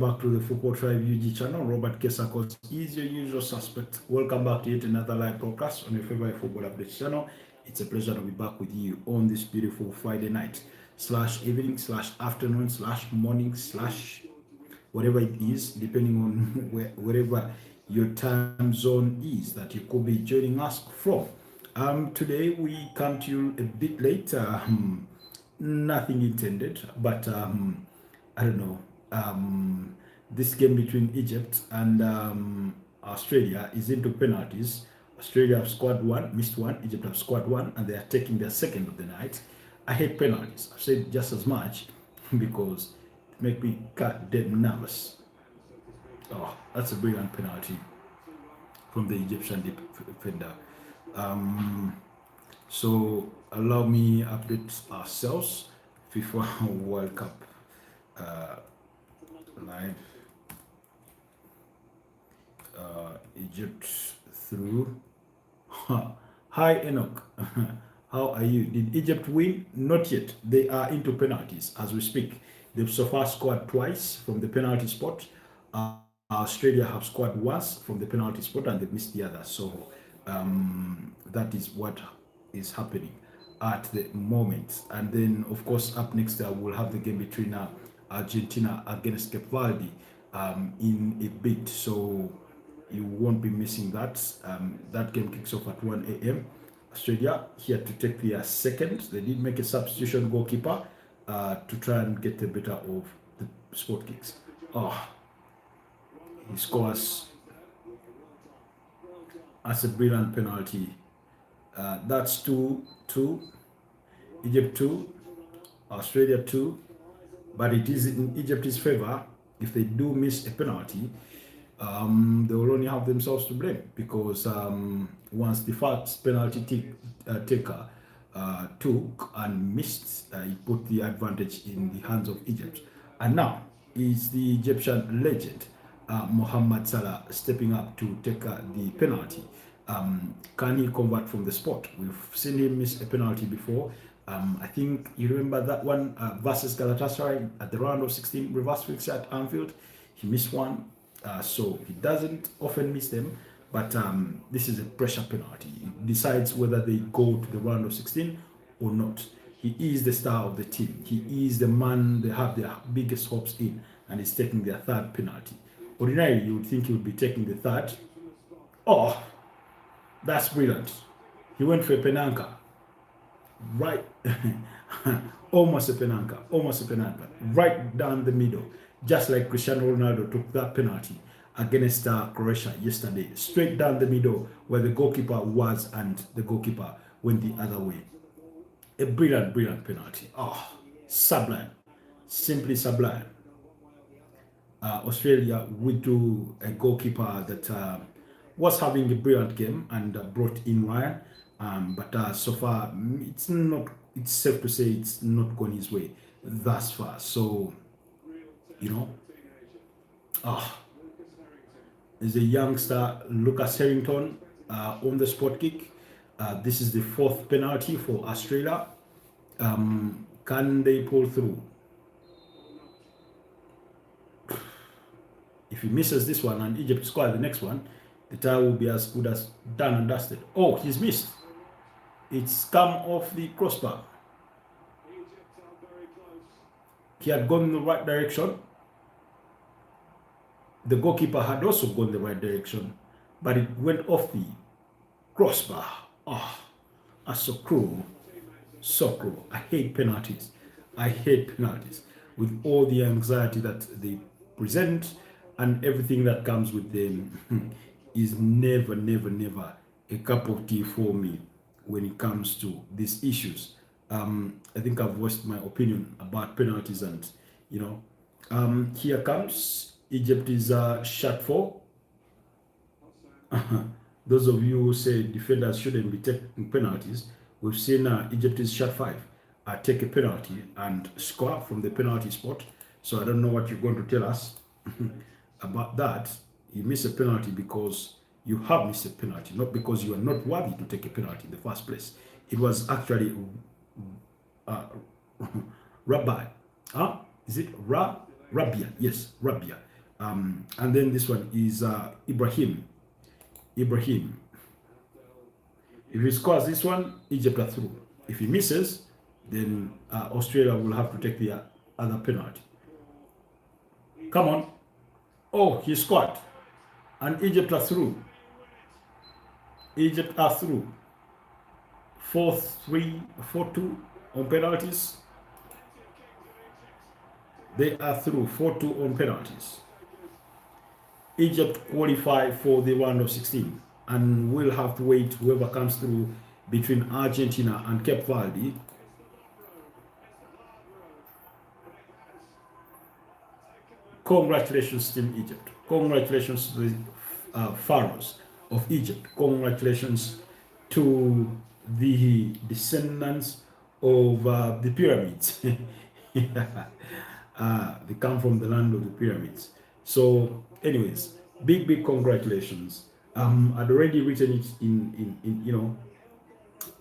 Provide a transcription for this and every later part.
back to the Football Tribe UG channel. Robert Kesakos is your usual suspect. Welcome back to yet another live broadcast on your favorite football update channel. It's a pleasure to be back with you on this beautiful Friday night / evening / afternoon / morning / whatever it is, depending on wherever your time zone is that you could be joining us from. Today we come to you a bit late. Nothing intended, but I don't know. This game between Egypt and Australia is into penalties. Australia have scored one, missed one. Egypt have scored one, and they are taking their second of the night. I hate penalties. I've said just as much because it make me goddamn nervous. Oh, that's a brilliant penalty from the Egyptian defender. So allow me update ourselves. FIFA World Cup live. Egypt through. Hi Enoch. How are you? Did Egypt win? Not yet. They are into penalties as we speak. They've so far scored twice from the penalty spot. Australia have scored once from the penalty spot and they've missed the other. So that is what is happening at the moment. And then, of course, up next we'll have the game between Argentina against Cape Verde in a bit. So you won't be missing that. That game kicks off at 1 a.m. Australia here to take their second. They did make a substitution goalkeeper to try and get the better of the sport kicks. Oh, he scores. That's a brilliant penalty. That's 2-2. Egypt 2, Australia 2. But it is in Egypt's favor. If they do miss a penalty, they will only have themselves to blame because once the first penalty taker took and missed, he put the advantage in the hands of Egypt. And now is the Egyptian legend Mohamed Salah stepping up to take the penalty. Can he convert from the spot? We've seen him miss a penalty before. I think you remember that one versus Galatasaray at the round of 16 reverse fixture at Anfield. He missed one, so he doesn't often miss them. But this is a pressure penalty. He decides whether they go to the round of 16 or not. He is the star of the team. He is the man they have their biggest hopes in, and he's taking their third penalty. Ordinarily, you would think he would be taking the third. Oh, that's brilliant. He went for a penanka. Right, almost a penanka, right down the middle, just like Cristiano Ronaldo took that penalty against Croatia yesterday, straight down the middle where the goalkeeper was and the goalkeeper went the other way. A brilliant penalty. Oh, sublime, simply sublime. Australia withdrew a goalkeeper that was having a brilliant game and brought in Ryan. But so far, it's safe to say it's not gone his way thus far. So, there's a youngster, Lucas Harrington, on the spot kick. This is the fourth penalty for Australia. Can they pull through? If he misses this one and Egypt score the next one, the tie will be as good as done and dusted. Oh, he's missed. It's come off the crossbar. He had gone in the right direction. The goalkeeper had also gone the right direction, but it went off the crossbar. Oh, that's so cruel. So cruel. I hate penalties. With all the anxiety that they present and everything that comes with them is never a cup of tea for me when it comes to these issues. I think I've voiced my opinion about penalties, and here comes Egypt is shot 4. Those of you who say defenders shouldn't be taking penalties, we've seen Egypt is shot 5 take a penalty and score from the penalty spot. So I don't know what you're going to tell us about that. You miss a penalty because you have missed a penalty, not because you are not worthy to take a penalty in the first place. It was actually Rabia. Yes, Rabia. And then this one is Ibrahim. Ibrahim. If he scores this one, Egypt are through. If he misses, then Australia will have to take the other penalty. Come on. Oh, he scored. And Egypt are through. Egypt are through. 4-3, 4-2 on penalties. They are through 4-2 on penalties. Egypt qualify for the round of 16, and we'll have to wait whoever comes through between Argentina and Cape Verde. Congratulations, Team Egypt. Congratulations to the pharaohs of Egypt. Congratulations to the descendants of the pyramids. They come from the land of the pyramids. So, anyways, big congratulations. I'd already written it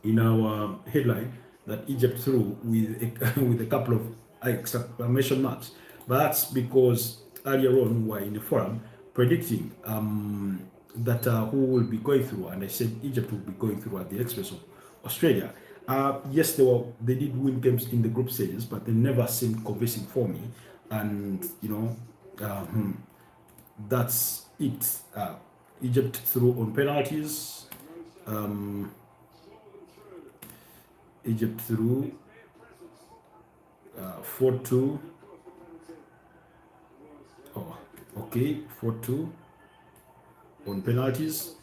in our headline that Egypt through with a couple of exclamation marks. But that's because earlier on we were in the forum predicting that who will be going through, and I said Egypt will be going through at the expense of Australia. Yes, they did win games in the group stages, but they never seemed convincing for me. And that's it. Egypt through on penalties. Egypt through 4-2. Oh, okay, 4-2 on penalties.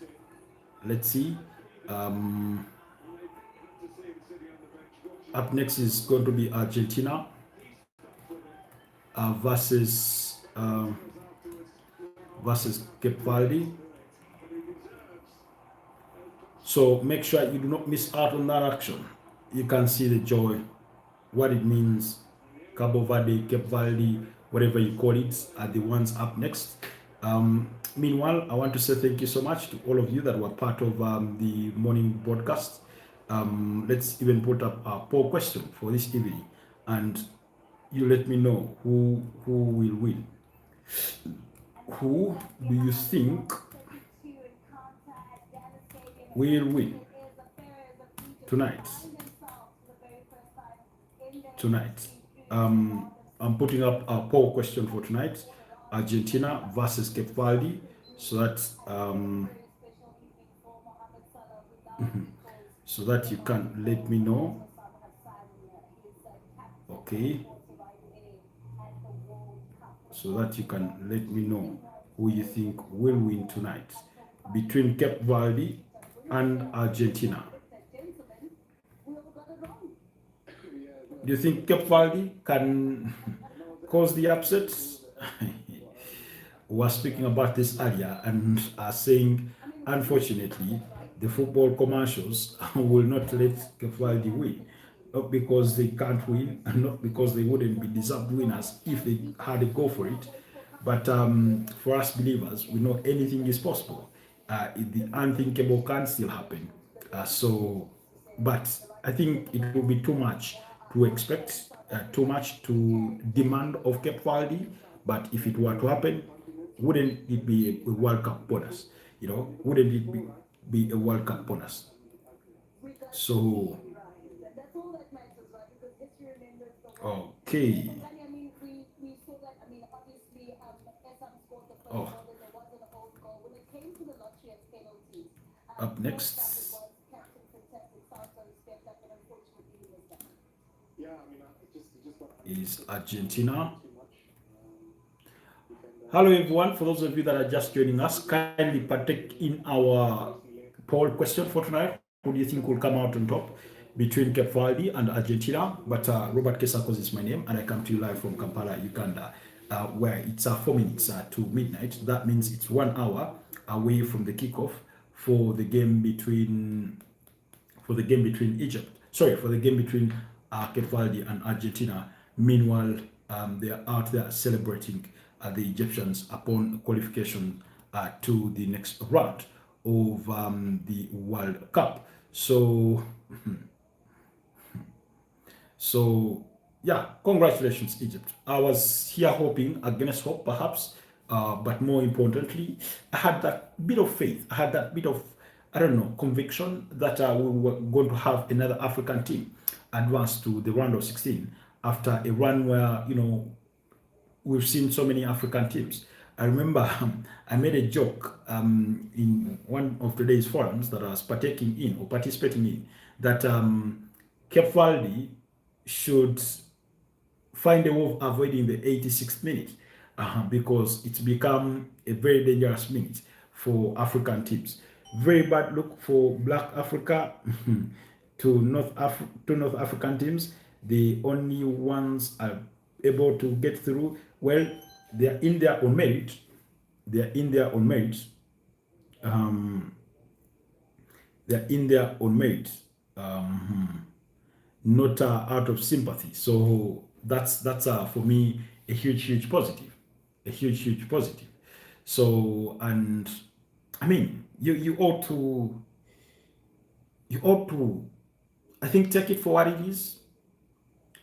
Let's see. Up next is going to be Argentina versus Cape Verde. So make sure you do not miss out on that action. You can see the joy, what it means. Cabo Verde, Cape Verde, whatever you call it, are the ones up next. Meanwhile, I want to say thank you so much to all of you that were part of the morning broadcast. Let's even put up a poll question for this evening, and you let me know who will win. Who do you think will win tonight? I'm putting up a poll question for tonight: Argentina versus Cape Verde, so that so that you can let me know. Okay. So that you can let me know who you think will win tonight between Cape Verde and Argentina. Do you think Cape Verde can cause the upsets? We were speaking about this earlier and are saying, unfortunately, the football commercials will not let Cape Verde win. Not because they can't win, and not because they wouldn't be deserved winners if they had to go for it. But for us believers, we know anything is possible. The unthinkable can still happen. But I think it will be too much to expect, too much to demand of Cape Verde. But if it were to happen, wouldn't it be a World Cup bonus? Wouldn't it be a World Cup bonus? So, okay. Oh. Up next is Argentina. Hello everyone, for those of you that are just joining us, kindly partake in our poll question for tonight. Who do you think will come out on top between Cape Verde and Argentina? But Robert Kesakos is my name, and I come to you live from Kampala, Uganda, where it's 4 minutes to midnight. That means it's 1 hour away from the kickoff for the game between Cape Verde and Argentina. Meanwhile, they are out there celebrating the Egyptians upon qualification to the next round of the World Cup. So yeah, congratulations, Egypt. I was here hoping, against hope perhaps, but more importantly, I had that bit of faith. I had that bit of, I don't know, conviction that we were going to have another African team advance to the round of 16 after a run where, we've seen so many African teams. I remember I made a joke in one of today's forums that I was partaking in or participating in that Cape Verde should find a way of avoiding the 86th minute because it's become a very dangerous minute for African teams. Very bad look for Black Africa to North African teams. The only ones are able to get through. Well, they are in their own merit. They are in their own merit. They are in their own merit. Not out of sympathy. So that's for me a huge positive, a huge positive. So, and I mean, you ought to I think take it for what it is.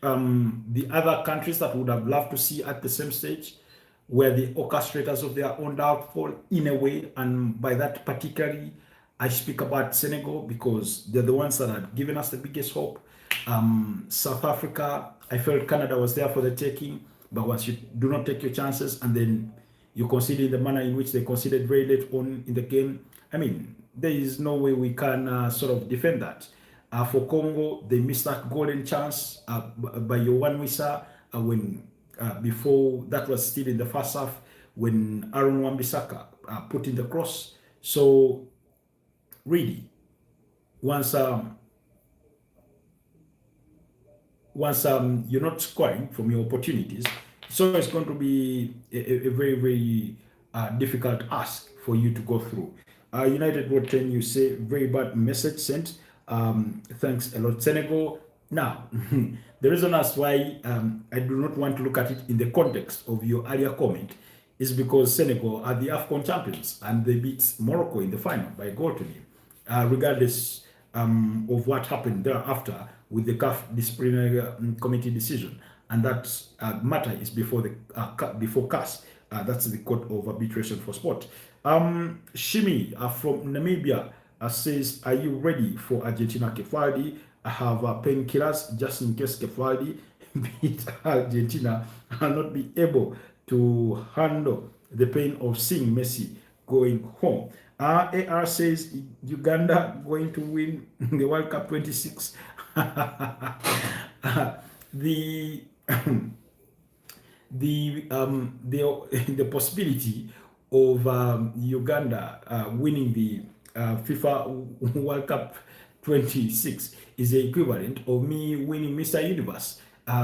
The other countries that would have loved to see at the same stage were the orchestrators of their own downfall in a way, and by that particularly I speak about Senegal because they're the ones that have given us the biggest hope. South Africa, I felt Canada was there for the taking, but once you do not take your chances and then you consider in the manner in which they considered very late on in the game, I mean, there is no way we can sort of defend that. For Congo, they missed that golden chance by Yohan Wissa when before that was still in the first half when Aaron Wan-Bissaka put in the cross. So really, once you're not scoring from your opportunities, so it's going to be a very difficult ask for you to go through. United Road 10, you say very bad message sent. Thanks a lot, Senegal. Now, the reason as why I do not want to look at it in the context of your earlier comment is because Senegal are the AFCON champions and they beat Morocco in the final by a goal to nil. Regardless of what happened thereafter with the CAF disciplinary committee decision, and that matter is before the before CAS. That's the Court of Arbitration for Sport. Shimi from Namibia says, "Are you ready for Argentina Cape Verde? I have painkillers just in case Cape Verde beat Argentina and not be able to handle the pain of seeing Messi going home." AR says Uganda going to win the World Cup 26. the the possibility of Uganda winning the FIFA World Cup 26 is the equivalent of me winning Mr. Universe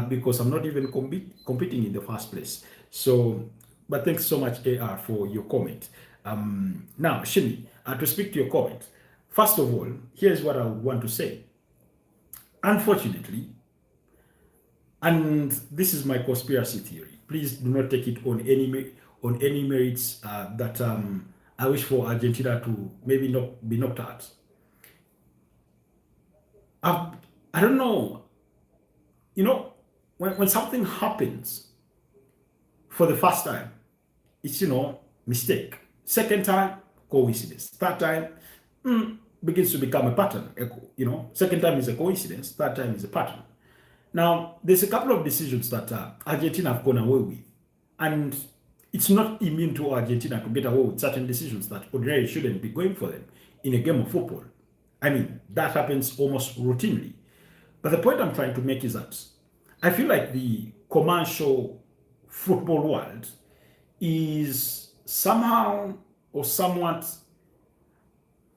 because I'm not even competing in the first place. So, but thanks so much, AR, for your comment. Now, Shimi, to speak to your comment, first of all, here's what I want to say. Unfortunately, and this is my conspiracy theory, please do not take it on any merits that I wish for Argentina to maybe not be knocked out. I don't know. You know, when something happens for the first time, it's, mistake. Second time, coincidence. Third time, begins to become a pattern. Second time is a coincidence. Third time is a pattern. Now, there's a couple of decisions that Argentina have gone away with. And it's not immune to Argentina to get away with certain decisions that ordinarily shouldn't be going for them in a game of football. I mean, that happens almost routinely. But the point I'm trying to make is that I feel like the commercial football world is somehow or somewhat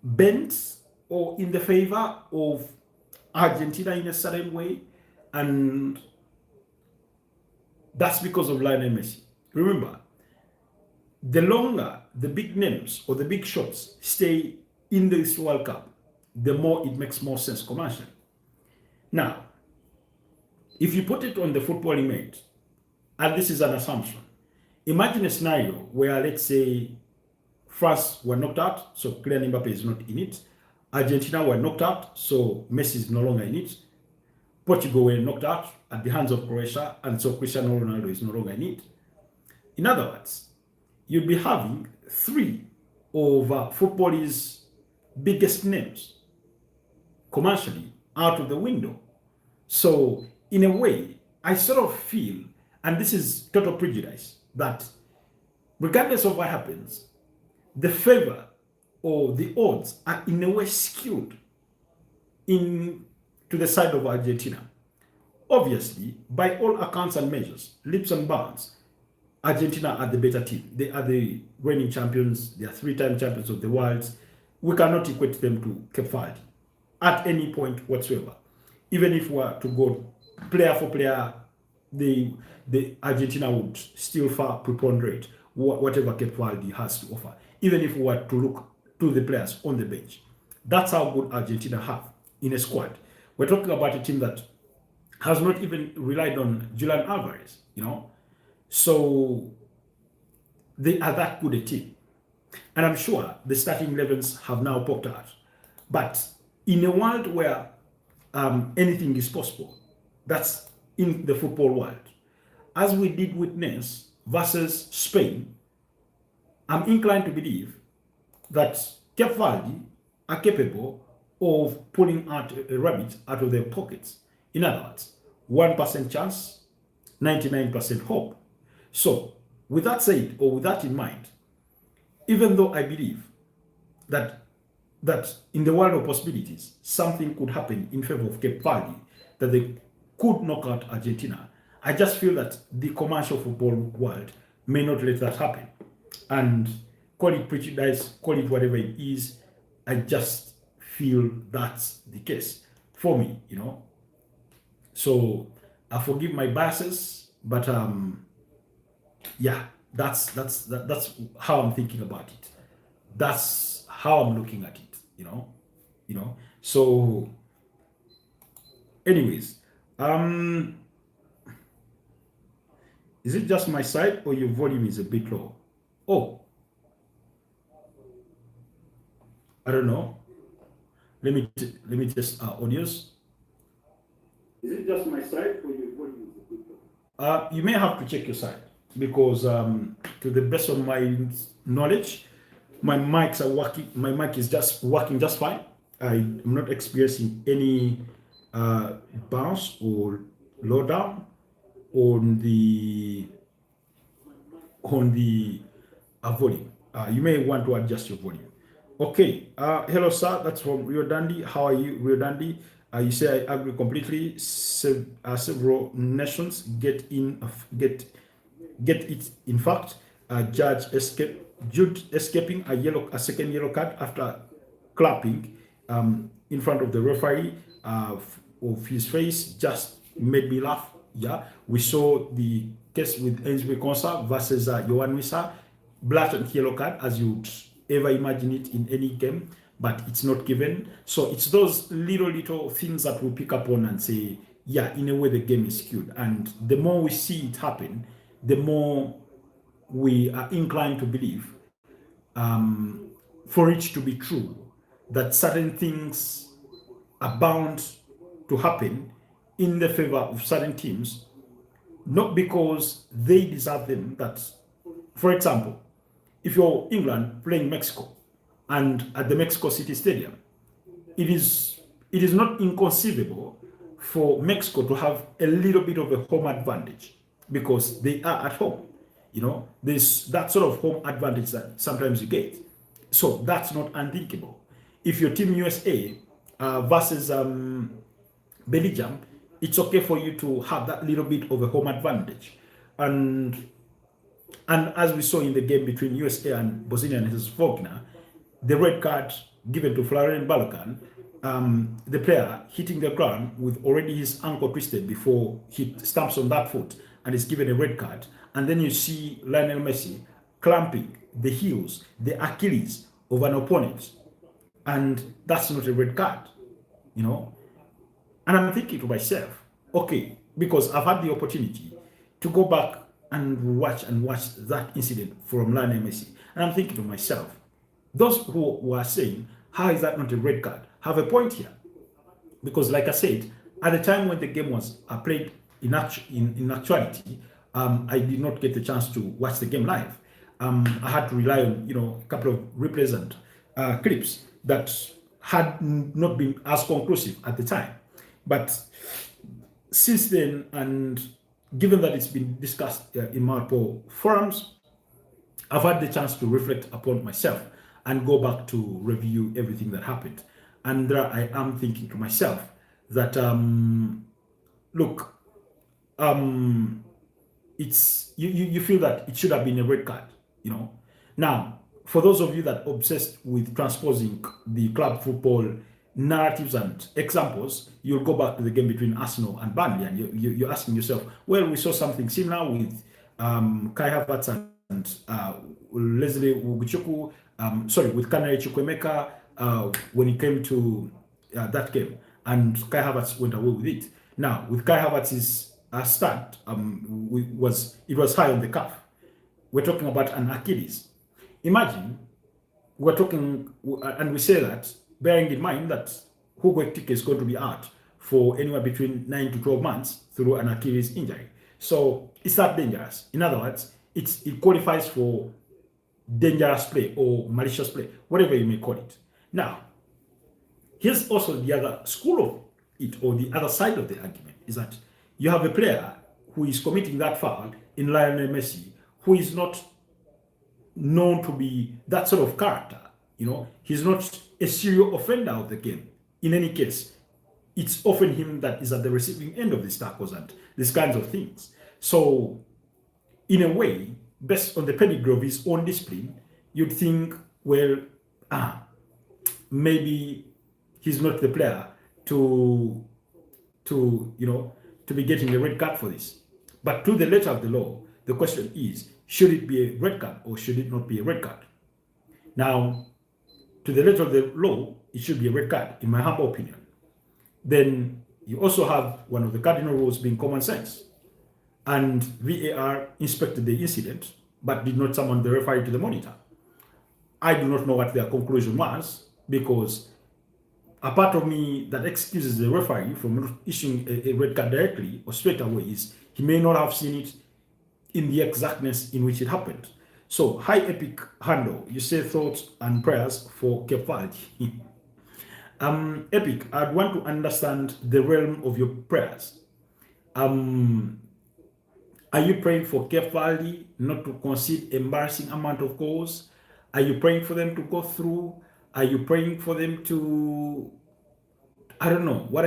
bent or in the favor of Argentina in a certain way, and that's because of Lionel Messi. Remember, the longer the big names or the big shots stay in this World Cup, the more it makes more sense commercially. Now, if you put it on the footballing merit, and this is an assumption, imagine a scenario where, let's say, France were knocked out, so Kylian Mbappe is not in it. Argentina were knocked out, so Messi is no longer in it. Portugal were knocked out at the hands of Croatia, and so Cristiano Ronaldo is no longer in it. In other words, you'd be having three of football's biggest names commercially out of the window. So, in a way, I sort of feel, and this is total prejudice, that regardless of what happens, the favor or the odds are in a way skewed in to the side of Argentina. Obviously, by all accounts and measures, leaps and bounds, Argentina are the better team. They are the reigning champions. They are three-time champions of the world. We cannot equate them to Cape Verde at any point whatsoever. Even if we were to go player for player, the Argentina would still far preponderate whatever Cape Verde has to offer. Even if we were to look to the players on the bench, that's how good Argentina have in a squad. We're talking about a team that has not even relied on Julian Alvarez, So they are that good a team. And I'm sure the starting 11s have now popped out. But in a world where anything is possible, that's in the football world, as we did witness versus Spain, I'm inclined to believe that Cape Verde are capable of pulling out a rabbit out of their pockets. In other words, 1% chance, 99% hope. So, with that said, or with that in mind, even though I believe that in the world of possibilities, something could happen in favor of Cape Verde, that they could knock out Argentina, I just feel that the commercial football world may not let that happen. And call it prejudice, call it whatever it is, I just feel that's the case for me, So I forgive my biases, but yeah, that's how I'm thinking about it. That's how I'm looking at it. So, anyways, is it just my side or your volume is a bit low? Oh, I don't know. Let me test audios. Is it just my side or your volume is a bit low? You may have to check your side because, to the best of my knowledge, my mics are working. My mic is just working just fine. I'm not experiencing any bounce or low down on the volume. You may want to adjust your volume. Okay. Hello, sir. That's from Rio Dandy. How are you, Rio Dandy? You say I agree completely. Several nations get it. In fact, Jude escaping a second yellow card after clapping in front of the referee of his face just made me laugh. Yeah, we saw the case with Ainsbury Konsa versus Yohan Wissa, blatant yellow card as you'd ever imagine it in any game, but it's not given. So it's those little things that we pick up on and say, yeah, in a way the game is skewed. And the more we see it happen, the more we are inclined to believe, for it to be true, that certain things are bound to happen in the favor of certain teams, not because they deserve them. That, for example, if you're England playing Mexico and at the Mexico City Stadium, it is not inconceivable for Mexico to have a little bit of a home advantage because they are at home. There's that sort of home advantage that sometimes you get. So that's not unthinkable. If your team USA versus Belgium, it's okay for you to have that little bit of a home advantage. And as we saw in the game between USA and Bosnia and Herzegovina, the red card given to Florian Balogun, the player hitting the ground with already his ankle twisted before he stamps on that foot and is given a red card. And then you see Lionel Messi clamping the heels, the Achilles of an opponent. And that's not a red card, And I'm thinking to myself, okay, because I've had the opportunity to go back and watch that incident from Lionel Messi. And I'm thinking to myself, those who are saying, how is that not a red card, have a point here. Because like I said, at the time when the game was played in actuality, I did not get the chance to watch the game live. I had to rely on, a couple of replays and clips that had not been as conclusive at the time. But since then, and given that it's been discussed in multiple forums, I've had the chance to reflect upon myself and go back to review everything that happened. And there I am thinking to myself that, look, it's you feel that it should have been a red card, Now, for those of you that obsessed with transposing the club football narratives and examples, you'll go back to the game between Arsenal and Burnley, and you're asking yourself, well, we saw something similar with Kai Havertz and Leslie Uguchuku, with Kanare Chukwemeka when it came to that game, and Kai Havertz went away with it. Now, with Kai Havertz's start, it was high on the calf. We're talking about an Achilles. Imagine we're talking, and we say that bearing in mind that Hugo Ekitike is going to be out for anywhere between 9 to 12 months through an Achilles injury. So it's that dangerous. In other words, it qualifies for dangerous play or malicious play, whatever you may call it. Now, here's also the other school of it, or the other side of the argument, is that you have a player who is committing that foul in Lionel Messi, who is not known to be that sort of character. He's not a serial offender of the game. In any case, it's often him that is at the receiving end of these tackles and these kinds of things. So, in a way, based on the pedigree of his own discipline, you'd think, well, maybe he's not the player to be getting a red card for this. But to the letter of the law, the question is, should it be a red card or should it not be a red card? Now, to the letter of the law, it should be a red card, in my humble opinion. Then you also have one of the cardinal rules being common sense. And VAR inspected the incident, but did not summon the referee to the monitor. I do not know what their conclusion was, because a part of me that excuses the referee from not issuing a red card directly or straight away is he may not have seen it in the exactness in which it happened. So, hi Epic Handle, you say thoughts and prayers for Cape Verde. Epic, I'd want to understand the realm of your prayers. Are you praying for Cape Verde not to concede embarrassing amount of goals? Are you praying for them to go through? Are you praying for them to, I don't know, where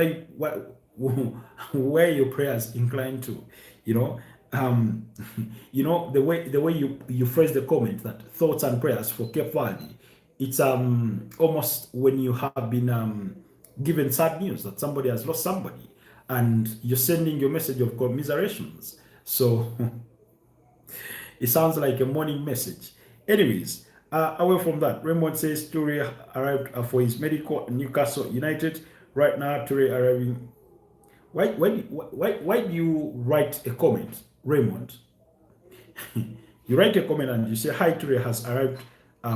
are your prayers inclined to? The way you phrase the comment, that thoughts and prayers for Cape Verde, it's almost when you have been given sad news that somebody has lost somebody, and you're sending your message of commiserations. So it sounds like a morning message. Anyways, away from that, Raymond says Toure arrived for his medical at Newcastle United. Right now, Toure arriving. Why do you write a comment, Raymond? You write a comment and you say, hi, Toure has arrived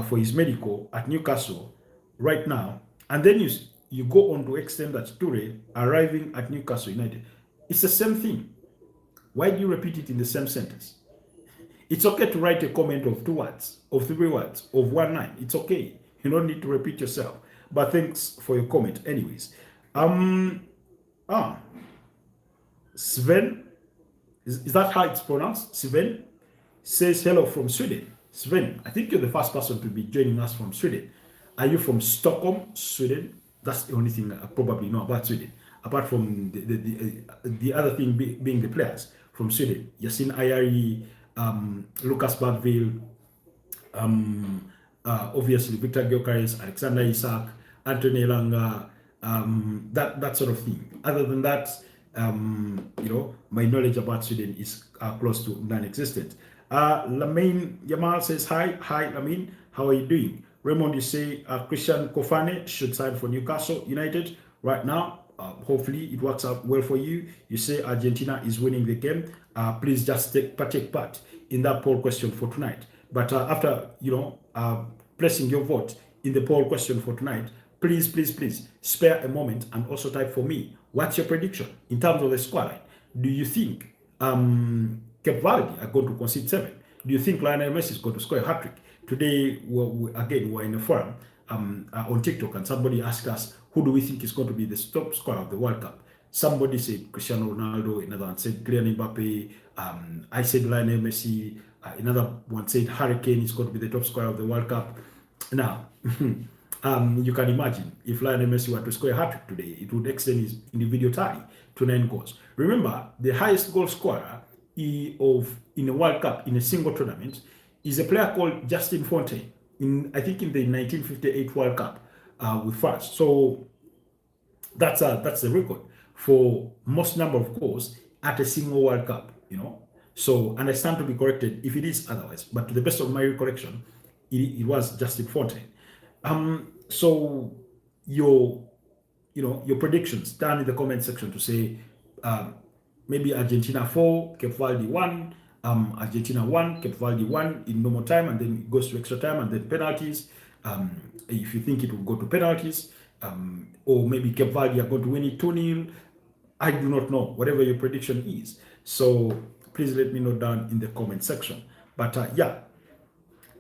for his medical at Newcastle right now. And then you go on to extend that Toure arriving at Newcastle United. It's the same thing. Why do you repeat it in the same sentence? It's okay to write a comment of 2 words, of 3 words, of 1 line. It's okay. You don't need to repeat yourself. But thanks for your comment anyways. Sven, is that how it's pronounced? Sven says hello from Sweden. Sven, I think you're the first person to be joining us from Sweden. Are you from Stockholm, Sweden? That's the only thing I probably know about Sweden, apart from the other thing being the players from Sweden. Yasin Ayari, Lucas Bergvall, obviously Victor Gyökeres, Alexander Isak, Anthony Elanga, that sort of thing. Other than that, my knowledge about Sweden is close to non-existent. Lamine Yamal says hi Lamine, how are you doing? Raymond, you say Christian Kofane should sign for Newcastle United right now. Hopefully it works out well for you. You say Argentina is winning the game. Please just take part in that poll question for tonight. But after placing your vote in the poll question for tonight, please spare a moment and also type for me. What's your prediction in terms of the squad line? Do you think Cape Verde are going to concede 7? do you think Lionel Messi is going to score a hat trick? Today, we're in a forum on TikTok, and somebody asked us, who do we think is going to be the top scorer of the World Cup? Somebody said Cristiano Ronaldo, another one said Kylian Mbappe, I said Lionel Messi, another one said Harry Kane is going to be the top scorer of the World Cup. Now, you can imagine if Lionel Messi were to score a hat trick today, it would extend his individual tally to 9 goals. Remember, the highest goal scorer in a World Cup in a single tournament is a player called Justin Fontaine. I think in the 1958 World Cup with France. So that's the record for most number of goals at a single World Cup. So, and I stand to be corrected if it is otherwise. But to the best of my recollection, it was Justin Fontaine. So your predictions down in the comment section to say maybe Argentina 4, Cape Verde 1, Argentina 1, Cape Verde 1 in normal time, and then it goes to extra time and then penalties. If you think it will go to penalties, or maybe Cape Verde are going to win it 2-0. I do not know, whatever your prediction is. So please let me know down in the comment section. But earlier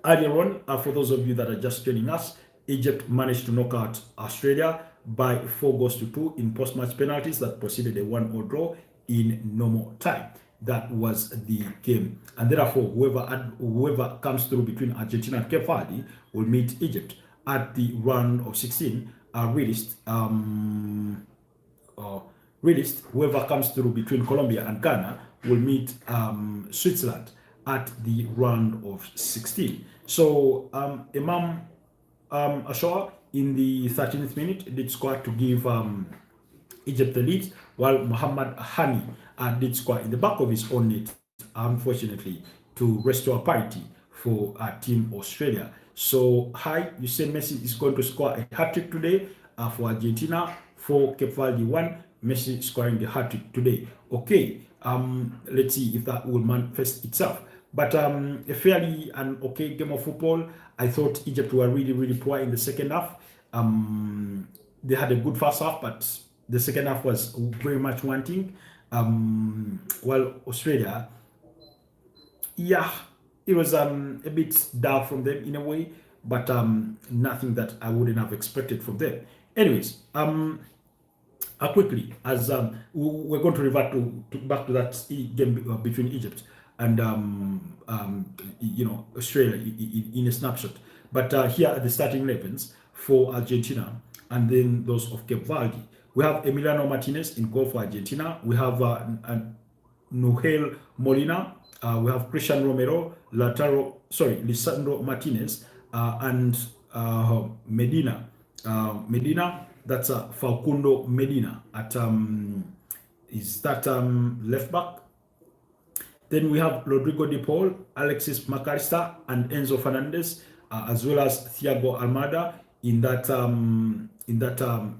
on, for those of you that are just joining us, Egypt managed to knock out Australia by 4-2 in post-match penalties that preceded a 1-1 draw in normal time. That was the game. And therefore, whoever comes through between Argentina and Cape Verde will meet Egypt at the round of 16 released. Whoever comes through between Colombia and Ghana will meet Switzerland at the round of 16. So Imam Ashoa in the 13th minute did score to give Egypt the lead, while Muhammad Hani did score in the back of his own net, unfortunately, to restore parity for Team Australia. So, you say Messi is going to score a hat-trick today for Argentina, for Cape Verde 1, Messi scoring the hat-trick today. Okay, let's see if that will manifest itself. But a fairly and okay game of football. I thought Egypt were really, really poor in the second half. They had a good first half, but the second half was very much wanting. While Australia, it was a bit down from them in a way, but nothing that I wouldn't have expected from them. Anyways, quickly, as we're going to revert back to that game between Egypt and Australia in a snapshot. But here are the starting 11s for Argentina and then those of Cape Verde. We have Emiliano Martinez in goal for Argentina. We have Noel Molina. We have Christian Romero, Lisandro Martinez, and Medina. That's Facundo Medina at is that left back. Then we have Rodrigo De Paul, Alexis McAllister, and Enzo Fernandez, as well as Thiago Almada in that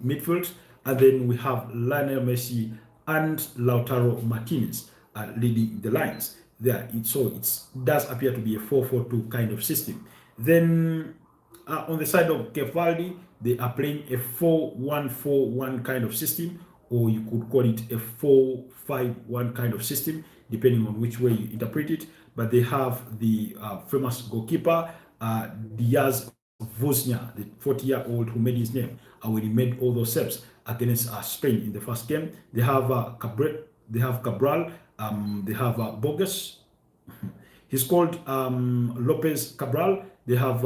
midfield. And then we have Lionel Messi and Lautaro Martinez leading the lines there. So it does appear to be a 4-4-2 kind of system. Then on the side of Cape Verde, they are playing a 4-1-4-1 kind of system, or you could call it a 4-5-1 kind of system, depending on which way you interpret it. But they have the famous goalkeeper, Diaz Voznia, the 40-year-old who made his name when he made all those saves against Spain in the first game. They have Cabral, they have Bogus. He's called Lopez Cabral. They have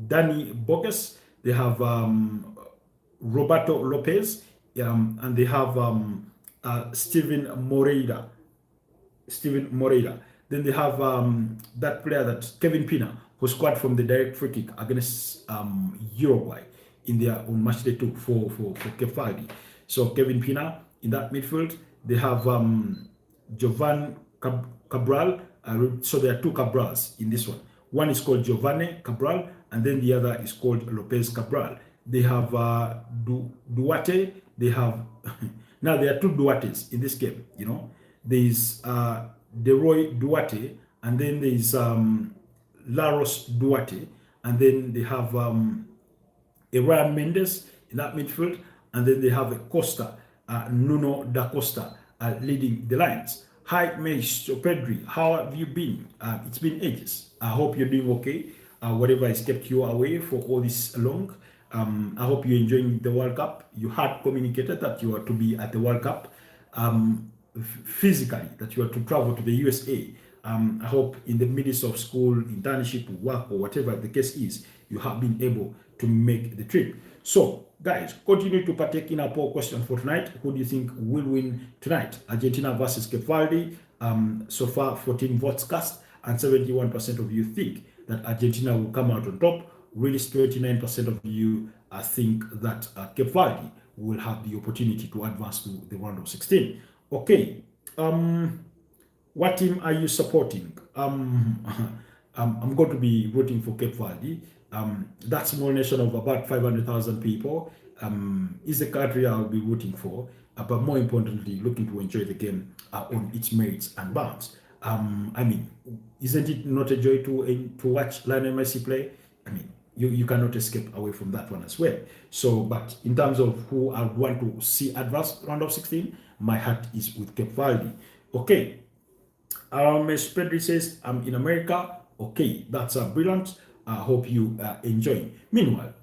Danny Bogus. They have Roberto Lopez, and they have Steven Moreira. Then they have that player, that Kevin Pina, who scored from the direct free kick against Uruguay in their on match day 2 for Cape Verde. So Kevin Pina in that midfield. They have Jovan Cabral. So there are two Cabrals in this one. One is called Giovanni Cabral, and then the other is called Lopez Cabral. They have Duarte. They have now there are two Duartes in this game. There's Deroy Duarte, and then there's Laros Duarte, and then they have Ryan Mendes in that midfield, and then they have Costa, Nuno da Costa leading the lines. Hi, Mr. Pedri. How have you been? It's been ages. I hope you're doing okay. Whatever has kept you away for all this long. I hope you're enjoying the World Cup. You had communicated that you are to be at the World Cup physically, that you are to travel to the USA. I hope in the midst of school, internship, work, or whatever the case is, you have been able to make the trip. So, guys, continue to partake in our poll question for tonight. Who do you think will win tonight? Argentina versus Cape Verde. So far, 14 votes cast, and 71% of you think that Argentina will come out on top. Really, 29% of you think that Cape Verde will have the opportunity to advance to the round of 16. Okay. What team are you supporting? I'm going to be rooting for Cape Verde. That small nation of about 500,000 people is the country I'll be rooting for, but more importantly, looking to enjoy the game on its merits and bounds. I mean, isn't it not a joy to watch Lionel Messi play? I mean, you cannot escape away from that one as well. So, but in terms of who I want to see advance round of 16, my heart is with Cape Verde. Okay. Ms. Pedri says, I'm in America. Okay, that's brilliant. I hope you are enjoying. Meanwhile,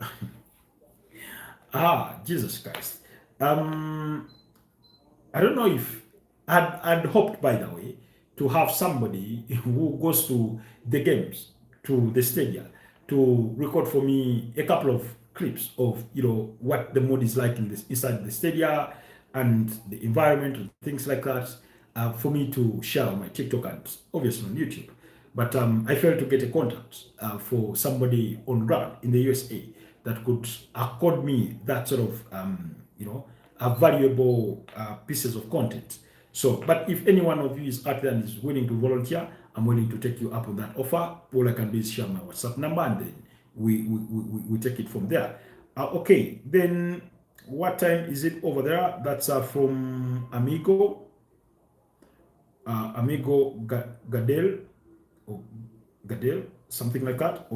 Jesus Christ. I don't know if I'd hoped, by the way, to have somebody who goes to the games, to the stadium, to record for me a couple of clips of what the mood is like in this inside the stadium and the environment and things like that, for me to share on my TikTok and obviously on YouTube. But I failed to get a contact for somebody on ground in the USA that could accord me that sort of valuable pieces of content. So, but if any one of you is out there and is willing to volunteer, I'm willing to take you up on that offer. All I can do is share my WhatsApp number, and then we take it from there. Okay, then what time is it over there? That's from Amigo Gadel, or Gadel, something like that.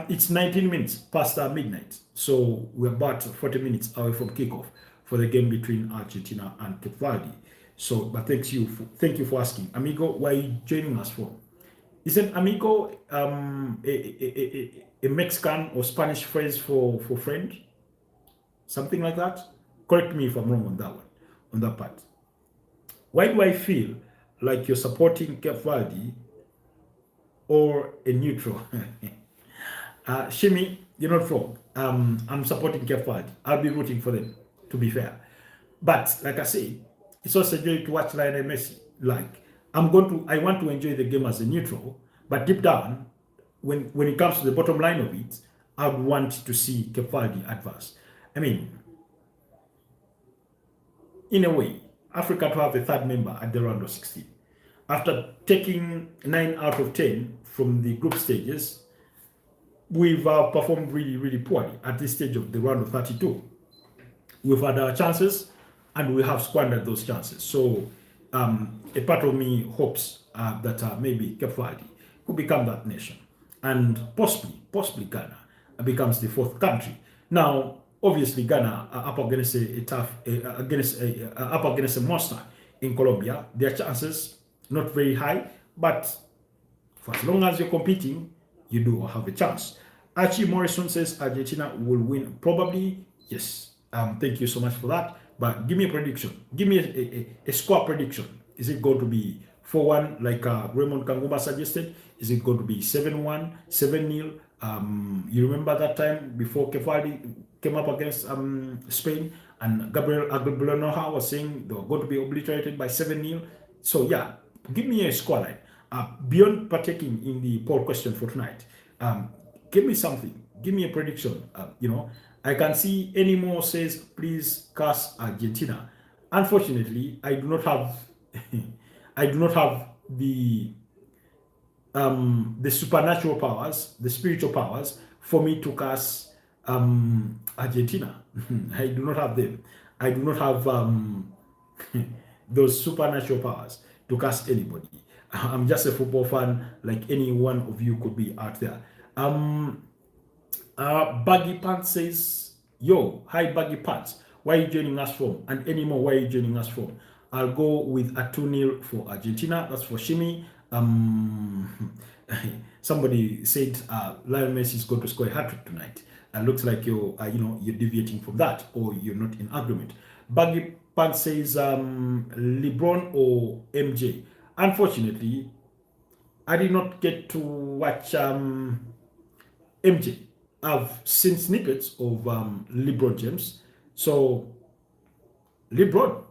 It's 19 minutes past midnight, so we're about 40 minutes away from kickoff for the game between Argentina and Cape Verde. So, but thank you for asking, Amigo. Where are you joining us from? Isn't Amigo a Mexican or Spanish phrase for friend? Something like that. Correct me if I'm wrong on that one, on that part. Why do I feel like you're supporting Cape Verde or a neutral? Shimi, you're not wrong. I'm supporting Cape Verde. I'll be rooting for them, to be fair. But like I say, it's also a joy to watch Lionel Messi. Like I want to enjoy the game as a neutral, but deep down, when it comes to the bottom line of it, I would want to see Cape Verde advance. I mean, in a way, Africa to have a third member at the round of 16. After taking 9 out of 10 from the group stages, we've performed really, really poorly at this stage of the round of 32. We've had our chances and we have squandered those chances. So a part of me hopes that maybe Cape Verde could become that nation, and possibly Ghana becomes the fourth country. Now, obviously, Ghana are up against a monster in Colombia. Their chances not very high, but for as long as you're competing, you do have a chance. Archie Morrison says Argentina will win. Probably, yes. Thank you so much for that. But give me a prediction. Give me a score prediction. Is it going to be 4-1 like Raymond Kangumba suggested? Is it going to be 7-1, 7-0? You remember that time before Cape Verde came up against Spain, and Gabriel Agbelenoha was saying they were going to be obliterated by 7-0. So yeah, give me a scoreline. Beyond partaking in the poll question for tonight, give me something. Give me a prediction. I can see any more says please cast Argentina. Unfortunately, I do not have the supernatural powers, the spiritual powers for me to cast Argentina. I do not have them. I do not have those supernatural powers to cast anybody. I'm just a football fan like any one of you could be out there. Baggy Pants says, yo, hi Baggy Pants. Where are you joining us from? And any more, where are you joining us from? I'll go with a 2-0 for Argentina. That's for Shimi. Somebody said Lionel Messi is going to score a hat-trick tonight. Looks like you're deviating from that, or you're not in agreement. Baggy Pants says LeBron or MJ. Unfortunately, I did not get to watch MJ. I've seen snippets of LeBron James. So LeBron,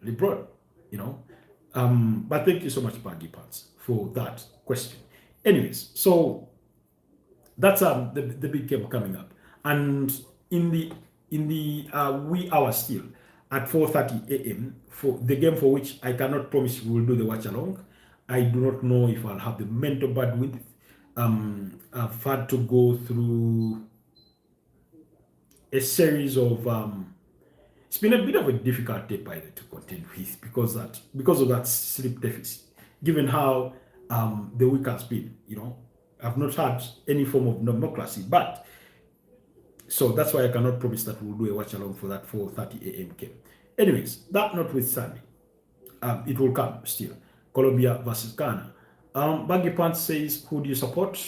LeBron, you know. But thank you so much, Baggy Pants, for that question. Anyways, so that's the big game coming up, and in the wee hour still at 4:30 a.m. for the game for which I cannot promise we will do the watch along. I do not know if I'll have the mental bandwidth. I've had to go through a series of it's been a bit of a difficult day by the to contend with because of that sleep deficit. Given how the week has been, I've not had any form of democracy, but so that's why I cannot promise that we'll do a watch along for that 4:30 a.m. game. Anyways, that notwithstanding, it will come still. Colombia versus Ghana. Baggy Pants says, who do you support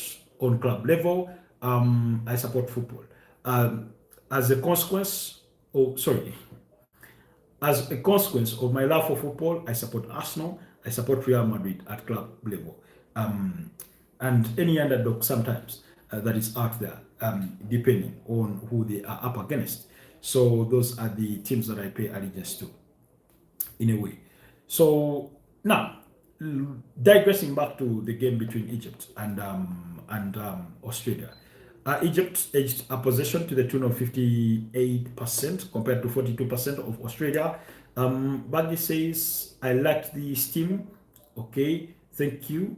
on club level? I support football. As a consequence, as a consequence of my love for football, I support Arsenal. I support Real Madrid at club level, and any underdog sometimes that is out there, depending on who they are up against. So those are the teams that I pay allegiance to, in a way. So now, digressing back to the game between Egypt and Australia. Egypt edged a possession to the tune of 58% compared to 42% of Australia. Baggy says, I like the steam. Okay, thank you.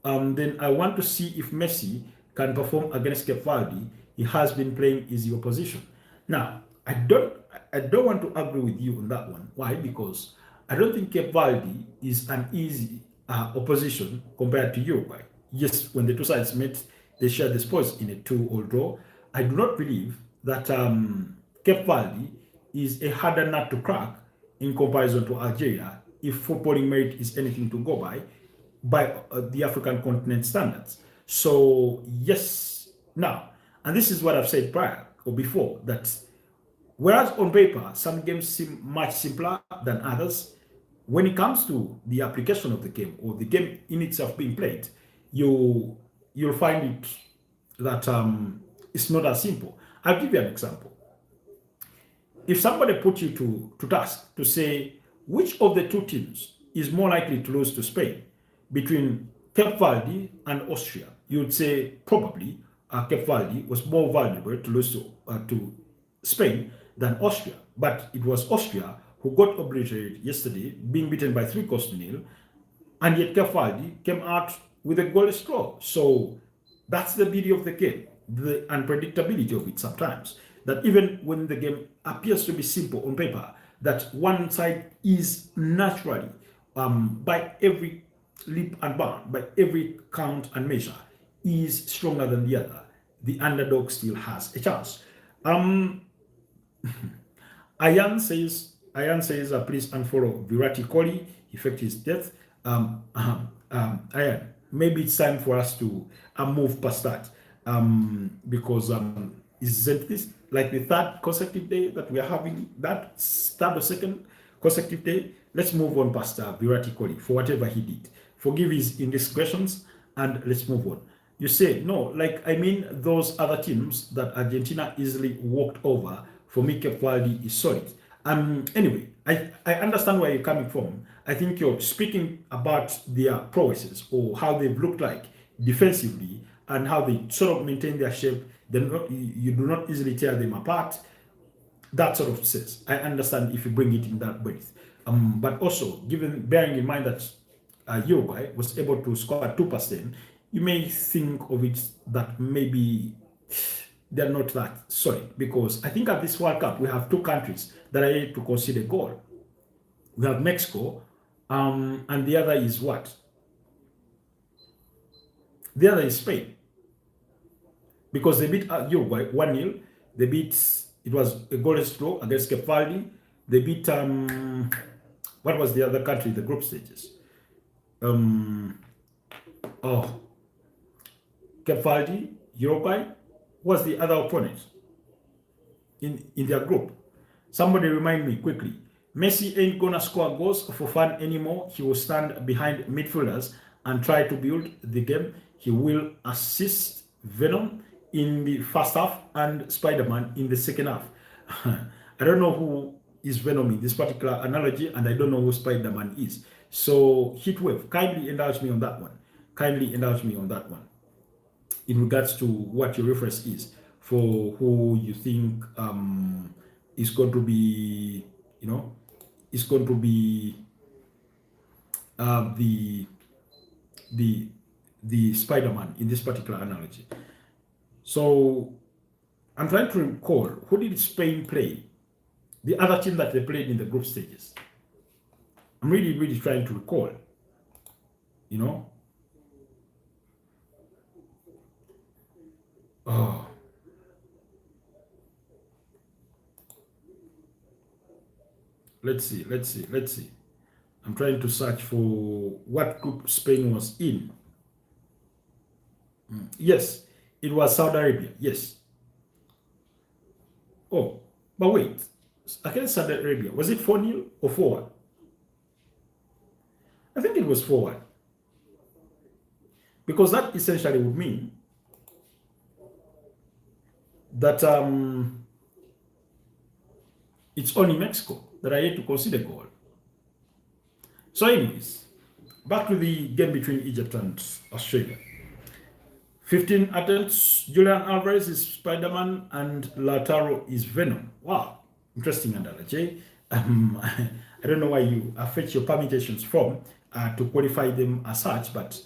Then I want to see if Messi can perform against Cape Verde. He has been playing easy opposition. Now, I don't want to agree with you on that one. Why? Because I don't think Cape Verde is an easy opposition compared to Uruguay. Yes, when the two sides met, they shared the spoils in a 2-all draw. I do not believe that Cape Verde is a harder nut to crack in comparison to Algeria if footballing merit is anything to go by the African continent standards. So yes, now, and this is what I've said prior or before, that whereas on paper some games seem much simpler than others, when it comes to the application of the game or the game in itself being played, you'll find it that it's not as simple. I'll give you an example. If somebody put you to task to say which of the two teams is more likely to lose to Spain between Cape Verde and Austria, you would say probably Cape Verde was more vulnerable to lose to Spain than Austria. But it was Austria who got obliterated yesterday, being beaten by 3-0, and yet Cape Verde came out with a goalless draw. So that's the beauty of the game, the unpredictability of it sometimes. That even when the game appears to be simple on paper, that one side is naturally, by every leap and bound, by every count and measure, is stronger than the other. The underdog still has a chance. Ayan says, please unfollow Virati Kohli, effect his death. Ayan, maybe it's time for us to move past that, because isn't this like the third consecutive day that we are having that third or second consecutive day? Let's move on past Virati Kohli for whatever he did. Forgive his indiscretions and let's move on. You say no, like I mean those other teams that Argentina easily walked over. For me, Cape Verde is solid. Anyway, I understand where you're coming from. I think you're speaking about their prowesses or how they've looked like defensively and how they sort of maintain their shape. You do not easily tear them apart. That sort of sense. I understand if you bring it in that way. But also, bearing in mind that Uruguay was able to score 2%, you may think of it that maybe they're not that solid, because I think at this World Cup we have two countries that are able to consider goal. We have Mexico, and the other is what? The other is Spain, because they beat Uruguay 1-0. It was a goalless draw against Cape Verde. They beat What was the other country in the group stages? Oh, Cape Verde, Uruguay was the other opponent in their group. Somebody remind me quickly. Messi ain't gonna score goals for fun anymore. He will stand behind midfielders and try to build the game. He will assist Venom in the first half and Spider-Man in the second half. I don't know who is Venom in this particular analogy, and I don't know who Spider-Man is. So, Heatwave, kindly indulge me on that one. Kindly indulge me on that one in regards to what your reference is for who you think is going to be, is going to be the the the Spider-Man in this particular analogy. So I'm trying to recall, who did Spain play? The other team that they played in the group stages. I'm really, really trying to recall. Oh, let's see. I'm trying to search for what group Spain was in. Yes, it was Saudi Arabia. Yes. Oh, but wait. Against Saudi Arabia, was it 4-0 or 4-1? I think it was 4-1. Because that essentially would mean that it's only Mexico that are yet to consider goal. So, anyways, back to the game between Egypt and Australia. 15 attempts. Julian Alvarez is Spider-Man and Lautaro is Venom. Wow, interesting analogy. I don't know why you fetch your permutations from to qualify them as such, but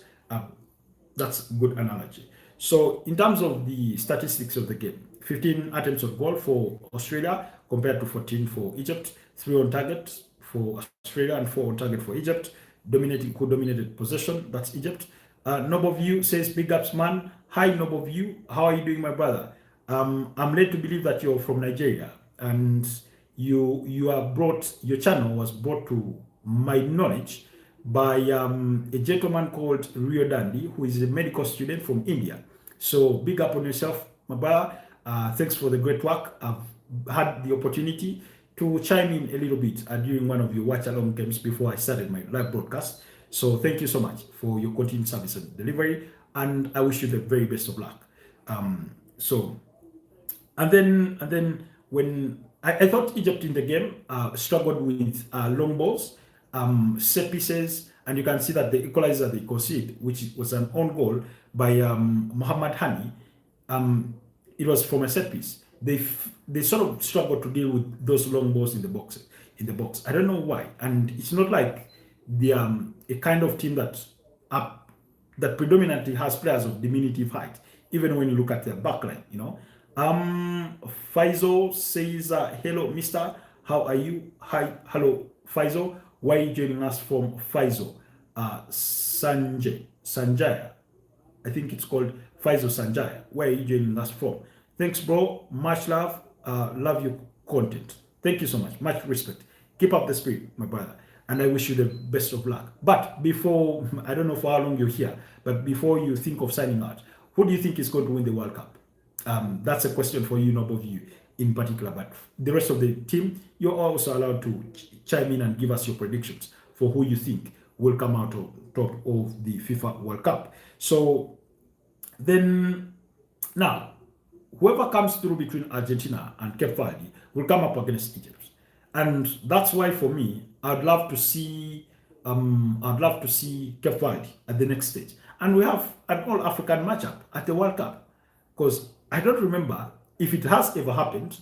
that's a good analogy. So, in terms of the statistics of the game, 15 attempts of goal for Australia compared to 14 for Egypt, 3 on target for Australia and 4 on target for Egypt. Who dominated possession? That's Egypt. Noble View says, big ups, man. Hi, Noble View. How are you doing, my brother? I'm led to believe that you're from Nigeria, and your channel was brought to my knowledge by a gentleman called Rio Dandy, who is a medical student from India. So big up on yourself, my brother. Thanks for the great work. I've had the opportunity to chime in a little bit during one of your watch-along games before I started my live broadcast. So thank you so much for your continued service and delivery, and I wish you the very best of luck. And then when I thought Egypt in the game struggled with long balls, set pieces, and you can see that the equalizer they conceded, which was an own goal by Muhammad Hani, it was from a set piece. They sort of struggled to deal with those long balls in the box. I don't know why, and it's not like they are a kind of team that predominantly has players of diminutive height. Even when you look at their backline, Faisal says, hello, mister. How are you? Hi, hello, Faisal. Why are you joining us from Faisal? Sanjaya. I think it's called Faisal Sanjaya. Where are you joining us from? Thanks, bro. Much love. Love your content. Thank you so much. Much respect. Keep up the spirit, my brother. And I wish you the best of luck. But before, I don't know for how long you're here, but before you think of signing out, who do you think is going to win the World Cup? That's a question for you, Noble View in particular. But the rest of the team, you're also allowed to chime in and give us your predictions for who you think will come out on top of the FIFA World Cup. So then, now, whoever comes through between Argentina and Cape Verde will come up against Egypt. And that's why, for me, I'd love to see Cape Verde at the next stage. And we have an all-African matchup at the World Cup. Because I don't remember if it has ever happened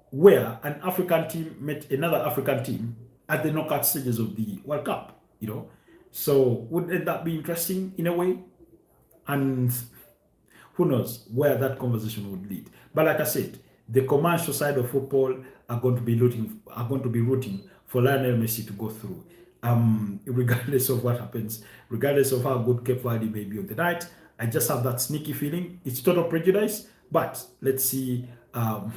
where an African team met another African team at the knockout stages of the World Cup, So wouldn't that be interesting in a way? And who knows where that conversation would lead. But like I said, the commercial side of football are going to be rooting for Lionel Messi to go through. Regardless of what happens, regardless of how good Cape Verde may be on the night, I just have that sneaky feeling. It's total prejudice, but let's see how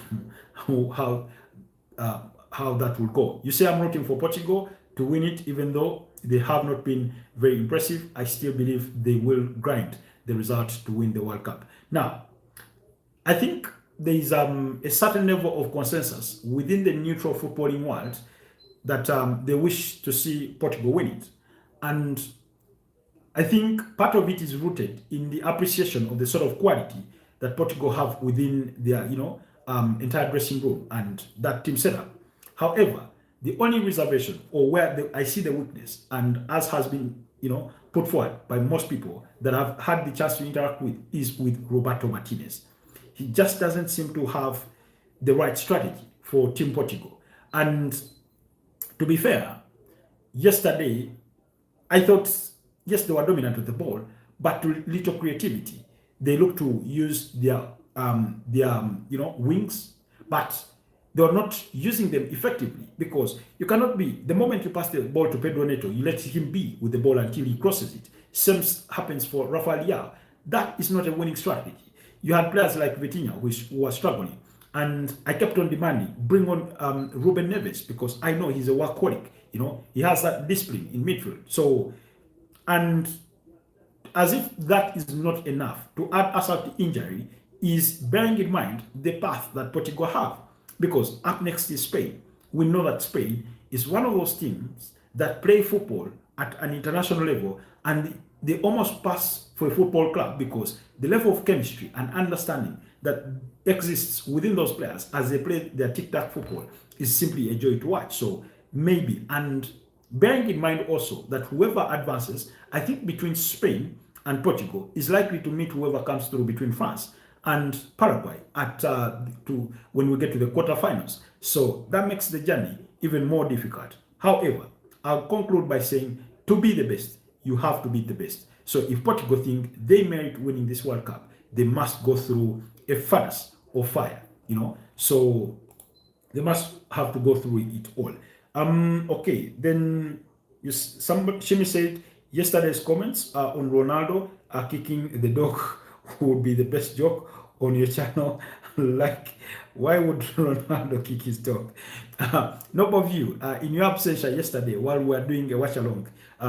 how that will go. You say I'm rooting for Portugal to win it, even though they have not been very impressive. I still believe they will grind the result to win the World Cup. Now, I think there is a certain level of consensus within the neutral footballing world that they wish to see Portugal win it. And I think part of it is rooted in the appreciation of the sort of quality that Portugal have within their, entire dressing room and that team setup. However, the only reservation or where I see the weakness, and as has been, put forward by most people that I've had the chance to interact with, is with Roberto Martinez. He just doesn't seem to have the right strategy for Team Portugal. And to be fair, yesterday I thought, yes, they were dominant with the ball, but with little creativity. They look to use their wings, but they are not using them effectively, because you cannot be, the moment you pass the ball to Pedro Neto, you let him be with the ball until he crosses it. Same happens for Rafael Leao. That is not a winning strategy. You had players like Vitinha who were struggling, and I kept on demanding, bring on Ruben Neves, because I know he's a workaholic. He has that discipline in midfield. So, and as if that is not enough, to add assault to injury is bearing in mind the path that Portugal have. Because up next is Spain. We know that Spain is one of those teams that play football at an international level, and they almost pass for a football club, because the level of chemistry and understanding that exists within those players as they play their tic-tac football is simply a joy to watch. So maybe, and bearing in mind also that whoever advances, I think between Spain and Portugal, is likely to meet whoever comes through between France and Paraguay when we get to the quarterfinals. So that makes the journey even more difficult. However, I'll conclude by saying, to be the best, you have to beat the best. So if Portugal think they merit winning this World Cup, they must go through a furnace of fire, So they must have to go through it all. Okay, then Shimi said yesterday's comments on Ronaldo kicking the dog would be the best joke on your channel. Like, why would Ronaldo kick his dog? Number of you, in your absence yesterday, while we were doing a watch along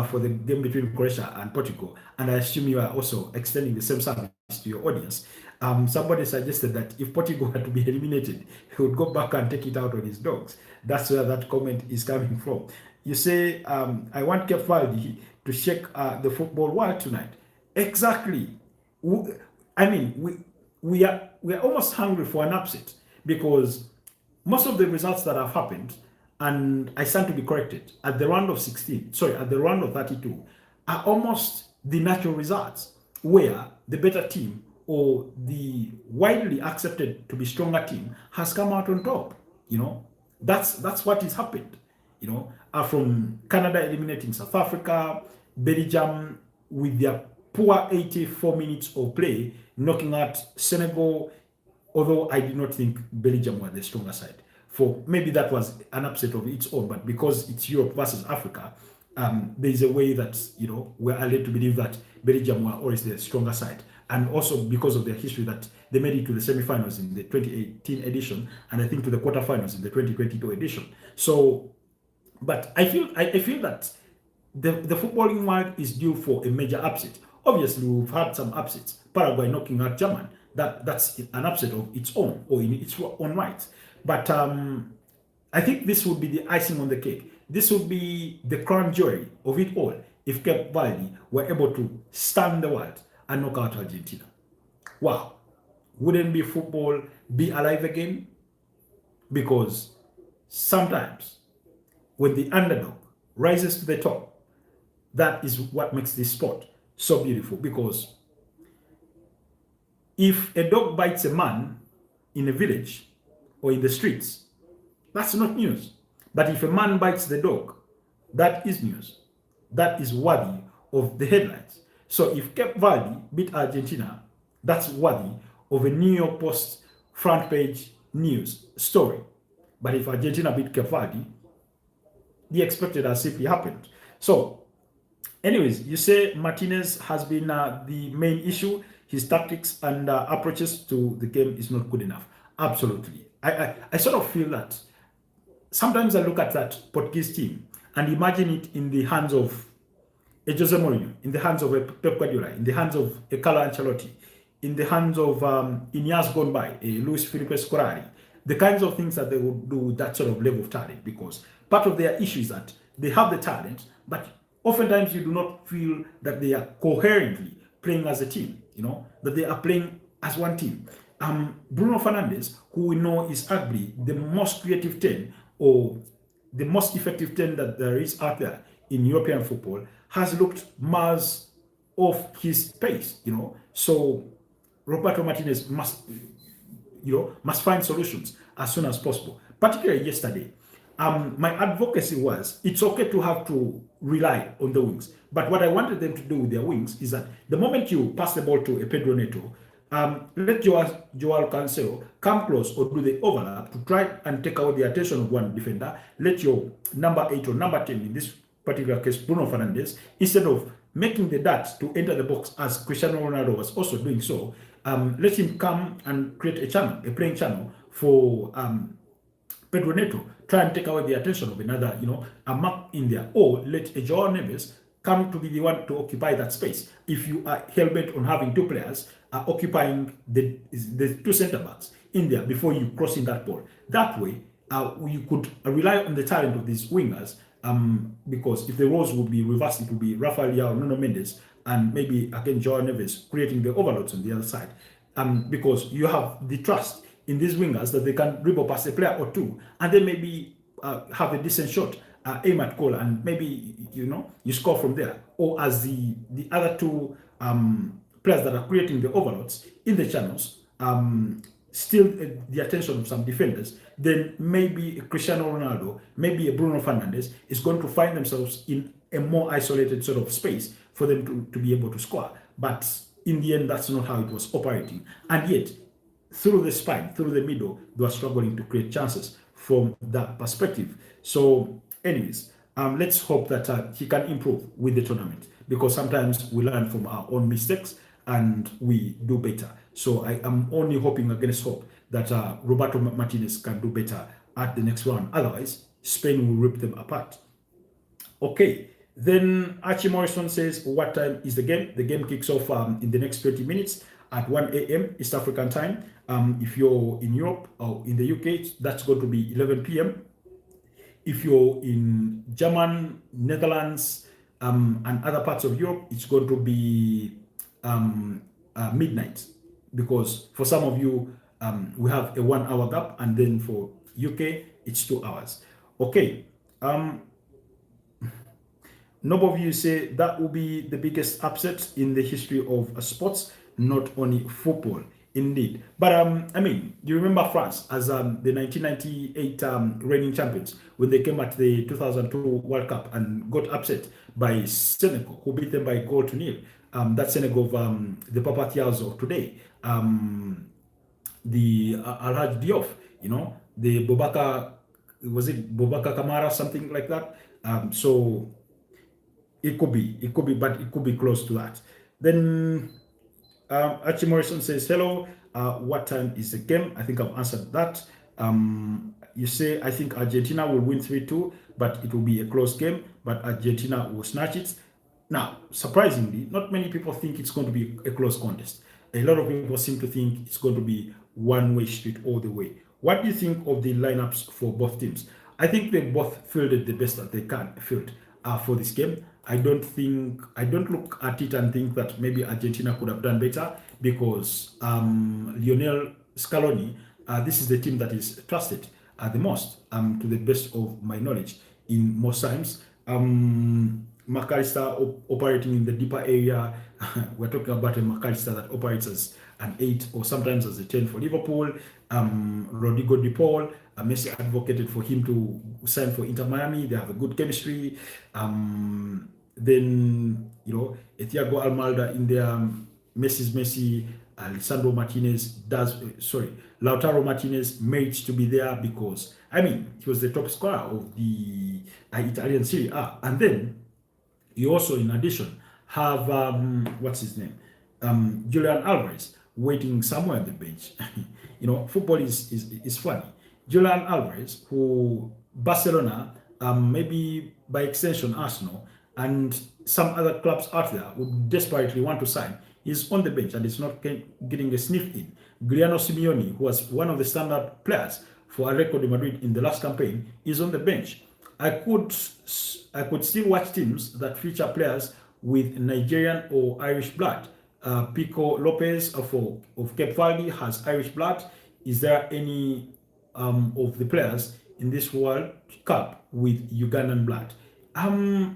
for the game between Croatia and Portugal, and I assume you are also extending the same service to your audience, somebody suggested that if Portugal had to be eliminated, he would go back and take it out on his dogs. That's where that comment is coming from. You say, I want Cape Verde to shake the football world tonight. Exactly. I mean, we are almost hungry for an upset, because most of the results that have happened, and I stand to be corrected, at the round of 32, are almost the natural results, where the better team or the widely accepted to be stronger team has come out on top. That's what has happened. From Canada eliminating South Africa, Belgium with their poor 84 minutes of play knocking out Senegal, although I did not think Belgium were the stronger side. For maybe that was an upset of its own, but because it's Europe versus Africa, there is a way that we're led to believe that Belgium were always the stronger side, and also because of their history that they made it to the semi-finals in the 2018 edition, and I think to the quarterfinals in the 2022 edition. So, but I feel that the footballing world is due for a major upset. Obviously, we've had some upsets. Paraguay knocking out Germany, that's an upset of its own, or in its own right. But I think this would be the icing on the cake. This would be the crown jewel of it all if Cape Verde were able to stun the world and knock out Argentina. Wow. Wouldn't be football be alive again? Because sometimes when the underdog rises to the top, that is what makes this sport so beautiful. Because if a dog bites a man in a village or in the streets, that's not news. But if a man bites the dog, that is news. That is worthy of the headlines. So if Cape Verde beat Argentina, that's worthy of a New York Post front page news story. But if Argentina beat Cape Verde, the expected has simply happened. So, anyways, you say Martinez has been the main issue. His tactics and approaches to the game is not good enough. Absolutely. I sort of feel that sometimes I look at that Portuguese team and imagine it in the hands of a Jose Mourinho, in the hands of a Pep Guardiola, in the hands of a Carlo Ancelotti, in the hands of in years gone by, a Luis Felipe Scolari, the kinds of things that they would do with that sort of level of talent, because part of their issue is that they have the talent, but oftentimes you do not feel that they are coherently playing as a team, that they are playing as one team. Bruno Fernandes, who we know is arguably the most creative 10 or the most effective 10 that there is out there in European football, has looked miles off his pace, So Roberto Martinez must find solutions as soon as possible. Particularly yesterday, my advocacy was it's okay to have to rely on the wings, but what I wanted them to do with their wings is that the moment you pass the ball to a Pedro Neto, let Joao Cancelo come close or do the overlap to try and take out the attention of one defender. Let your number 8 or number 10, in this particular case Bruno Fernandes, instead of making the dart to enter the box as Cristiano Ronaldo was also doing so, let him come and create a playing channel for Pedro Neto, try and take away the attention of another, a mark in there, or let a Joao Neves come to be the one to occupy that space. If you are hell-bent on having two players occupying the two centre-backs in there before you cross in that ball, that way you could rely on the talent of these wingers, because if the roles would be reversed, it would be Rafael Leao, Nuno Mendes, and maybe again Joao Neves creating the overloads on the other side, because you have the trust in these wingers that they can dribble past a player or two, and then maybe have a decent shot, aim at goal, and maybe you score from there. Or as the other two players that are creating the overloads in the channels steal the attention of some defenders, then maybe a Cristiano Ronaldo, maybe a Bruno Fernandes is going to find themselves in a more isolated sort of space for them to be able to score. But in the end, that's not how it was operating. And yet, through the spine, through the middle, they were struggling to create chances from that perspective. So anyways, let's hope that he can improve with the tournament, because sometimes we learn from our own mistakes and we do better. So I am only hoping against hope that Roberto Martinez can do better at the next round. Otherwise, Spain will rip them apart. Okay, then Archie Morrison says, what time is the game? The game kicks off in the next 20 minutes at 1 a.m. East African time. If you're in Europe or in the UK, that's going to be 11 p.m. If you're in Germany, Netherlands, and other parts of Europe, it's going to be midnight, because for some of you, we have a 1 hour gap, and then for UK, it's 2 hours. Okay. Number of you say that will be the biggest upset in the history of sports, not only football. Indeed. But I mean, you remember France as the 1998 reigning champions when they came at the 2002 World Cup and got upset by Senegal, who beat them by a goal to nil. That Senegal of the Papa Thiaws of today, the Alhaj Diouf, the Boubacar, was it Boubacar Kamara, something like that. So it could be, but it could be close to that. Then Archie Morrison says, hello, what time is the game? I think I've answered that. You say, I think Argentina will win 3-2, but it will be a close game, but Argentina will snatch it. Now, surprisingly, not many people think it's going to be a close contest. A lot of people seem to think it's going to be one-way street all the way. What do you think of the lineups for both teams? I think they both fielded the best that they can field for this game. I don't look at it and think that maybe Argentina could have done better, because Lionel Scaloni, this is the team that is trusted the most, to the best of my knowledge, in most times. McAllister operating in the deeper area. We're talking about a McAllister that operates as an 8 or sometimes as a 10 for Liverpool. Rodrigo De Paul, Messi advocated for him to sign for Inter Miami. They have a good chemistry. Then Thiago Almada in there. Messi's Messi. Lautaro Martinez made to be there because he was the top scorer of the Italian Serie A. And then you also, in addition, have what's his name, Julian Alvarez waiting somewhere on the bench. Football is funny. Julian Alvarez, who Barcelona, maybe by extension Arsenal, and some other clubs out there would desperately want to sign, is on the bench and is not getting a sniff in. Giuliano Simeone, who was one of the standard players for Atletico Madrid in the last campaign, is on the bench. I could still watch teams that feature players with Nigerian or Irish blood. Pico Lopez of Cape Verde has Irish blood. Is there any of the players in this World Cup with Ugandan blood?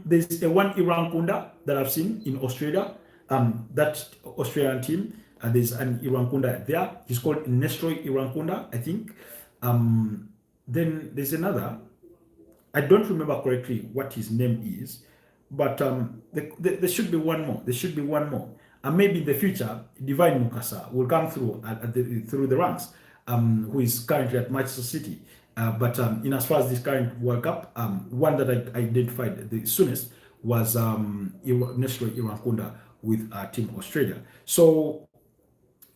There's a one Iran Kunda that I've seen in Australia. That Australian team, there's an Iran Kunda there. He's called Nestroy Iran Kunda, I think. Then there's another. I don't remember correctly what his name is, but there should be one more. There should be one more. And maybe in the future, Divine Mukasa will come through through the ranks, who is currently at Manchester City. But in as far as this current World Cup, one that I identified the soonest was Nestor Irankunda with Team Australia. So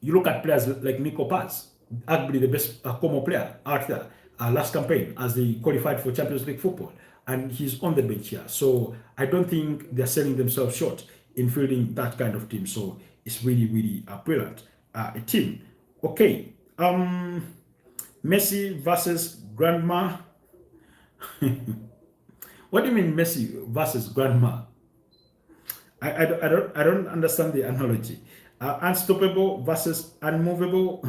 you look at players like Nico Paz, arguably the best Como player out there last campaign as they qualified for Champions League football, and he's on the bench here. So I don't think they're selling themselves short in fielding that kind of team. So it's really, really brilliant a team. Okay, Messi versus Grandma. What do you mean Messi versus Grandma? I don't understand the analogy. Unstoppable versus unmovable.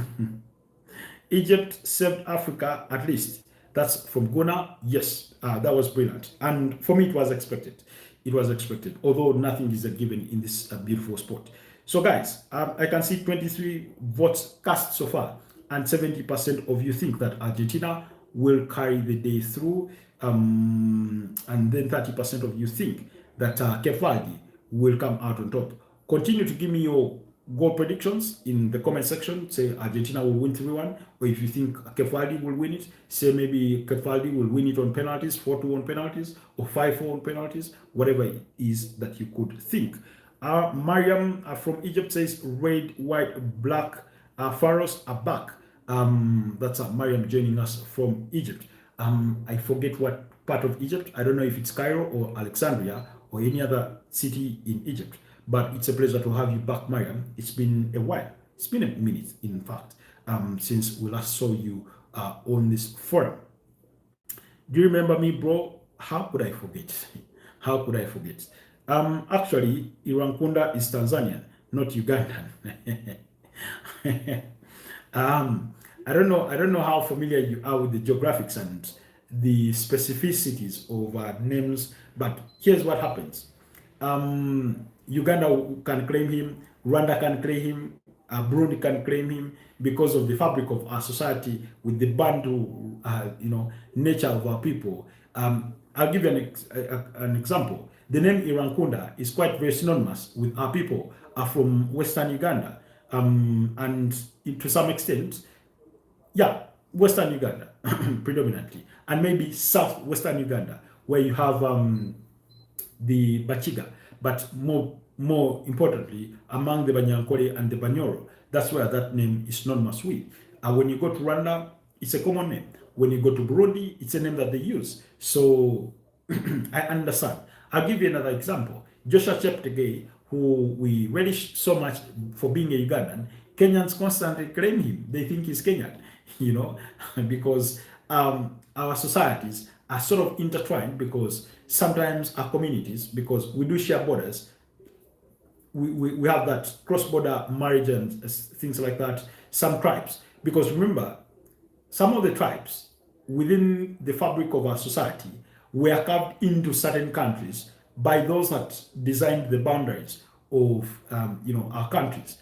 Egypt saved Africa at least. That's from Ghana. Yes, that was brilliant. And for me, it was expected. It was expected, although nothing is a given in this beautiful sport. So guys, I can see 23 votes cast so far, and 70% of you think that Argentina will carry the day through, and then 30% of you think that Cape Verde will come out on top. Continue to give me your goal predictions in the comment section. Say Argentina will win 3-1, or if you think Cape Verde will win it, say maybe Cape Verde will win it on penalties, 4-2 on penalties, or 5-4 on penalties, whatever it is that you could think. Mariam from Egypt says red, white, black pharaohs are back. That's Mariam joining us from Egypt. I forget what part of Egypt. I don't know if it's Cairo or Alexandria or any other city in Egypt. But it's a pleasure to have you back, Mariam. It's been a while. It's been a minute, in fact, since we last saw you on this forum. Do you remember me, bro? How could I forget? How could I forget? Actually, Irankunda is Tanzanian, not Ugandan. I don't know how familiar you are with the geographics and the specificities of names, but here's what happens. Uganda can claim him, Rwanda can claim him, Burundi can claim him because of the fabric of our society with the bantu, nature of our people. I'll give you an example. The name Irankunda is quite very synonymous with our people from Western Uganda, and to some extent, yeah, Western Uganda predominantly, and maybe Southwestern Uganda, where you have the Bachiga, but more importantly, among the Banyankole and the Banyoro, that's where that name is synonymous with. When you go to Rwanda, it's a common name. When you go to Burundi, it's a name that they use. So I understand. I'll give you another example. Joshua Cheptegei, who we relish so much for being a Ugandan, Kenyans constantly claim him. They think he's Kenyan, because our societies are sort of intertwined, because sometimes our communities, because we do share borders, we have that cross-border marriage and things like that, some tribes. Because remember, some of the tribes within the fabric of our society were carved into certain countries by those that designed the boundaries of our countries,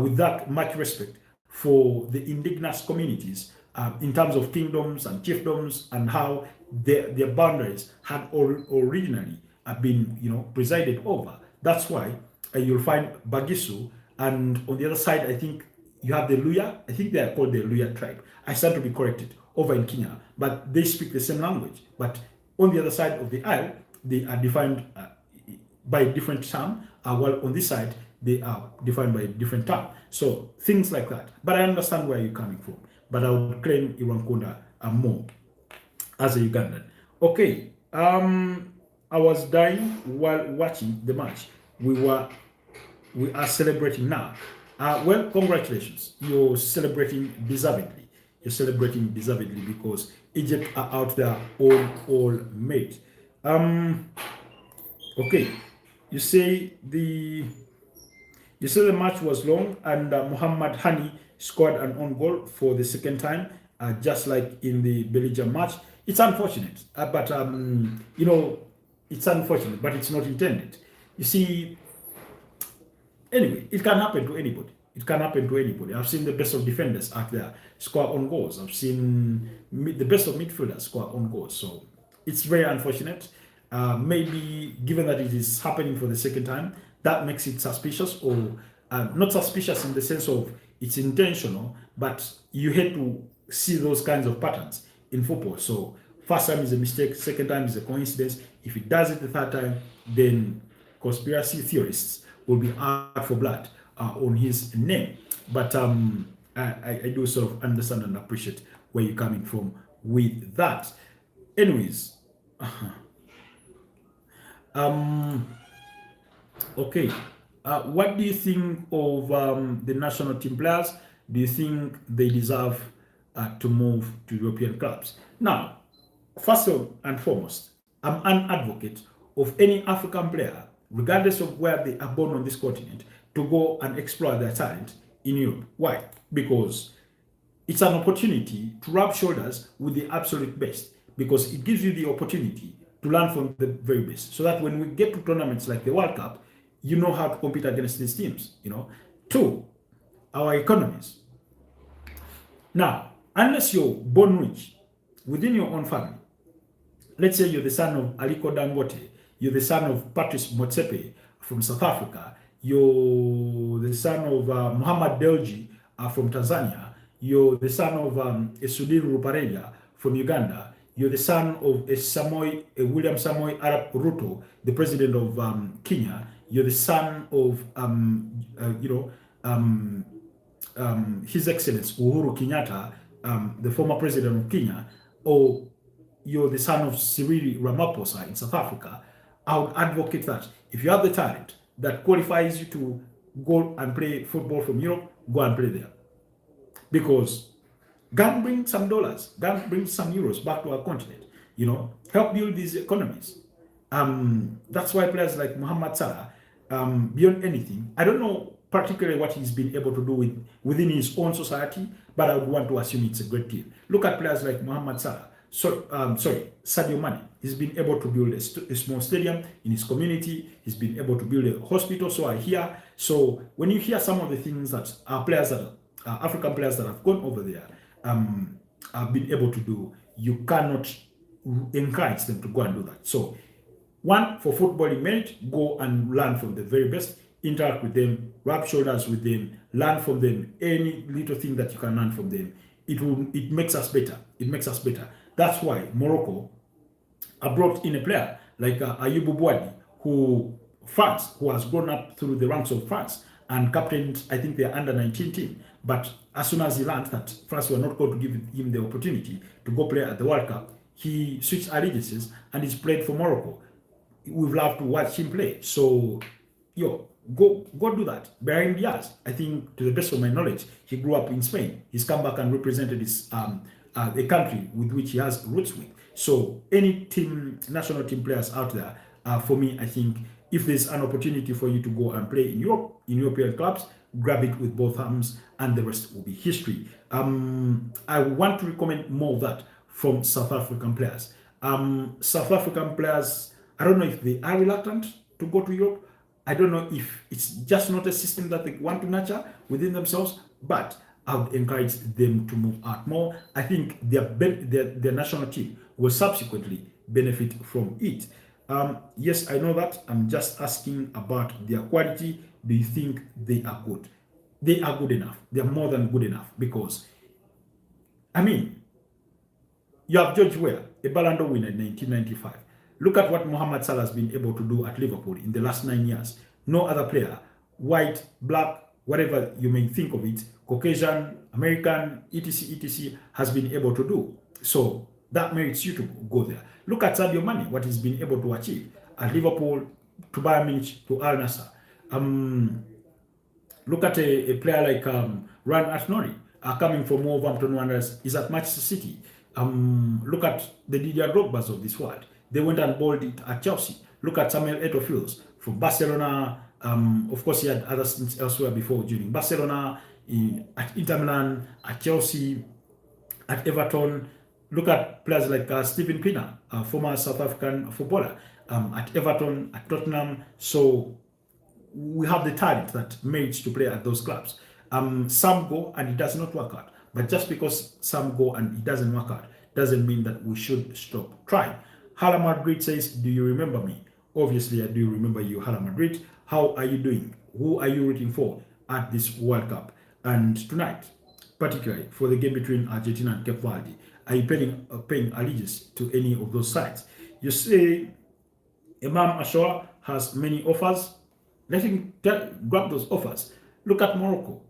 with that much respect for the indigenous communities in terms of kingdoms and chiefdoms and how their boundaries had originally been presided over. That's why you'll find Bagisu, and on the other side, I think you have the Luya. I think they are called the Luya tribe. I stand to be corrected, over in Kenya, but they speak the same language. But on the other side of the aisle, they are defined by a different term, while on this side, they are defined by a different term. So things like that. But I understand where you're coming from. But I would claim Irankunda more as a Ugandan. Okay. I was dying while watching the match. We were we are celebrating now. Well, congratulations. You're celebrating deservedly. You're celebrating deservedly because Egypt are out there all made. Um, okay. You say the the match was long and Muhammad Hani scored an own goal for the second time, just like in the Belgium match. It's unfortunate, but it's unfortunate, but it's not intended. You see, anyway, it can happen to anybody. It can happen to anybody. I've seen the best of defenders out there score on goals. I've seen the best of midfielders score on goals. So it's very unfortunate. Maybe given that it is happening for the second time, that makes it suspicious, or not suspicious in the sense of it's intentional, but you hate to see those kinds of patterns in football. So first time is a mistake, second time is a coincidence. If it does it the third time, then conspiracy theorists will be out for blood on his name. But I do sort of understand and appreciate where you're coming from with that. Anyways, okay. What do you think of the national team players? Do you think they deserve to move to European clubs? Now, first and foremost, I'm an advocate of any African player, regardless of where they are born on this continent, to go and explore their talent in Europe. Why? Because it's an opportunity to rub shoulders with the absolute best, because it gives you the opportunity to learn from the very best, so that when we get to tournaments like the World Cup, you know how to compete against these teams. Two, our economies. Now, unless you're born rich within your own family, let's say you're the son of Aliko Dangote, you're the son of Patrice Motsepe from South Africa, you're the son of Muhammad Delji from Tanzania, you're the son of Esudiri Ruparelia from Uganda, you're the son of William Samoei Arap Ruto, the president of Kenya, you're the son of His Excellency Uhuru Kenyatta, the former president of Kenya, or you're the son of Cyril Ramaphosa in South Africa, I would advocate that if you have the talent that qualifies you to go and play football from Europe, go and play there. Because go and bring some dollars, go and bring some euros back to our continent, help build these economies. That's why players like Mohamed Salah, beyond anything, I don't know particularly what he's been able to do within his own society, but I would want to assume it's a great deal. Look at players like Mohamed Salah. Sadio Mane. He's been able to build a small stadium in his community. He's been able to build a hospital, so I hear. So when you hear some of the things that African players that have gone over there have been able to do, you cannot encourage them to go and do that. So, one, for footballing merit, go and learn from the very best, interact with them, rub shoulders with them, learn from them, any little thing that you can learn from them. It makes us better. It makes us better. That's why Morocco brought in a player like Ayubu Bouadi, who has grown up through the ranks of France and captained, I think, their under-19 team. But as soon as he learned that France were not going to give him the opportunity to go play at the World Cup, he switched allegiances and he's played for Morocco. We've loved to watch him play. So, go do that. Brahim Diaz, I think, to the best of my knowledge, he grew up in Spain. He's come back and represented his a country with which he has roots with. So any national team players out there, for me, I think if there's an opportunity for you to go and play in Europe, in European clubs, grab it with both hands, and the rest will be history. I want to recommend more of that from South African players. South African players, I don't know if they are reluctant to go to Europe. I don't know if it's just not a system that they want to nurture within themselves, but I would encourage them to move out more. I think their national team will subsequently benefit from it. Yes, I know that. I'm just asking about their quality. Do you think they are good? They are good enough. They are more than good enough because, you have George Weah, a Ballon d'Or winner in 1995. Look at what Mohamed Salah has been able to do at Liverpool in the last 9 years. No other player, white, black, whatever you may think of it, Caucasian, American, etc., has been able to do. So that merits you to go there. Look at Sadio Mane, what he's been able to achieve at Liverpool, to Bayern Munich, to Al Nassr. Look at a player like Ryan Athnori, coming from Wolverhampton Wanderers, is at Manchester City. Look at the Didier Drogbas of this world. They went and bowled it at Chelsea. Look at Samuel Eto'o from Barcelona. Of course, he had other stints elsewhere before joining Barcelona, at Inter Milan, at Chelsea, at Everton. Look at players like Steven Pienaar, former South African footballer, at Everton, at Tottenham. So we have the talent that merits to play at those clubs. Some go and it does not work out. But just because some go and it doesn't work out doesn't mean that we should stop trying. Hala Madrid says, do you remember me? Obviously, I do remember you, Hala Madrid. How are you doing? Who are you rooting for at this World Cup? And tonight, particularly for the game between Argentina and Cape Verde, are you paying allegiance to any of those sides? You say Imam Ashura has many offers. Let him grab those offers. Look at Morocco.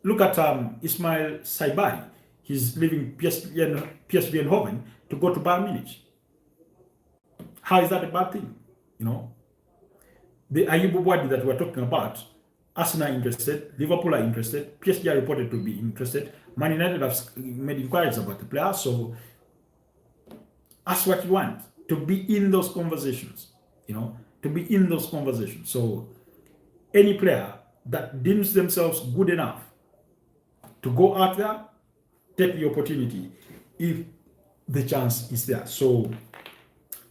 Look at Ismail Saibari. He's leaving PSV Eindhoven to go to Bayern Munich. How is that a bad thing? You know, the Ayubu Wadi that we're talking about, Arsenal are interested, Liverpool are interested, PSG are reported to be interested, Man United have made inquiries about the player. So ask what you want, to be in those conversations, you know, to be in those conversations. So any player that deems themselves good enough to go out there, take the opportunity if the chance is there. So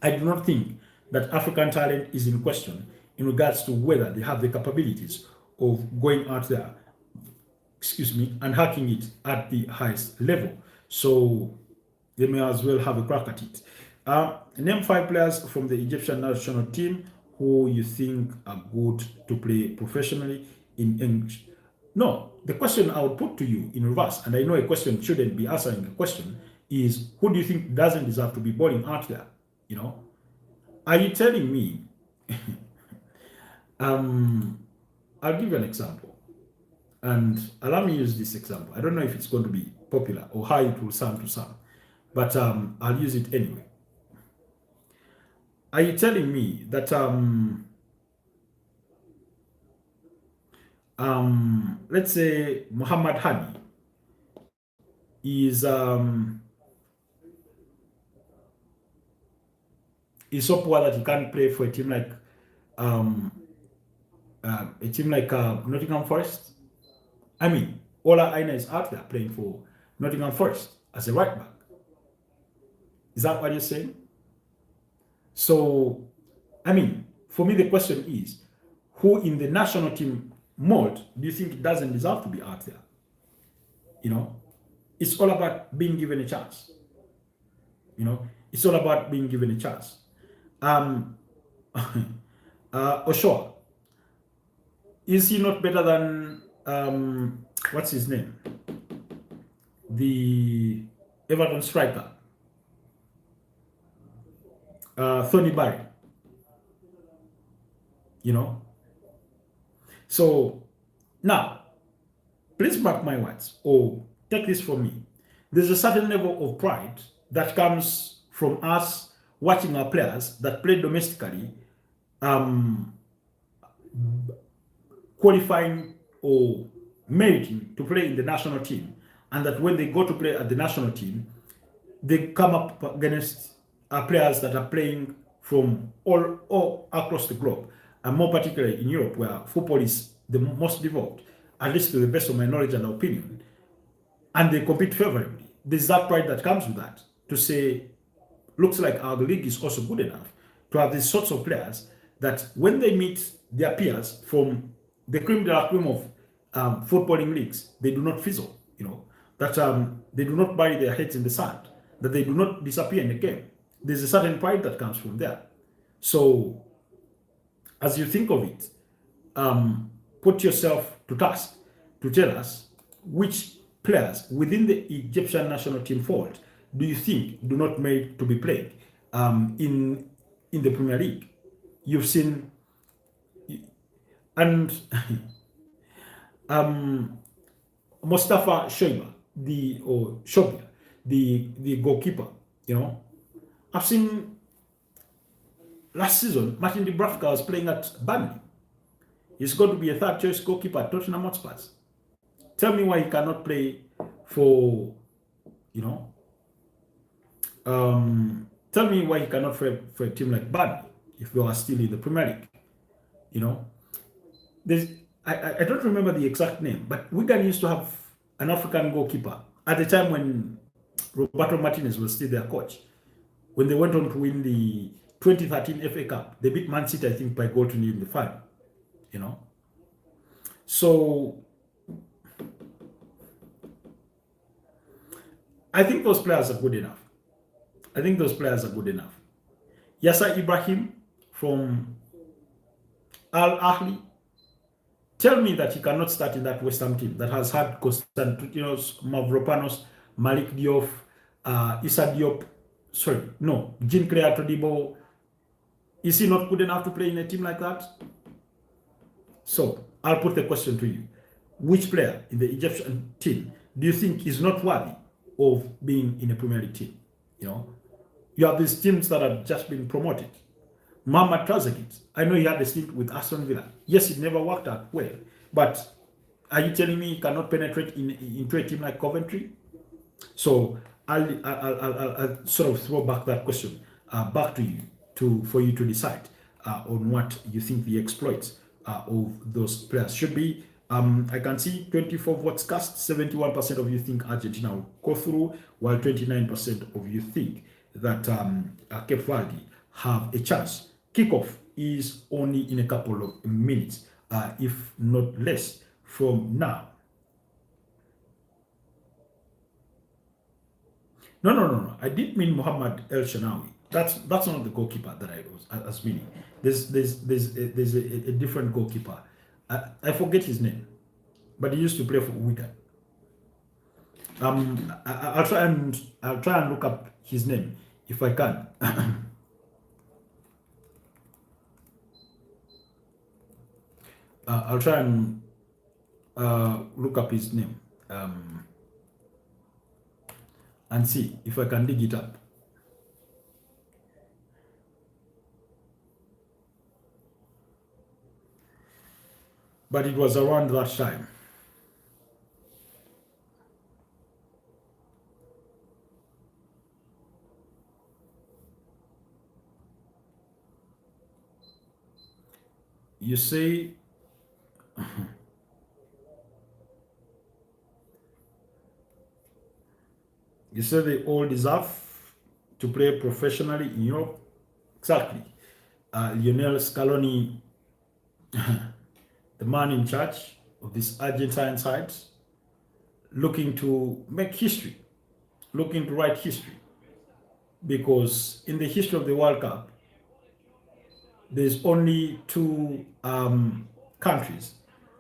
I do not think that African talent is in question in regards to whether they have the capabilities of going out there, and hacking it at the highest level. So they may as well have a crack at it. Name 5 players from the Egyptian national team who you think are good to play professionally in English. No, the question I would put to you in reverse, and I know a question shouldn't be answering a question, is who do you think doesn't deserve to be bowling out there? You know, are you telling me? I'll give you an example, and allow me to use this example. I don't know if it's going to be popular or how it will sound to some, but I'll use it anyway. Are you telling me that let's say Muhammad Hani is so poor that he can't play for a team like Nottingham Forest? I mean, Ola Aina is out there playing for Nottingham Forest as a right back. Is that what you're saying? So, I mean, for me, the question is, who in the national team mold do you think doesn't deserve to be out there? You know, it's all about being given a chance. You know, it's all about being given a chance. Oshoa, is he not better than what's his name? The Everton striker, Tony Barry. You know. So now, please mark my words, or take this from me. There's a certain level of pride that comes from us watching our players that play domestically qualifying or meriting to play in the national team, and that when they go to play at the national team, they come up against players that are playing from all across the globe, and more particularly in Europe, where football is the most developed, at least to the best of my knowledge and opinion, and they compete favorably. There's that pride that comes with that, to say, looks like our league is also good enough to have these sorts of players that when they meet their peers from the cream de la cream of footballing leagues, they do not fizzle, you know, that they do not bury their heads in the sand, that they do not disappear in the game. There's a certain pride that comes from there. So as you think of it, put yourself to task to tell us which players within the Egyptian national team fold do you think do not merit to be played in the Premier League? You've seen, and Mustafa Shobia, the goalkeeper, You know, I've seen last season Martin Dubravka was playing at Burnley. He's going to be a third choice goalkeeper at Tottenham Hotspur. Tell me why he cannot play for, you know, tell me why he cannot play for a team like Burnley if they are still in the Premier League. You know, there's I don't remember the exact name, but Wigan used to have an African goalkeeper at the time when Roberto Martinez was still their coach. When they went on to win the 2013 FA Cup, they beat Man City, I think, by goal to nil in the final. You know, so I think those players are good enough. I think those players are good enough. Yasser Ibrahim from Al Ahly. Tell me that he cannot start in that West Ham team that has had Konstantinos Mavropanos, Malik Diop, Issa Diop, Jean-Claire Todibo. Is he not good enough to play in a team like that? So I'll put the question to you. Which player in the Egyptian team do you think is not worthy of being in a Premier League team? You know, you have these teams that have just been promoted. Mohamed Trezeguet, I know he had a stint with Aston Villa. Yes, it never worked out well. But are you telling me he cannot penetrate into a team like Coventry? So I'll sort of throw back that question back to you for you to decide on what you think the exploits of those players should be. I can see 24 votes cast, 71% of you think Argentina will go through, while 29% of you think that Cape Verde have a chance. Kickoff is only in a couple of minutes, if not less, from now. No. I didn't mean Mohamed El Shanawi. That's not the goalkeeper that I was meaning. There's a different goalkeeper. I forget his name, but he used to play for Wigan. I'll try and look up his name if I can. I'll try and look up his name and see if I can dig it up. But it was around that time. You say they all deserve to play professionally in Europe? Exactly. Lionel Scaloni, the man in charge of this Argentine side, looking to make history, looking to write history. Because in the history of the World Cup, there's only two countries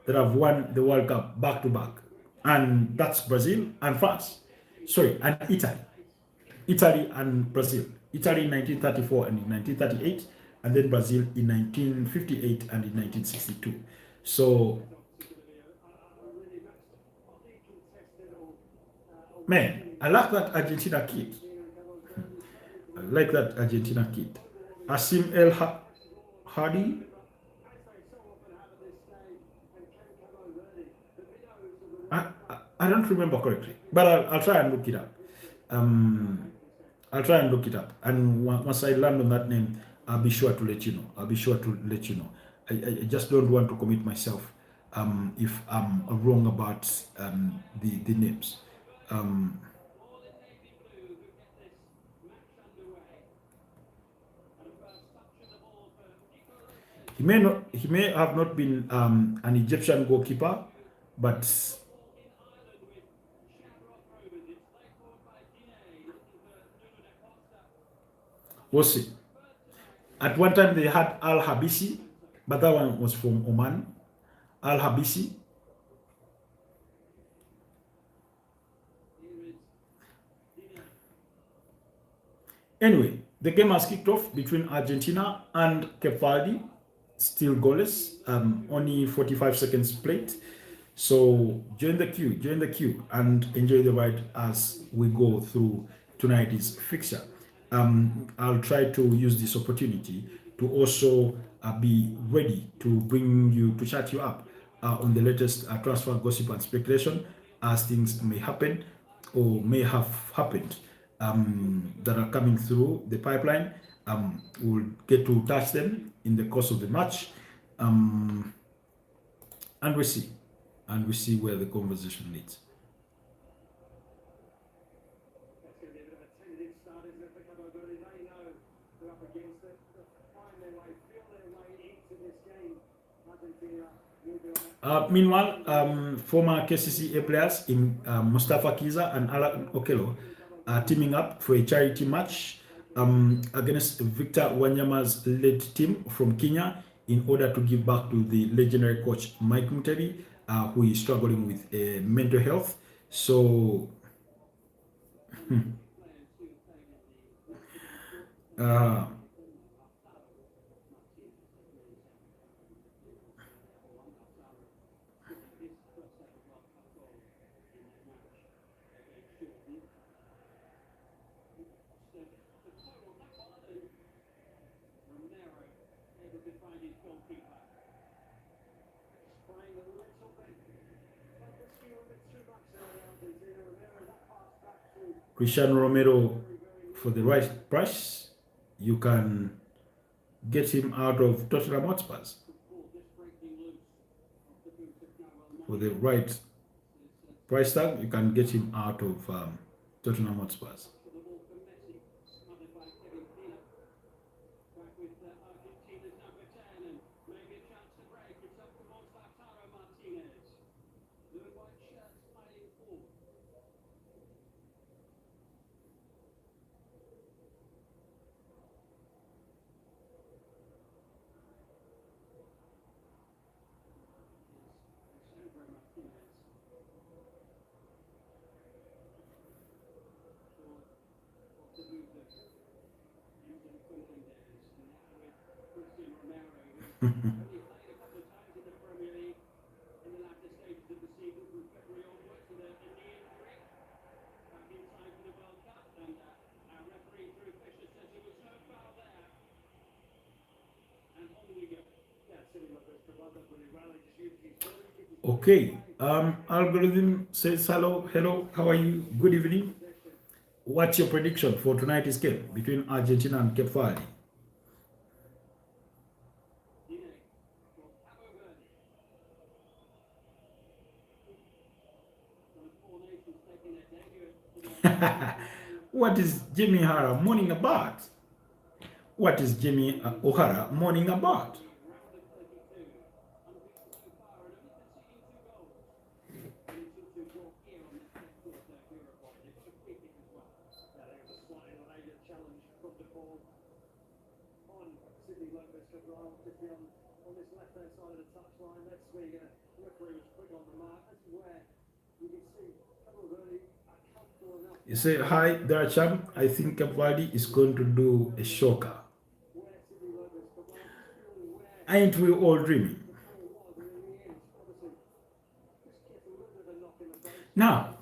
that have won the World Cup back to back, and that's Brazil and France. Sorry, and Italy. Italy and Brazil. Italy in 1934 and in 1938, and then Brazil in 1958 and in 1962. So, man, I like that Argentina kid. I like that Argentina kid. Asim El Hadi. I don't remember correctly, but I'll try and look it up. I'll try and look it up, and once I land on that name, I'll be sure to let you know. I just don't want to commit myself if I'm wrong about the names. He may have not been an Egyptian goalkeeper, but we'll see. At one time they had Al Habisi, but that one was from Oman. Al Habisi. Anyway, the game has kicked off between Argentina and Cape Verde. Still goalless. Only 45 seconds played. So join the queue, and enjoy the ride as we go through tonight's fixture. I'll try to use this opportunity to also be ready to bring you, to chat you up on the latest transfer gossip and speculation as things may happen or may have happened that are coming through the pipeline. We'll get to touch them in the course of the match, and we see where the conversation leads. Meanwhile, former KCCA players in Mustafa Kiza and Alan Okello are teaming up for a charity match against Victor Wanyama's led team from Kenya in order to give back to the legendary coach Mike Mutebi, who is struggling with mental health. So, Cristiano Romero, for the right price, you can get him out of Tottenham Hotspurs. For the right price tag, you can get him out of Tottenham Hotspurs. Okay, algorithm says hello, how are you? Good evening. What's your prediction for tonight's game between Argentina and Cape Verde? What is Jimmy Hara mourning about? What is Jimmy O'Hara mourning about? You say, hi, there, champ. I think Cape Verde is going to do a shocker. Ain't we all dreaming? Now,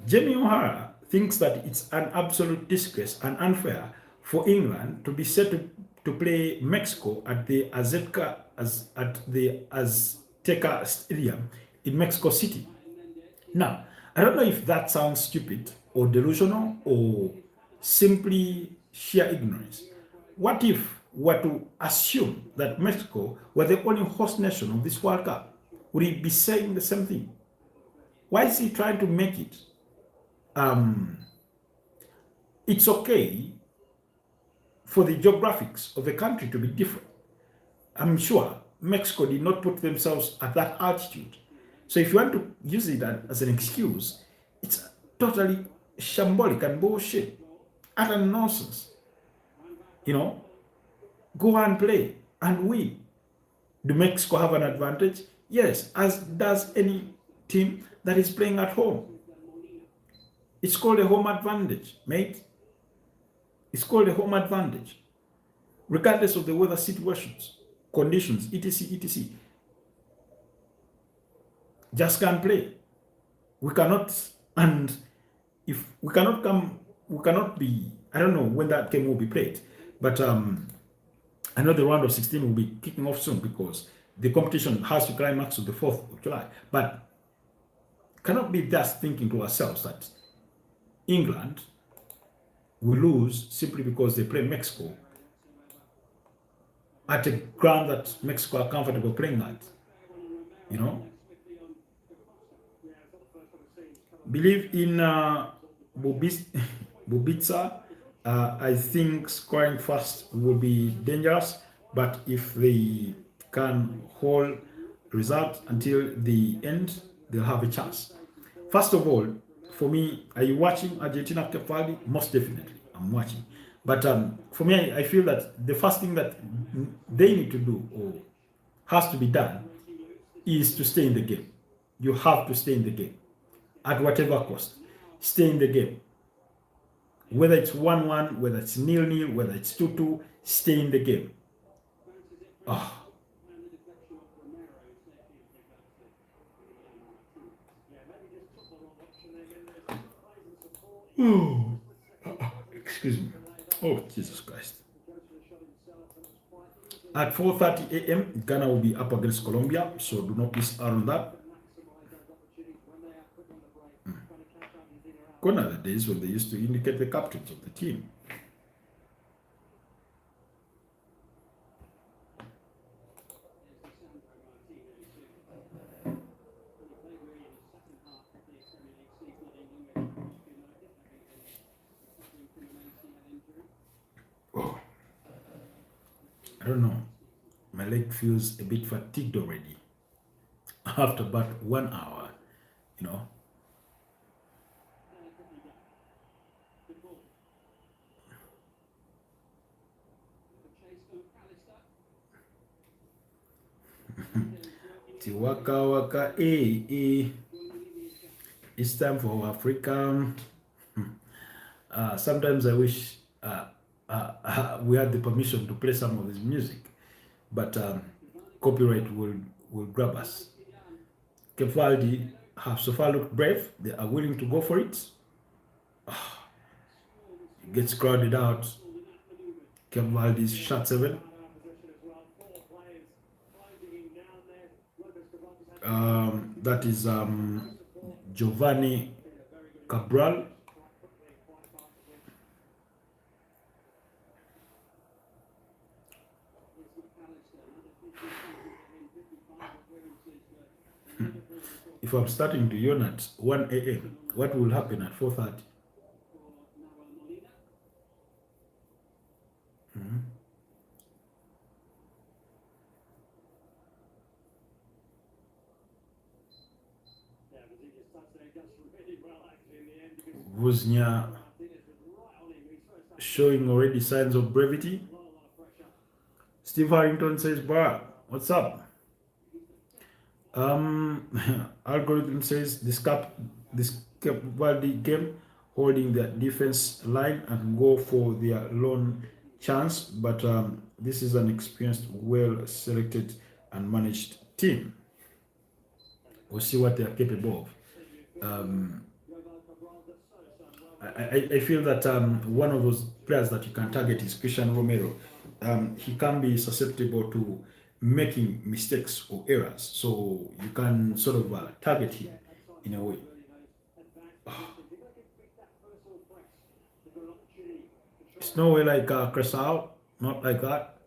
Jamie O'Hara thinks that it's an absolute disgrace and unfair for England to be set to play Mexico at the Azteca Stadium in Mexico City. Now, I don't know if that sounds stupid or delusional or simply sheer ignorance. What if were to assume that Mexico were the only host nation of this World Cup? Would he be saying the same thing? Why is he trying to make it? It's okay for the geographics of a country to be different. I'm sure Mexico did not put themselves at that altitude. So if you want to use it as an excuse, it's totally shambolic and bullshit, utter nonsense. You know, go and play and win. Do Mexico have an advantage? Yes, as does any team that is playing at home. It's called a home advantage, mate. It's called a home advantage. Regardless of the weather situations, conditions, etc., etc. Just can't play. We cannot, and if we cannot be I don't know when that game will be played, but I know the round of 16 will be kicking off soon because the competition has to climax on the 4th of July. But cannot be just thinking to ourselves that England will lose simply because they play Mexico at a ground that Mexico are comfortable playing at. You know, believe in Bubica. I think scoring fast will be dangerous, but if they can hold result until the end, they'll have a chance. First of all, for me, are you watching Argentina Cape Verde? Most definitely, I'm watching. But for me, I feel that the first thing that they need to do or has to be done is to stay in the game. You have to stay in the game at whatever cost. Stay in the game. Whether it's 1-1, whether it's 0-0, whether it's 2-2, stay in the game. Oh. Oh. Excuse me. Oh, Jesus Christ. At 4:30 a.m., Ghana will be up against Colombia, so do not miss out on that. Gone are the days when they used to indicate the captains of the team. Oh, I don't know. My leg feels a bit fatigued already after about 1 hour, you know. Tiwaka waka, it's time for Africa. Sometimes I wish we had the permission to play some of his music, but copyright will grab us. Cape Verde have so far looked brave. They are willing to go for it. It gets crowded out. Cape Verde's shot 7. That is Giovanni Cabral. If I'm starting to yawn at 1 a.m., what will happen at 4:30? Woznia showing already signs of brevity. Steve Harrington says, "Bar, what's up?" Algorithm says this Cape Verde game holding their defense line and go for their lone chance, but this is an experienced, well selected and managed team. We'll see what they are capable of. I feel that one of those players that you can target is Christian Romero. He can be susceptible to making mistakes or errors, so you can sort of target him in a way. It's no way like Cressal, not like that.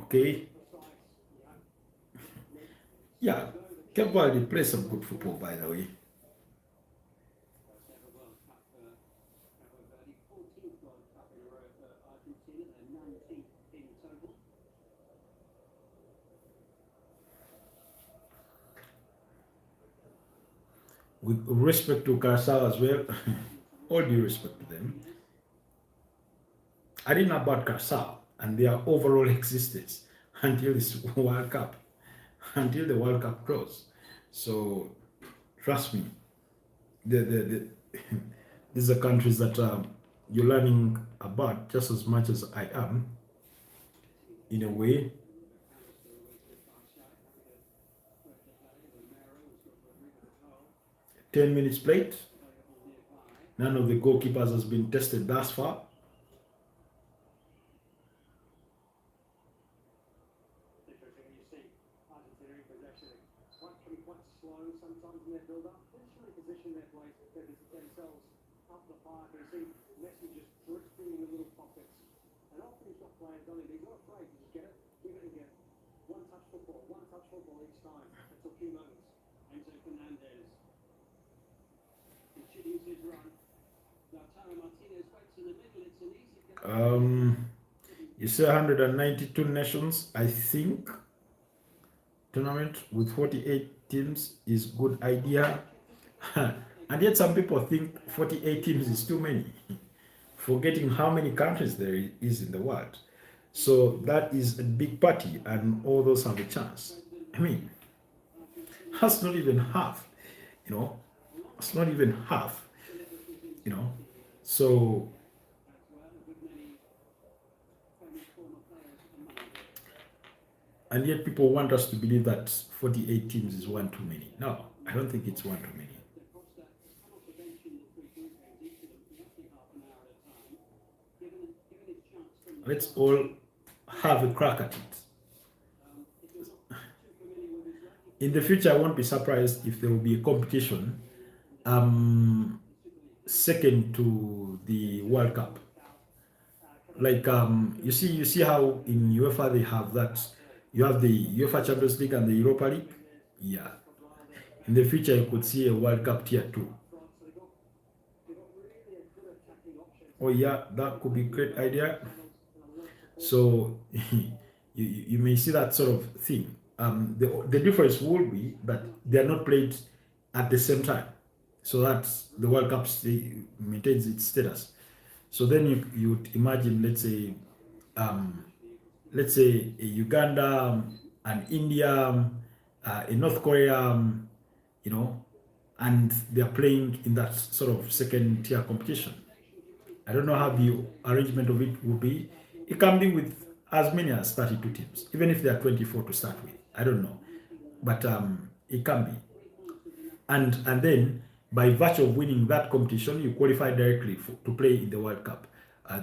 Okay. Yeah, Cape Verde plays some good football, by the way. With respect to Cressal as well, all due respect to them, I didn't know about Cressal and their overall existence until this World Cup, until the World Cup close. So, trust me, these are countries that you're learning about just as much as I am, in a way. "10 minutes played. None of the goalkeepers has been tested thus far. You say 192 nations, I think. Tournament with 48 teams is good idea. And yet some people think 48 teams is too many, forgetting how many countries there is in the world. So that is a big party and all those have a chance. I mean, that's not even half, you know. It's not even half, you know. So and yet people want us to believe that 48 teams is one too many. No, I don't think it's one too many. Let's all have a crack at it. In the future, I won't be surprised if there will be a competition second to the World Cup. Like you see how in UEFA they have that. You have the UEFA Champions League and the Europa League. Yeah. In the future, you could see a World Cup tier 2. Oh yeah, that could be a great idea. So you may see that sort of thing. The difference will be that they are not played at the same time, so that the World Cup maintains its status. So then you imagine, let's say a Uganda, an India, a North Korea, you know, and they are playing in that sort of second tier competition. I don't know how the arrangement of it will be. It can be with as many as 32 teams, even if there are 24 to start with. I don't know, but it can be. And then by virtue of winning that competition, you qualify directly to play in the World Cup,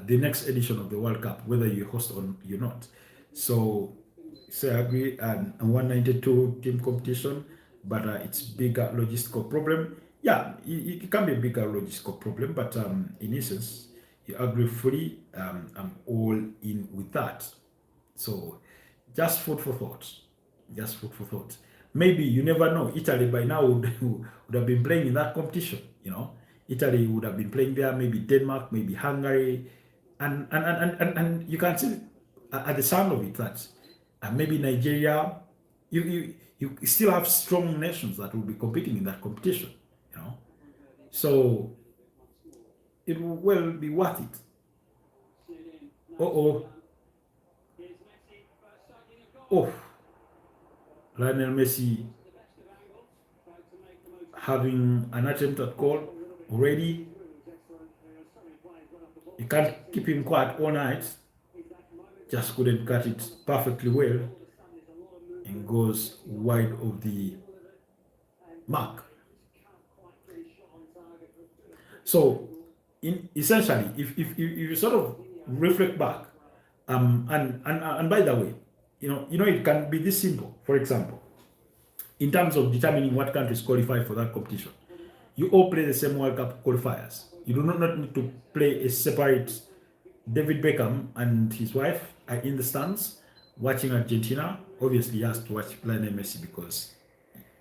the next edition of the World Cup, whether you host or you're not. So I agree, and 192 team competition, but it's bigger logistical problem. Yeah, it can be a bigger logistical problem, but in essence, you agree fully. I'm all in with that. So just food for thought. Just food for thought. Maybe you never know. Italy by now would have been playing in that competition. You know, Italy would have been playing there. Maybe Denmark, maybe Hungary, and you can see at the sound of it that maybe Nigeria. You still have strong nations that will be competing in that competition. You know, so it will well be worth it. Oh. Lionel Messi having an attempt at goal already. You can't keep him quiet all night. Just couldn't cut it perfectly well and goes wide of the mark. So, essentially, if you sort of reflect back, and by the way, you know it can be this simple. For example, in terms of determining what countries qualify for that competition, you all play the same World Cup qualifiers. You do not need to play a separate. David Beckham and his wife are in the stands watching Argentina. Obviously, he has to watch Lionel Messi because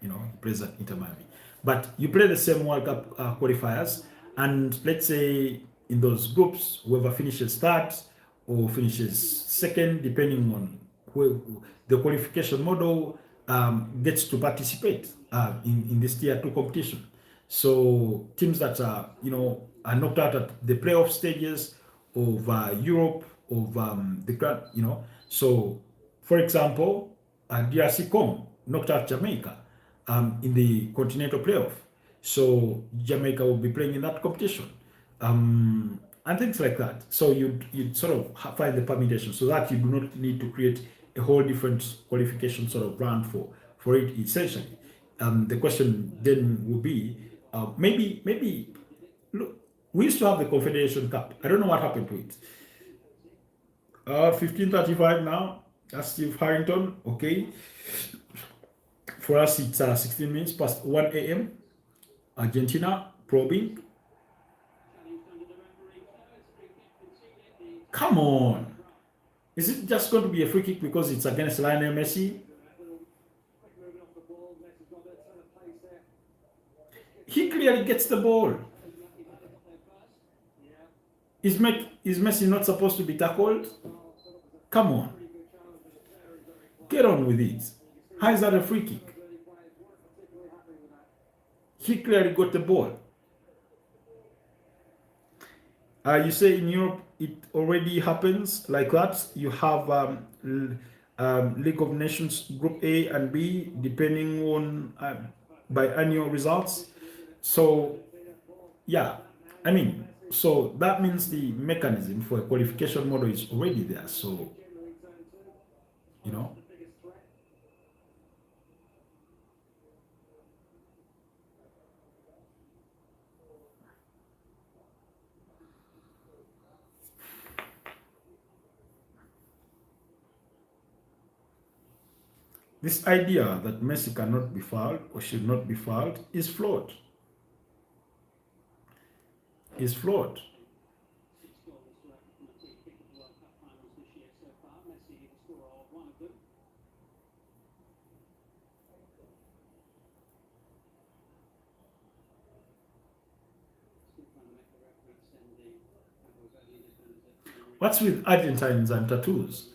he plays at Inter Miami. But you play the same World Cup qualifiers, and let's say in those groups, whoever finishes third or finishes second, depending on the qualification model, gets to participate in this tier 2 competition. So teams that are knocked out at the playoff stages of Europe, of the grand, So, for example, DRC Congo knocked out Jamaica in the continental playoff. So Jamaica will be playing in that competition, and things like that. So you sort of find the permutation so that you do not need to create a whole different qualification sort of round for it essentially. The question then will be maybe look, we used to have the Confederation Cup. I don't know what happened to it. 15:35 now. That's Steve Harrington. Okay. For us, it's 16 minutes past 1 a.m. Argentina probing. Come on. Is it just going to be a free kick because it's against Lionel Messi? He clearly gets the ball. Is Messi not supposed to be tackled? Come on, get on with it. How is that a free kick? He clearly got the ball. You say in Europe it already happens like that. You have League of Nations Group A and B depending on biannual results. So yeah, I mean, so that means the mechanism for a qualification model is already there. So you know, this idea that Messi cannot be fouled or should not be fouled is flawed. Is flawed. What's with Argentines and tattoos?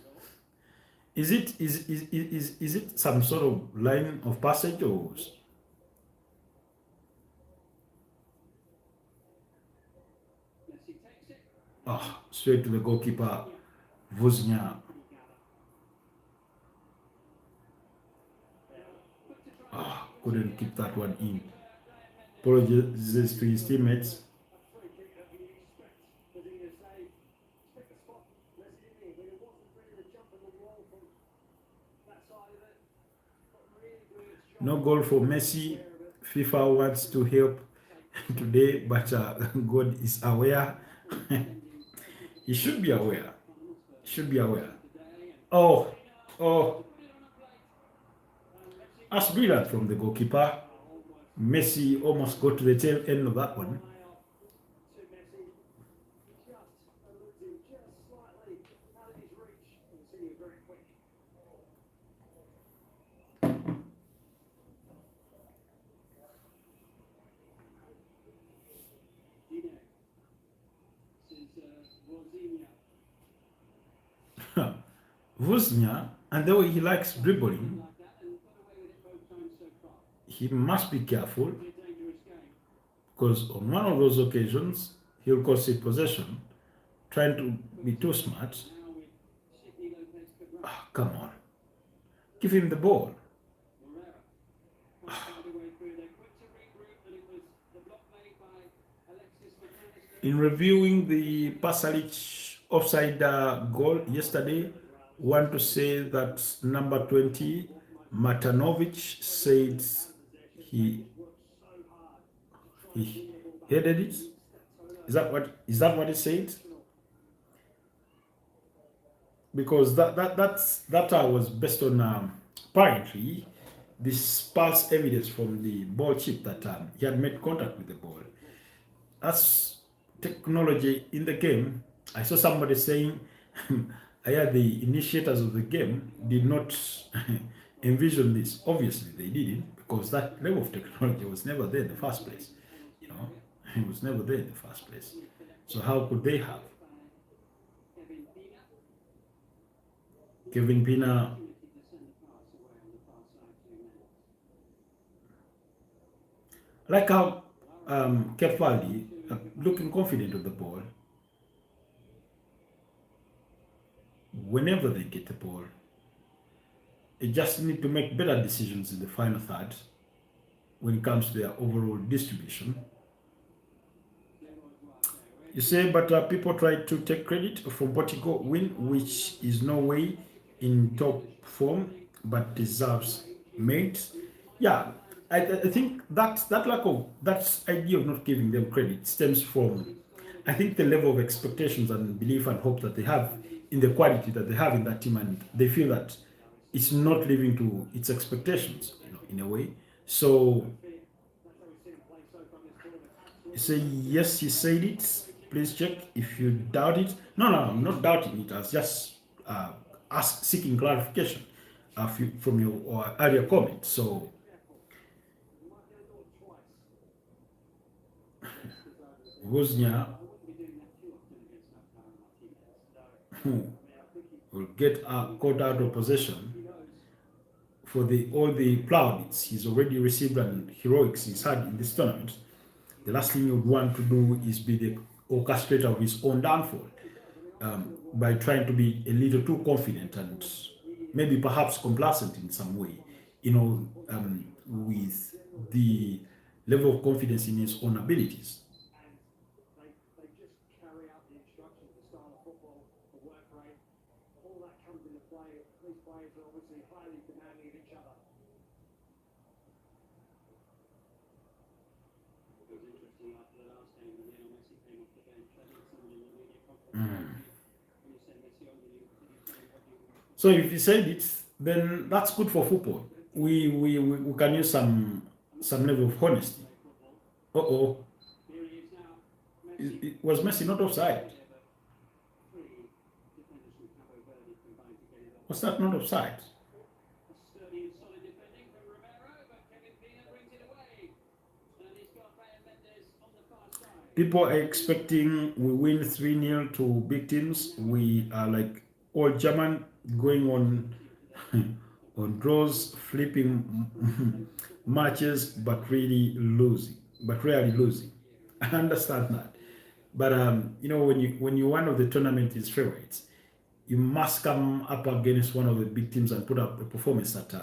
Is it some sort of line of passage or straight to the goalkeeper Vuznia? Couldn't keep that one in. Apologies to his teammates. No goal for Messi. FIFA wants to help today, but God is aware. He should be aware. He should be aware. Oh, oh, that's brilliant from the goalkeeper. Messi almost got to the tail end of that one. Vuznia, and the way he likes dribbling, he must be careful because on one of those occasions he'll concede possession, trying to be too smart. Come on, give him the ball. In reviewing the Pasalic offside goal yesterday, want to say that number 20, Matanovic, said he he headed it. Is that what he said? Because that was based on apparently this sparse evidence from the ball chip that he had made contact with the ball. That's technology in the game. I saw somebody saying, the initiators of the game did not envision this. Obviously, they didn't because that level of technology was never there in the first place. You know, it was never there in the first place. So how could they have? Kevin Pina, like how Cape Verde looking confident of the ball whenever they get the ball. They just need to make better decisions in the final third when it comes to their overall distribution. You say, but people try to take credit for Portugal win, which is no way in top form, but deserves mate. Yeah, I think that lack of that idea of not giving them credit stems from, I think, the level of expectations and belief and hope that they have in the quality that they have in that team, and they feel that it's not living to its expectations, in a way. So you say yes, he said it. Please check if you doubt it. No, I'm not doubting it. I was just seeking clarification from your earlier comment. So Woznia will get caught out of possession for the all the plaudits he's already received and heroics he's had in this tournament. The last thing you would want to do is be the orchestrator of his own downfall by trying to be a little too confident and maybe perhaps complacent in some way, with the level of confidence in his own abilities. So if you said it, then that's good for football. We can use some level of honesty. Oh, was Messi not offside? Was that not offside? People are expecting we win 3-0 to big teams. We are like all German going on on draws, flipping matches, but really losing, but rarely losing. I understand that, but when you're one of the tournament's favorites, you must come up against one of the big teams and put up a performance that,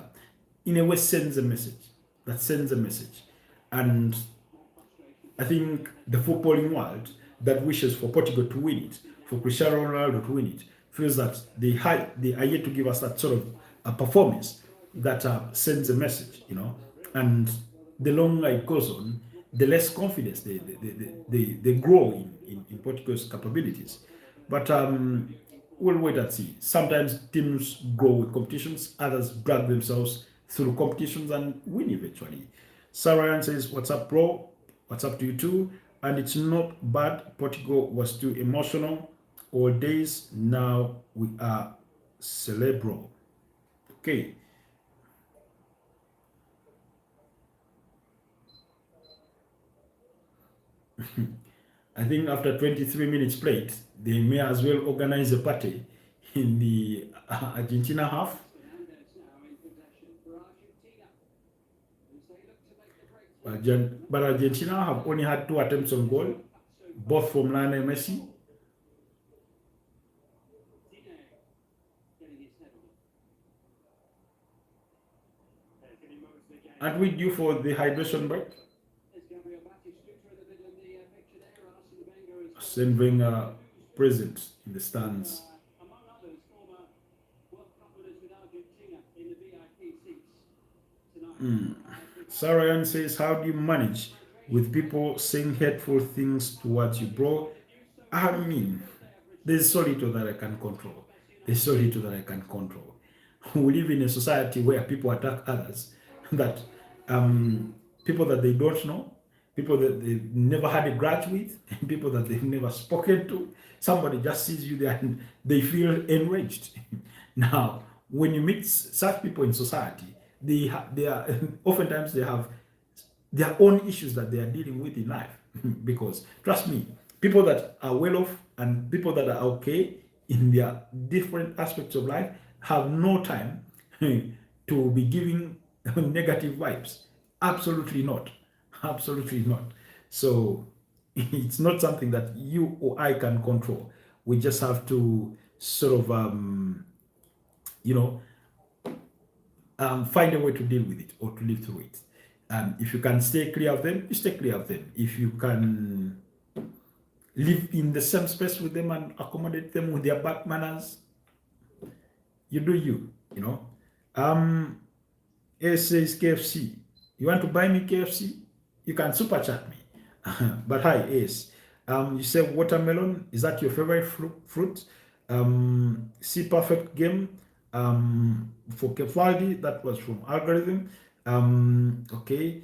in a way, sends a message. That sends a message, and I think the footballing world that wishes for Portugal to win it, for Cristiano Ronaldo to win it, feels that they are yet to give us that sort of a performance that sends a message, And the longer it goes on, the less confidence they grow in Portugal's capabilities. But we'll wait and see. Sometimes teams grow with competitions, others drag themselves through competitions and win eventually. Sarayan says, "What's up, bro? What's up to you too?" And it's not bad. Portugal was too emotional all days. Now we are cerebral. Okay. I think after 23 minutes played, they may as well organize a party in the Argentina half. But Argentina have only had 2 attempts on goal, both from Lionel Messi. Aren't we due for the hydration break? Arsene Wenger present in the stands. Sarayan says, "How do you manage with people saying hateful things towards you, bro?" I mean, there's so little that I can control. There's so little that I can control. We live in a society where people attack others, that people that they don't know, people that they've never had a grudge with, and people that they've never spoken to. Somebody just sees you there and they feel enraged. Now, when you meet such people in society, they are oftentimes they have their own issues that they are dealing with in life. Because trust me, people that are well off and people that are okay in their different aspects of life have no time to be giving negative vibes. Absolutely not. Absolutely not. So it's not something that you or I can control. We just have to sort of, find a way to deal with it or to live through it. If you can stay clear of them, you stay clear of them. If you can live in the same space with them and accommodate them with their bad manners, you do you. A says KFC. You want to buy me KFC? You can super chat me. But hi, Ace. You say watermelon. Is that your favorite fruit? See perfect game. For Kefaldi, that was from algorithm. Okay.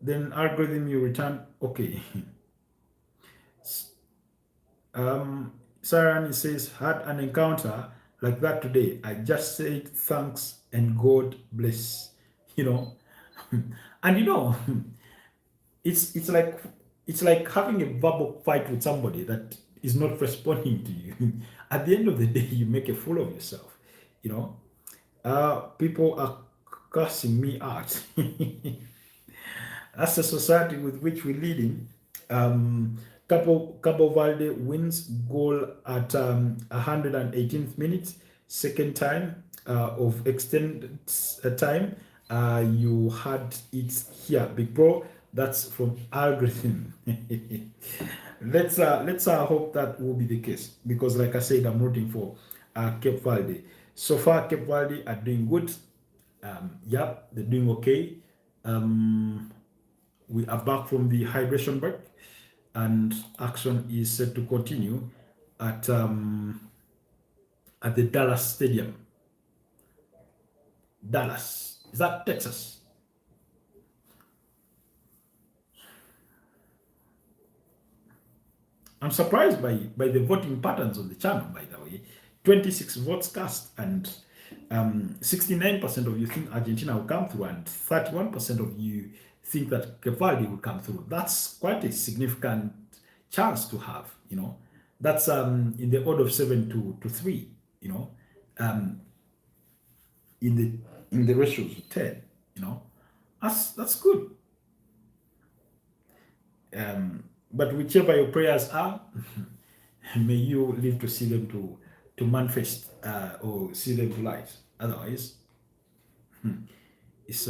Then algorithm you return. Okay. Saran says, had an encounter like that today. I just said thanks and God bless. And it's like having a verbal fight with somebody that is not responding to you. At the end of the day, you make a fool of yourself. You know, people are cursing me out. That's the society with which we live in. Cabo Verde wins goal at 118th minute, second time of extended time. You had it here, big bro. That's from algorithm. Let's hope that will be the case, because, like I said, I'm rooting for Cape Verde. So far, Cape Verde are doing good. Yep, they're doing okay. We are back from the hydration break, and action is set to continue at the Dallas Stadium. Dallas, is that Texas? I'm surprised by the voting patterns on the channel, by the way. 26 votes cast, and 69% of you think Argentina will come through, and 31% of you think that Cape Verde will come through. That's quite a significant chance to have, you know. That's in the order of 7 to 3, you know, um, in the ratios of 10, you know. That's good. But whichever your prayers are, may you live to see them to manifest, or see them to light. Otherwise, it's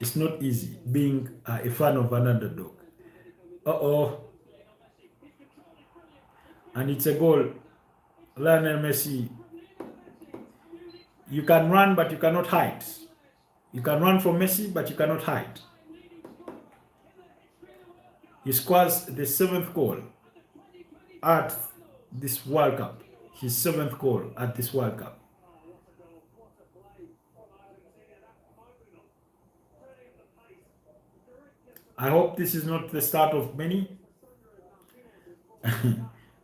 it's not easy being a fan of an underdog. Uh-oh, and it's a goal. Lionel Messi, you can run but you cannot hide. You can run from Messi but you cannot hide. He scores the 7th goal at this World Cup. His 7th goal at this World Cup. I hope this is not the start of many,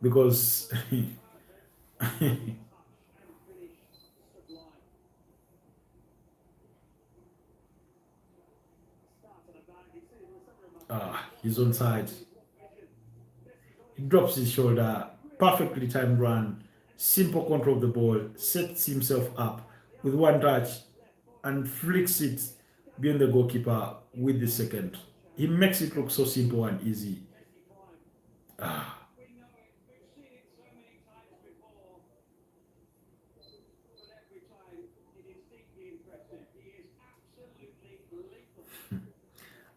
because he's on side. He drops his shoulder, perfectly timed run, simple control of the ball, sets himself up with one touch and flicks it beyond the goalkeeper with the second. He makes it look so simple and easy.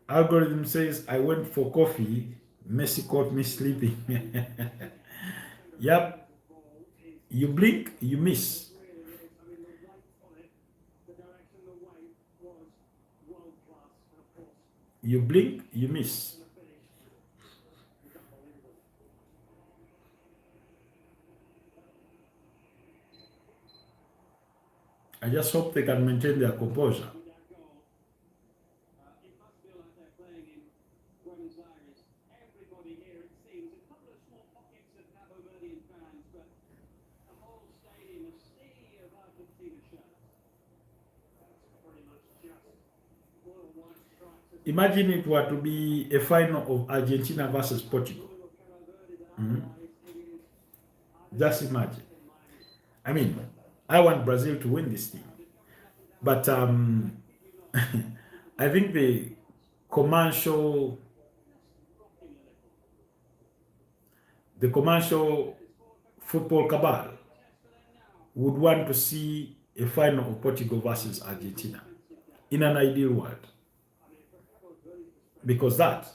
Algorithm says I went for coffee. Messi caught me sleeping. Yep. You blink, you miss. You blink, you miss. I just hope they can maintain their composure. Imagine it were to be a final of Argentina versus Portugal. Mm-hmm. Just imagine. I mean, I want Brazil to win this thing, but I think commercial, the commercial football cabal would want to see a final of Portugal versus Argentina in an ideal world, because that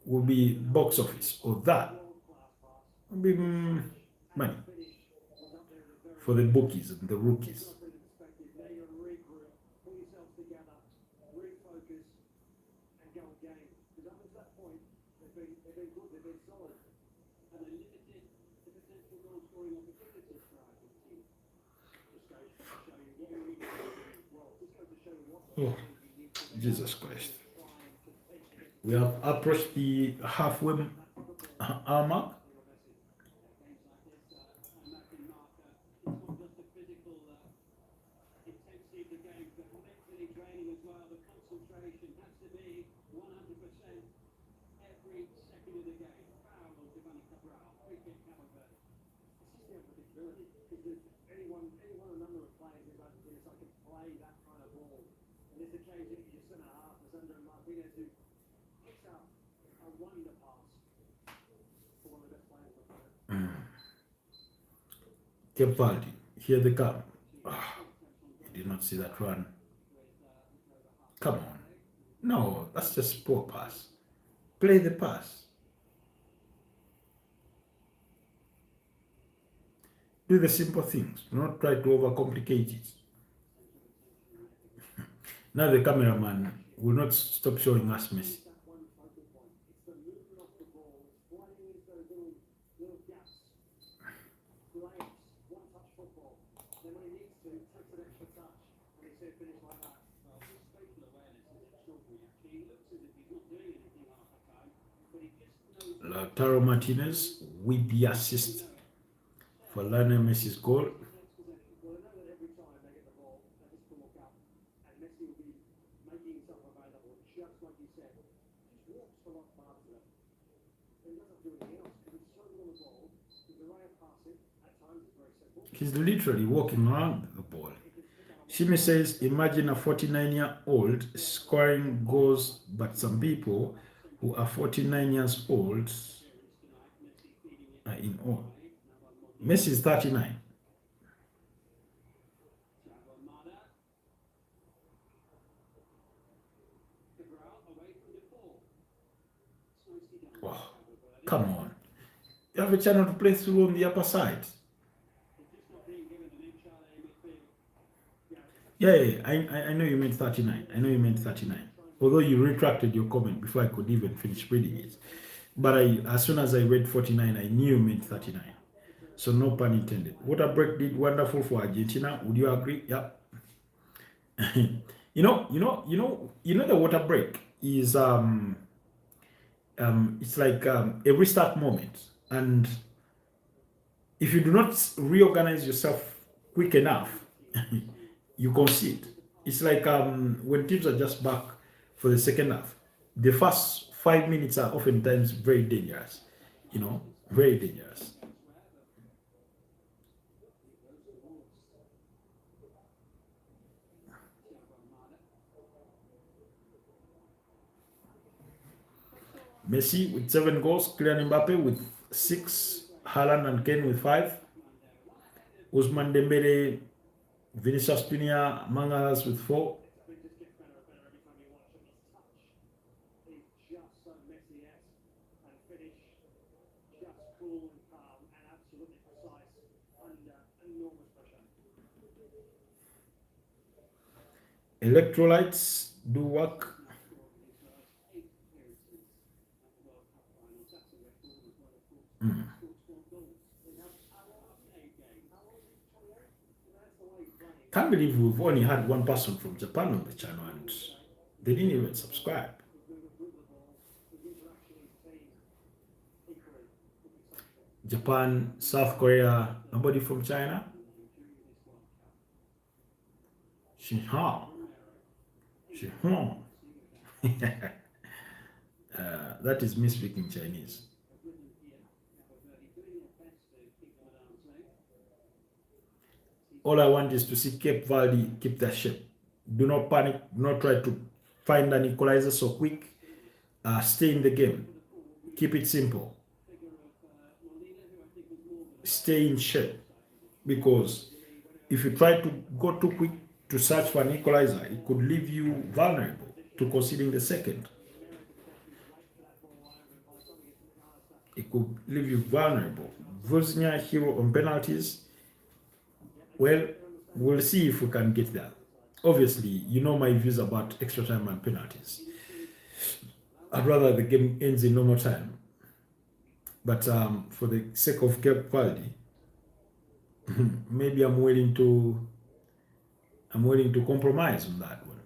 will be box office, or that will be money for the bookies and the rookies. Oh, Jesus Christ. We have approached the halfway mark. Cape Verde, here they come. You did not see that run. Come on. No, that's just poor pass. Play the pass. Do the simple things. Do not try to overcomplicate it. Now the cameraman will not stop showing us Messi. Lautaro Martinez with the assist for Lionel Messi's goal. He's literally walking around the ball. Shimi says, imagine a 49-year-old scoring goals, but some people who are 49 years old are in awe. Messi is 39. Oh, come on. You have a channel to play through on the upper side. Yeah, I know you meant 39. I know you meant 39. Although you retracted your comment before I could even finish reading it. But as soon as I read 49, I knew you meant 39. So no pun intended. Water break did wonderful for Argentina. Would you agree? Yeah. you know the water break is it's like a restart moment, and if you do not reorganize yourself quick enough, you concede. It's like when teams are just back for the second half, the first 5 minutes are oftentimes very dangerous, very dangerous. Messi with 7 goals, Kylian Mbappe with 6, Haaland and Kane with 5, Ousmane Dembele, Vinicius Junior, Mangalas with 4. Electrolytes do work. Can't believe we've only had one person from Japan on the channel and they didn't even subscribe. Japan, South Korea, nobody from China? Xinhao. That is me speaking Chinese. All I want is to see Cape Verde keep their shape. Do not panic. Do not try to find an equalizer so quick. Stay in the game. Keep it simple. Stay in shape. Because if you try to go too quick to search for an equalizer, it could leave you vulnerable to conceding the second. It could leave you vulnerable. Vosnia hero on penalties. Well, we'll see if we can get there. Obviously, you know my views about extra time and penalties. I'd rather the game ends in normal time. But for the sake of Cape Verde, maybe I'm willing to compromise on that one.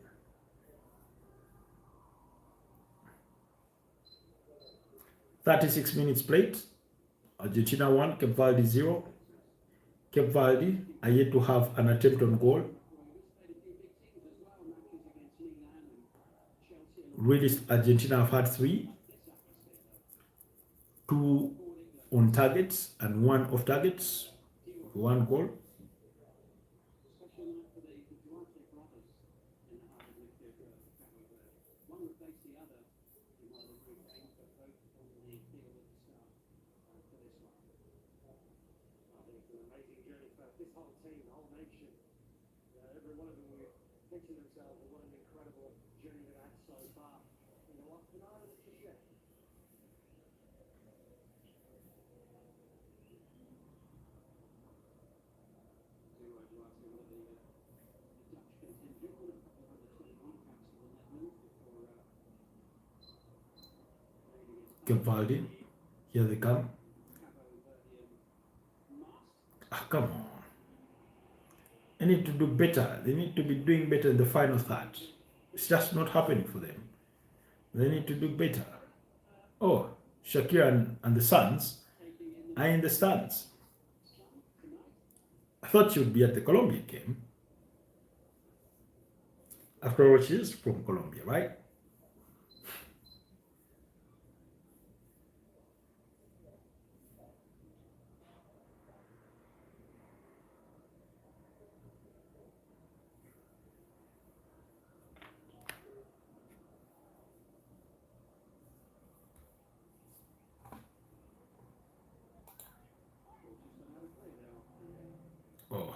"36 minutes played. Argentina 1, Cape Verde 0. Cape Verde are yet to have an attempt on goal. Really, Argentina have had 3, 2 on targets and 1 off targets. 1 goal. Verde, here they come. Come on. They need to do better. They need to be doing better in the final third. It's just not happening for them. They need to do better. Oh, Shakira and the Suns are in the stands. I thought she would be at the Colombia game. After all, she is from Colombia, right? Oh.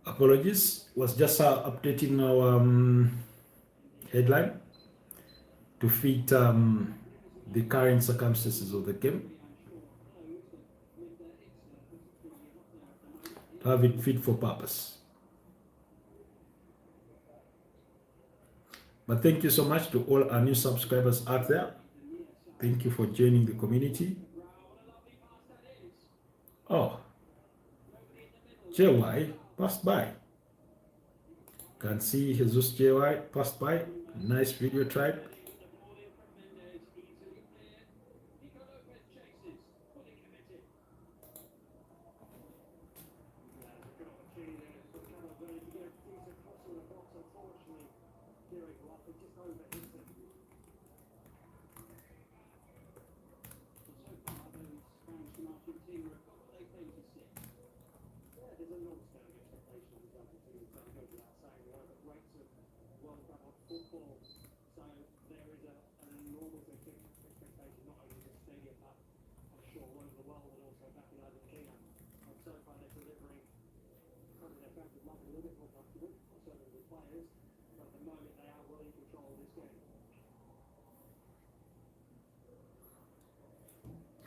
Apologies, was just updating our headline to fit the current circumstances of the game, to have it fit for purpose. But thank you so much to all our new subscribers out there. Thank you for joining the community. Oh, JY passed by. Can see Jesus JY passed by. Nice video, tribe.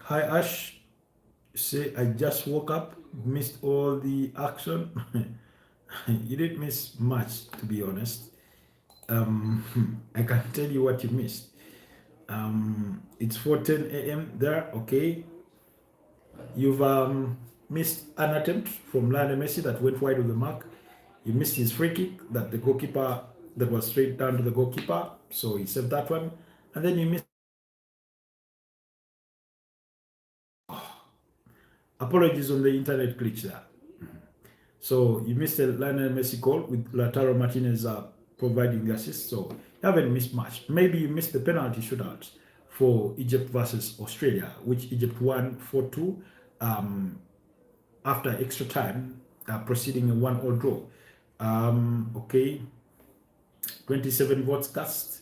Hi Ash, say I just woke up, missed all the action. You didn't miss much, to be honest. I can tell you what you missed. It's 4:10 a.m. there. Okay, you've missed an attempt from Lionel Messi that went wide of the mark. You missed his free kick that the goalkeeper that was straight down to the goalkeeper, so he saved that one. And then you missed. Apologies on the internet glitch there. So you missed a Lionel Messi goal with Lautaro Martinez providing the assist. So you haven't missed much. Maybe you missed the penalty shootout for Egypt versus Australia, which Egypt won 4-2 after extra time, proceeding a 1-1 draw. Okay, 27 votes cast.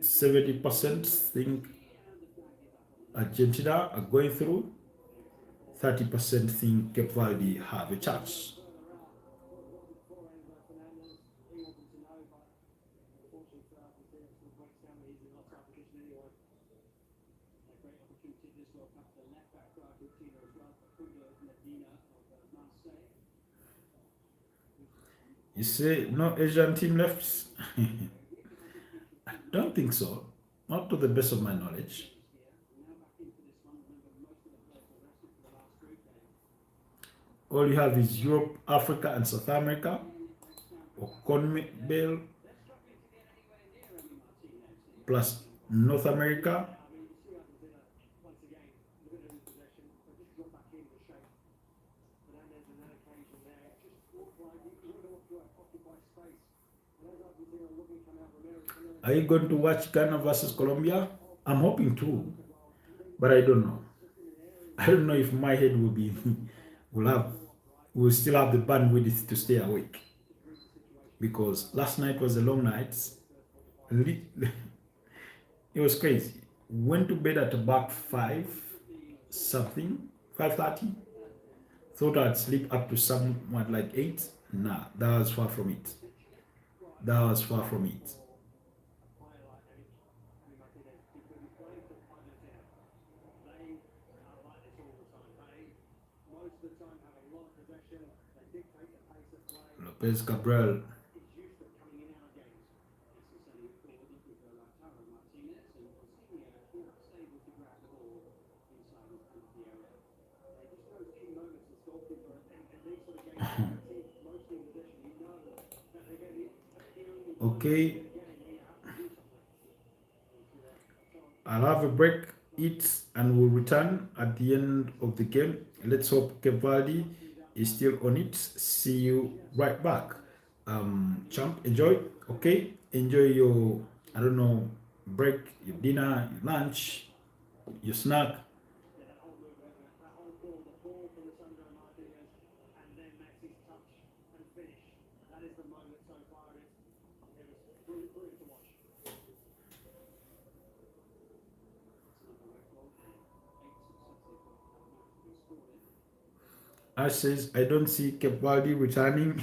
70% think Argentina are going through. 30% think Cape Verde have a chance. You say no Asian team left? I don't think so. Not to the best of my knowledge. All you have is Europe, Africa, and South America, or CONMEBOL plus North America. Are you going to watch Ghana versus Colombia? I'm hoping to, but I don't know. I don't know if my head will be will still have the bandwidth to stay awake, because last night was a long night. It was crazy. Went to bed at about 5:30. Thought I'd sleep up to somewhat like 8. Nah, that was far from it. That was far from it. Lopez Cabral. Okay, I'll have a break, eat, and we'll return at the end of the game. Let's hope Cape Verde is still on it. See you right back. Champ, enjoy. Okay, enjoy your, I don't know, break, your dinner, your lunch, your snack. Ash says, I don't see Cape Verde returning.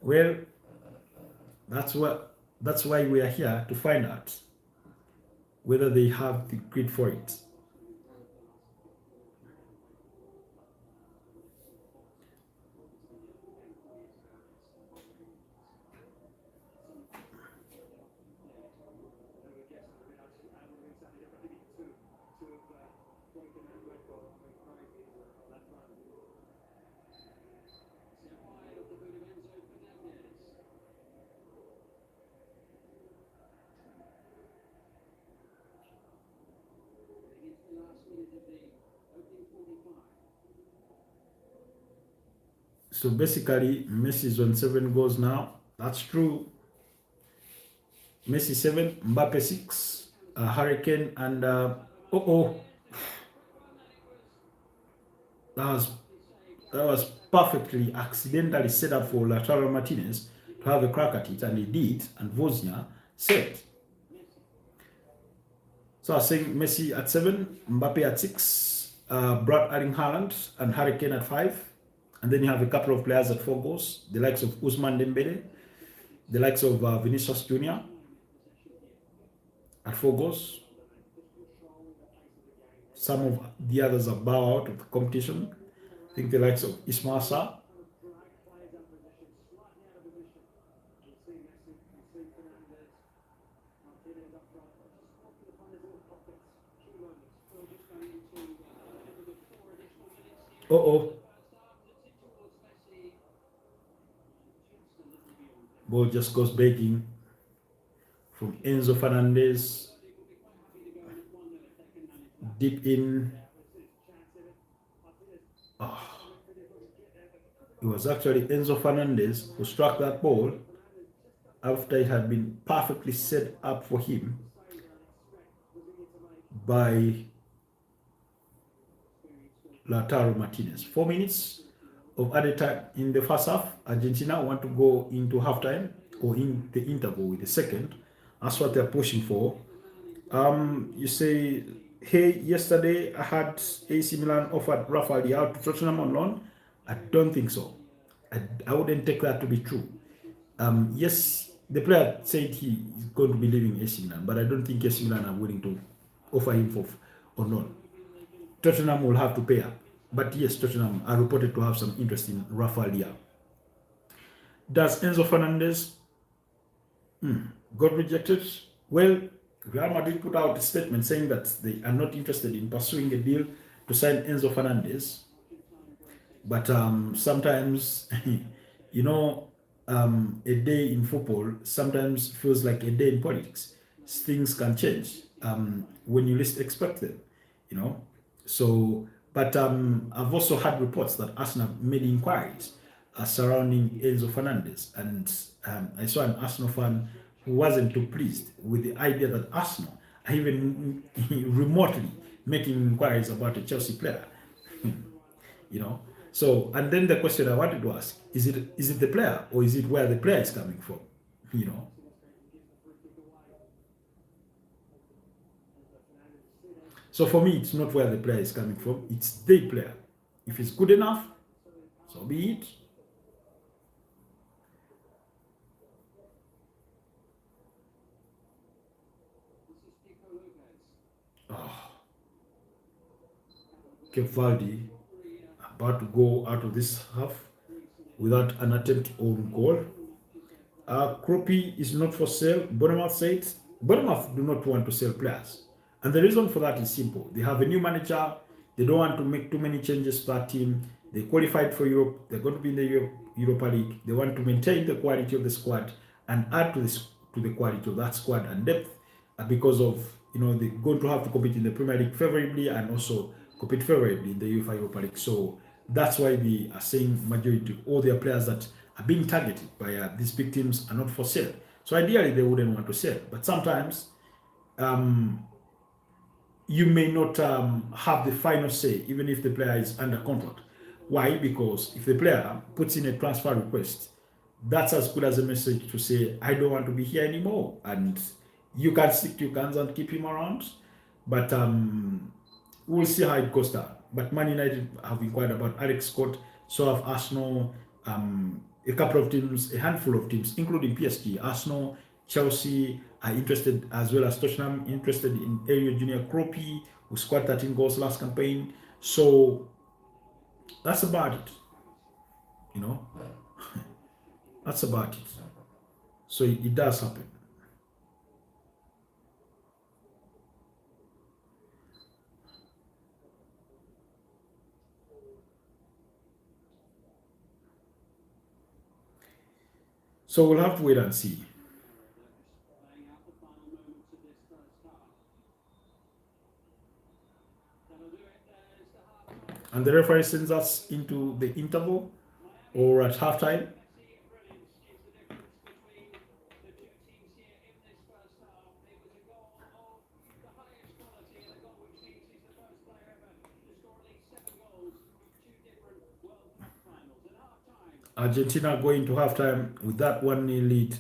Well, that's why we are here, to find out whether they have the grit for it. So basically, Messi is on 7 goals now. That's true. Messi 7, Mbappe 6, Hurricane, and that was perfectly accidentally set up for Lautaro Martinez to have a crack at it, and he did, and Woznia saved. So I was saying Messi at 7, Mbappe at 6, Brad Erling Haaland and Hurricane at 5. And then you have a couple of players at 4 goals, the likes of Ousmane Dembele, the likes of Vinicius Jr. at 4 goals. Some of the others are bow out of the competition. I think the likes of Ismail Sarr. Ball just goes begging from Enzo Fernandez. Deep in. It was actually Enzo Fernandez who struck that ball after it had been perfectly set up for him by Lautaro Martinez. 4 minutes of added time in the first half. Argentina want to go into halftime or in the interval with the second. That's what they're pushing for. You say, hey, yesterday I had AC Milan offered Rafael Leao to Tottenham on loan. I don't think so. I wouldn't take that to be true. Yes, the player said he is going to be leaving AC Milan, but I don't think AC Milan are willing to offer him for on loan. Tottenham will have to pay up. But yes, Tottenham are reported to have some interest in Rafael Leao. Does Enzo Fernandez got rejected? Well, Real Madrid put out a statement saying that they are not interested in pursuing a deal to sign Enzo Fernandez. But sometimes, you know, a day in football sometimes feels like a day in politics. Things can change when you least expect them, you know. So, but I've also had reports that Arsenal made inquiries surrounding Enzo Fernandez, and I saw an Arsenal fan who wasn't too pleased with the idea that Arsenal are even remotely making inquiries about a Chelsea player. you know. So, and then the question I wanted to ask is it the player or is it where the player is coming from? You know. So for me, it's not where the player is coming from; it's the player. If it's good enough, so be it. Oh, Valdi about to go out of this half without an attempt on goal. Kropi is not for sale. Bournemouth said Bournemouth do not want to sell players. And the reason for that is simple. They have a new manager. They don't want to make too many changes to that team. They qualified for Europe. They're going to be in the Europa League. They want to maintain the quality of the squad and add to the quality of that squad and depth because of they're going to have to compete in the Premier League favorably and also compete favorably in the UEFA Europa League. So that's why they are saying majority of all their players that are being targeted by these big teams are not for sale. So ideally they wouldn't want to sell, but sometimes um, you may not have the final say, even if the player is under contract. Why? Because if the player puts in a transfer request, that's as good as a message to say, I don't want to be here anymore. And you can stick to your guns and keep him around. But we'll see how it goes down. But Man United have inquired about Alex Scott, so have Arsenal, a couple of teams, a handful of teams, including PSG, Arsenal, Chelsea are interested, as well as Tottenham, interested in Elio Junior Kropi, who scored 13 goals last campaign. So that's about it, you know. That's about it. So it does happen. So we'll have to wait and see. And the referee sends us into the interval or at halftime. Argentina going to halftime with that 1-0 lead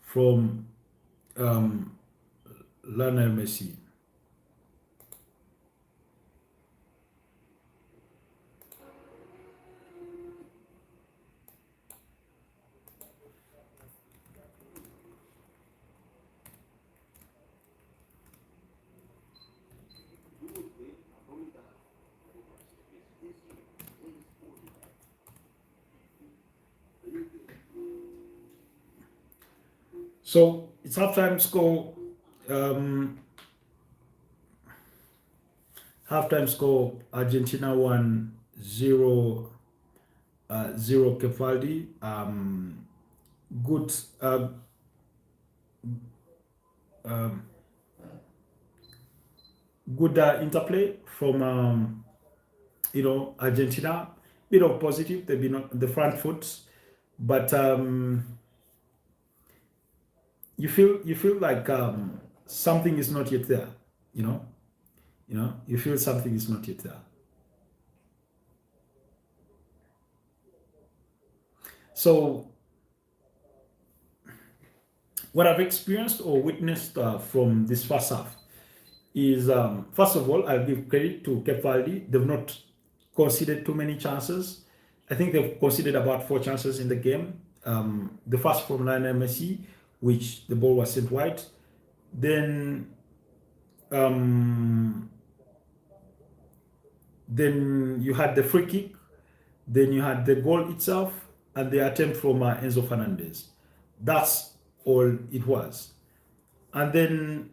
from um, Lionel Messi. So it's halftime score. Um, Halftime score: Argentina 1-0, 0 Kefaldi. Good, um, good interplay from Argentina. Bit of positive. They've been on the front foot, but you feel like something is not yet there. You know, you feel something is not yet there. So what I've experienced or witnessed from this first half is first of all, I'll give credit to Kepaldi. They've not conceded too many chances. I think they've conceded about 4 chances in the game. The first from Lionel Messi, which the ball was sent wide. Then um, then you had the free kick. Then you had the goal itself and the attempt from Enzo Fernandez. That's all it was. And then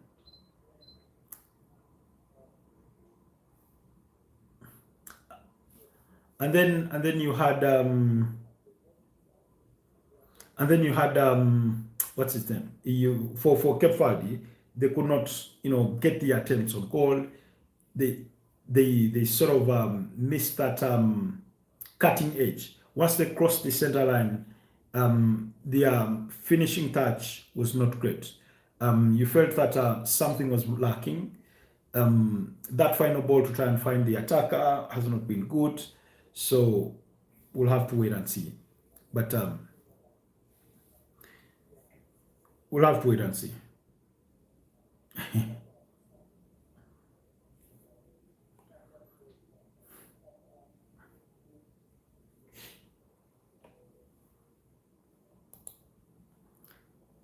and then you had what's his name? You for Cape Verde, they could not get the attempts on goal. They they sort of missed that cutting edge. Once they crossed the center line, the finishing touch was not great. You felt that something was lacking. That final ball to try and find the attacker has not been good. So we'll have to wait and see. But we'll have to wait and see.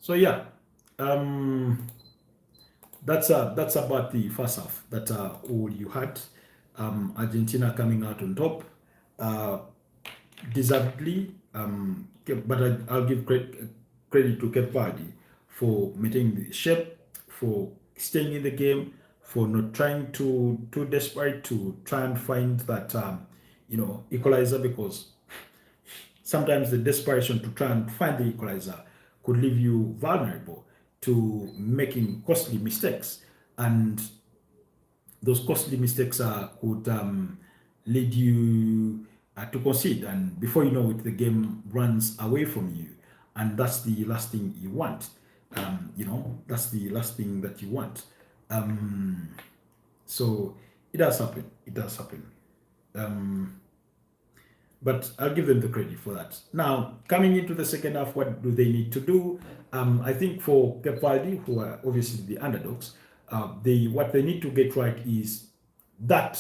So yeah, um, that's about the first half. That all you had. Argentina coming out on top, uh, deservedly. But I'll give credit to Cape Verde for maintaining the shape, for staying in the game, for not trying to too desperate to try and find that equalizer, because sometimes the desperation to try and find the equalizer could leave you vulnerable to making costly mistakes, and those costly mistakes could lead you to concede, and before you know it, the game runs away from you, and that's the last thing you want. That's the last thing that you want. Um, so it does happen. It does happen. Um, but I'll give them the credit for that. Now, coming into the second half, what do they need to do? I think for Cape Verde, who are obviously the underdogs, they what they need to get right is that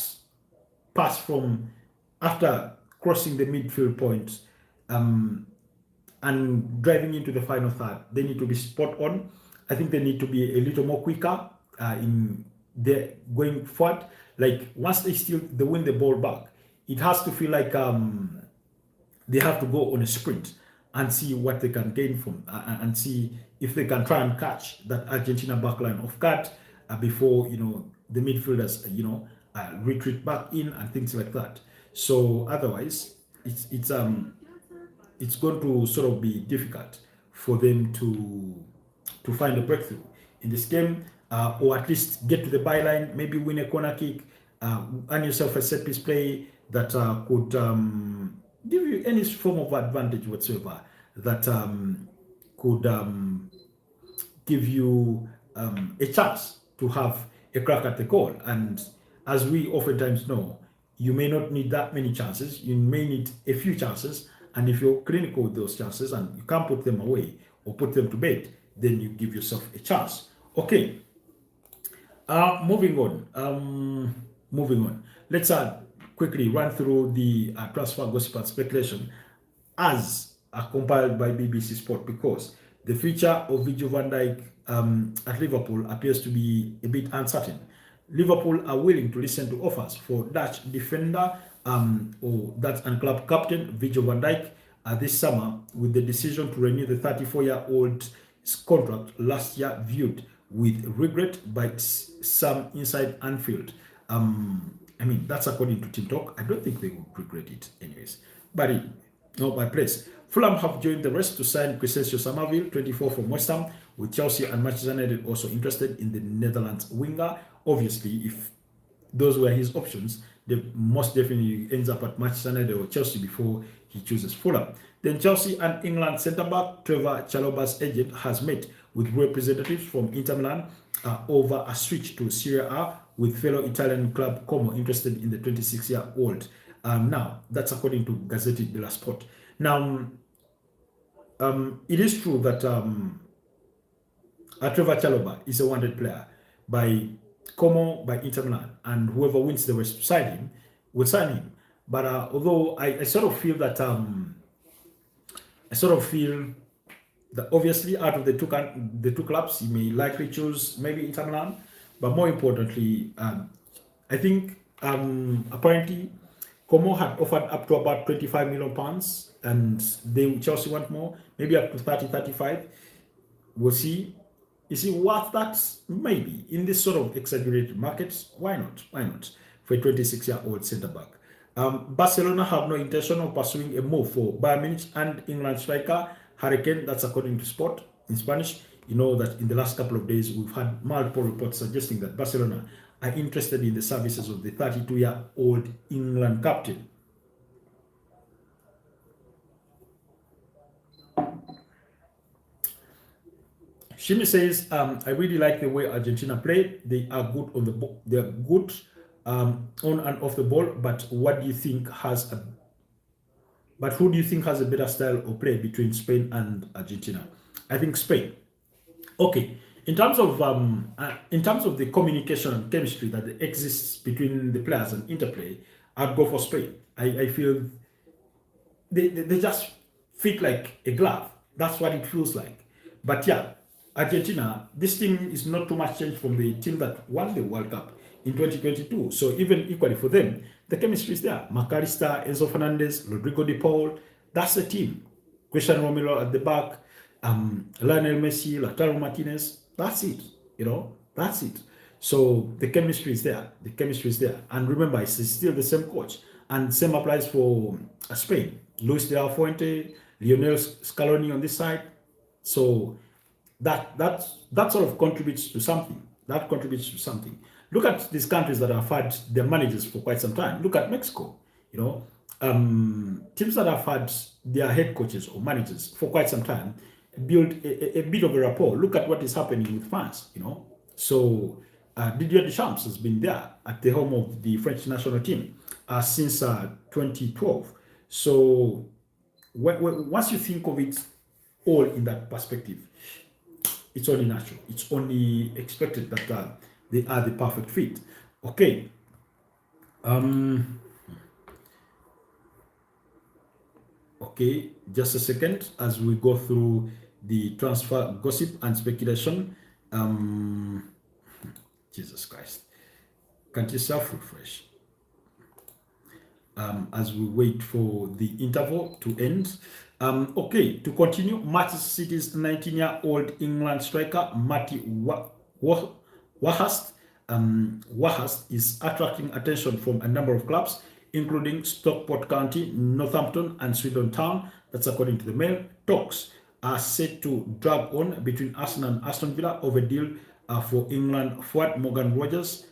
pass from after crossing the midfield point, um, and driving into the final third. They need to be spot on. I think they need to be a little more quicker in their going forward. Like once they win the ball back, it has to feel like they have to go on a sprint and see what they can gain from and see if they can try and catch that Argentina backline off guard before the midfielders retreat back in and things like that. So otherwise, it's going to sort of be difficult for them to find a breakthrough in this game, or at least get to the byline, maybe win a corner kick, earn yourself a set piece play that could give you any form of advantage whatsoever that could give you a chance to have a crack at the goal. And as we oftentimes know, you may not need that many chances. You may need a few chances. And if you're clinical with those chances and you can't put them away or put them to bed, then you give yourself a chance. Okay. Moving on. Moving on. Let's quickly run through the transfer gossip and speculation as compiled by BBC Sport, because the future of Virgil van Dijk at Liverpool appears to be a bit uncertain. Liverpool are willing to listen to offers for Dutch defender or Dutch and club captain Virgil van Dijk this summer, with the decision to renew the 34-year-old's contract last year viewed with regret by some inside Anfield. I mean, that's according to Team Talk. I don't think they would regret it anyways. But not my place. Fulham have joined the rest to sign Crescencio Somerville, 24, from West Ham, with Chelsea and Manchester United also interested in the Netherlands winger. Obviously, if those were his options, they most definitely ends up at Manchester United or Chelsea before he chooses Fulham. Then Chelsea and England centre-back Trevor Chalobah's agent has met with representatives from Inter Milan over a switch to Serie A, with fellow Italian club Como interested in the 26-year-old. Now, that's according to Gazzetta dello Sport. Now, it is true that Trevor Chalobah is a wanted player by Como, by Inter Milan, and whoever wins the rest beside him will sign him. But although I sort of feel that obviously out of the two clubs, he may likely choose maybe Inter Milan, but more importantly, I think apparently Como had offered up to about £25 million, and Chelsea want more, maybe up to 35. We'll see. Is it worth that? Maybe. In this sort of exaggerated markets, why not? Why not? For a 26-year-old centre back. Barcelona have no intention of pursuing a move for Bayern Munich and England striker Hurricane. That's according to Sport in Spanish. You know that in the last couple of days we've had multiple reports suggesting that Barcelona are interested in the services of the 32-year-old England captain. Shimi says, I really like the way Argentina play. They are good on the ball. They are good on and off the ball. But what do you think has a But who do you think has a better style of play between Spain and Argentina? I think Spain. Okay, in terms of the communication and chemistry that exists between the players and interplay, I'd go for Spain. I feel they just fit like a glove. That's what it feels like. But yeah, Argentina, this team is not too much change from the team that won the World Cup in 2022. So even equally for them, the chemistry is there. McAllister, Enzo Fernandez, Rodrigo De Paul, that's the team. Christian Romero at the back, Lionel Messi, Lautaro Martinez, that's it. That's it. So the chemistry is there. The chemistry is there. And remember, it's still the same coach. And same applies for Spain. Luis de la Fuente, Lionel Scaloni on this side. So that sort of contributes to something. That contributes to something. Look at these countries that have had their managers for quite some time. Look at Mexico. Teams that have had their head coaches or managers for quite some time build a bit of a rapport. Look at what is happening with France. So Didier Deschamps has been there at the helm of the French national team since 2012. So once you think of it all in that perspective, it's only natural. It's only expected that they are the perfect fit. Okay. Okay, just a second as we go through the transfer gossip and speculation. Jesus Christ. Can't you self-refresh? As we wait for the interval to end. Okay, to continue, Manchester City's 19-year-old England striker, Matty Wahast. Wahast is attracting attention from a number of clubs, including Stockport County, Northampton, and Swindon Town. That's according to the Mail. Talks are set to drag on between Arsenal and Aston Villa over a deal for England forward Morgan Rogers.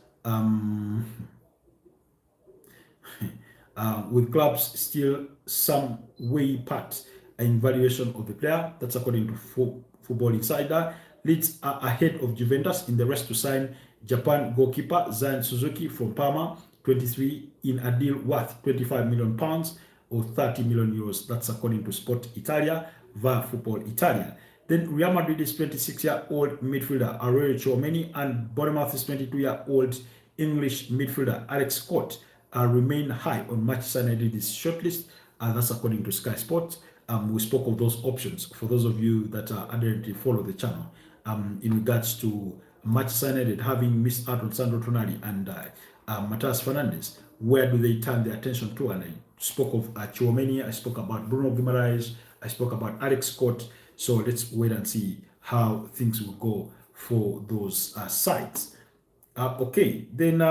With clubs still some way apart in valuation of the player. That's according to Football Insider. Leeds are ahead of Juventus in the race to sign Japan goalkeeper Zion Suzuki from Parma, 23, in a deal worth £25 million or 30 million euros. That's according to Sport Italia via Football Italia. Then Real Madrid is 26-year-old midfielder Aurelio Tchouameni and Bournemouth's 22-year-old English midfielder Alex Scott remain high on Manchester United's shortlist. That's according to Sky Sports. We spoke of those options for those of you that adherently follow the channel in regards to Manchester United having missed out on Sandro Tonali and Matheus Fernandes. Where do they turn their attention to? And I spoke of Tchouameni, I spoke about Bruno Guimaraes, I spoke about Alex Scott. So let's wait and see how things will go for those sites. Okay, then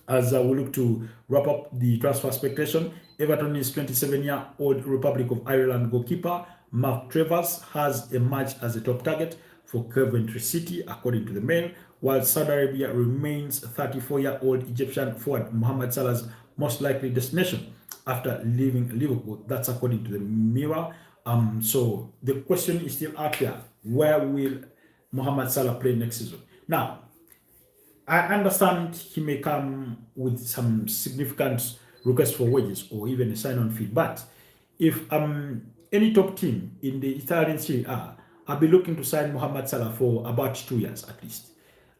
as we look to wrap up the transfer speculation, Everton is 27-year-old Republic of Ireland goalkeeper Mark Travers has emerged as a top target for Coventry City, according to the Mail, while Saudi Arabia remains 34-year-old Egyptian forward Mohamed Salah's most likely destination after leaving Liverpool. That's according to the Mirror. So the question is still out there: where will Mohamed Salah play next season? Now, I understand he may come with some significant request for wages or even a sign-on fee, but if any top team in the Italian Serie A, I'll be looking to sign Mohamed Salah for about 2 years at least.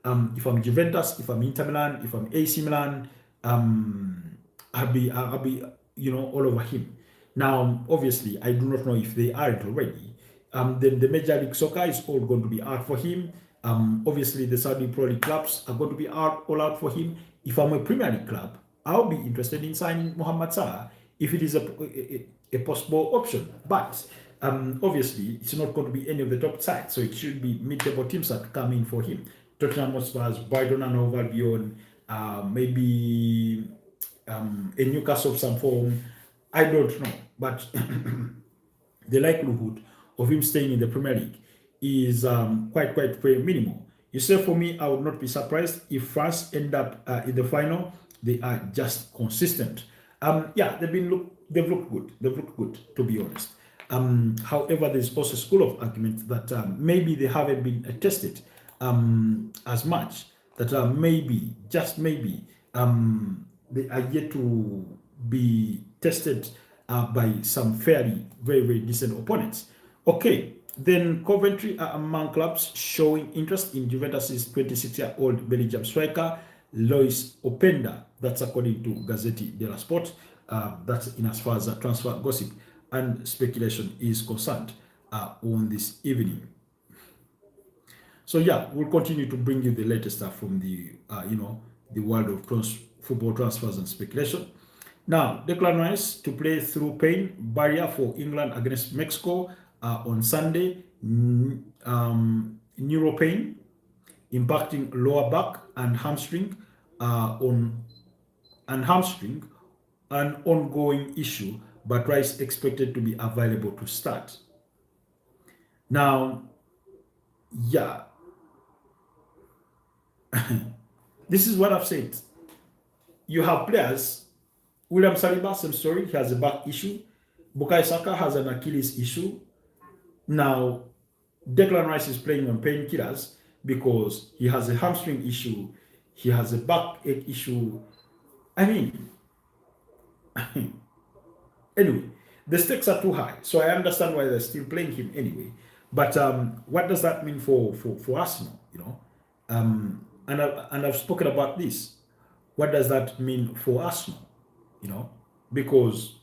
If I'm Juventus, if I'm Inter Milan, if I'm AC Milan, I'll be all over him. Now, obviously, I do not know if they aren't already. Then the Major League Soccer is all going to be out for him. Obviously, the Saudi Pro League clubs are going to be all out for him. If I'm a Premier League club, I'll be interested in signing Mohamed Salah if it is a possible option. But obviously, it's not going to be any of the top sides, so it should be mid-table teams that come in for him. Tottenham Hotspur, Brighton and Hove Albion, maybe a Newcastle of some form. I don't know, but the likelihood of him staying in the Premier League is quite very minimal. You say for me, I would not be surprised if France end up in the final. They are just consistent. Yeah, they've looked good. They've looked good, to be honest. However, there's also a school of argument that maybe they haven't been tested as much. That maybe, just maybe, they are yet to be tested by some fairly very decent opponents. Okay, then Coventry are among clubs showing interest in Juventus's 26-year-old Belgium striker Lois Openda. That's according to Gazzetti dello Sport. That's in as far as transfer gossip and speculation is concerned on this evening. So yeah, we'll continue to bring you the latest stuff from the the world of football transfers and speculation. Now, Declan Rice to play through pain barrier for England against Mexico on Sunday. Neuro pain impacting lower back and hamstring on and hamstring, an ongoing issue, but Rice expected to be available to start. Now, yeah, this is what I've said. You have players. William Saliba, same story. He has a back issue. Bukayo Saka has an Achilles issue. Now, Declan Rice is playing on painkillers because he has a hamstring issue. He has a backache issue. I mean, anyway, the stakes are too high. So I understand why they're still playing him anyway. But what does that mean for Arsenal? And I've spoken about this. What does that mean for Arsenal? Because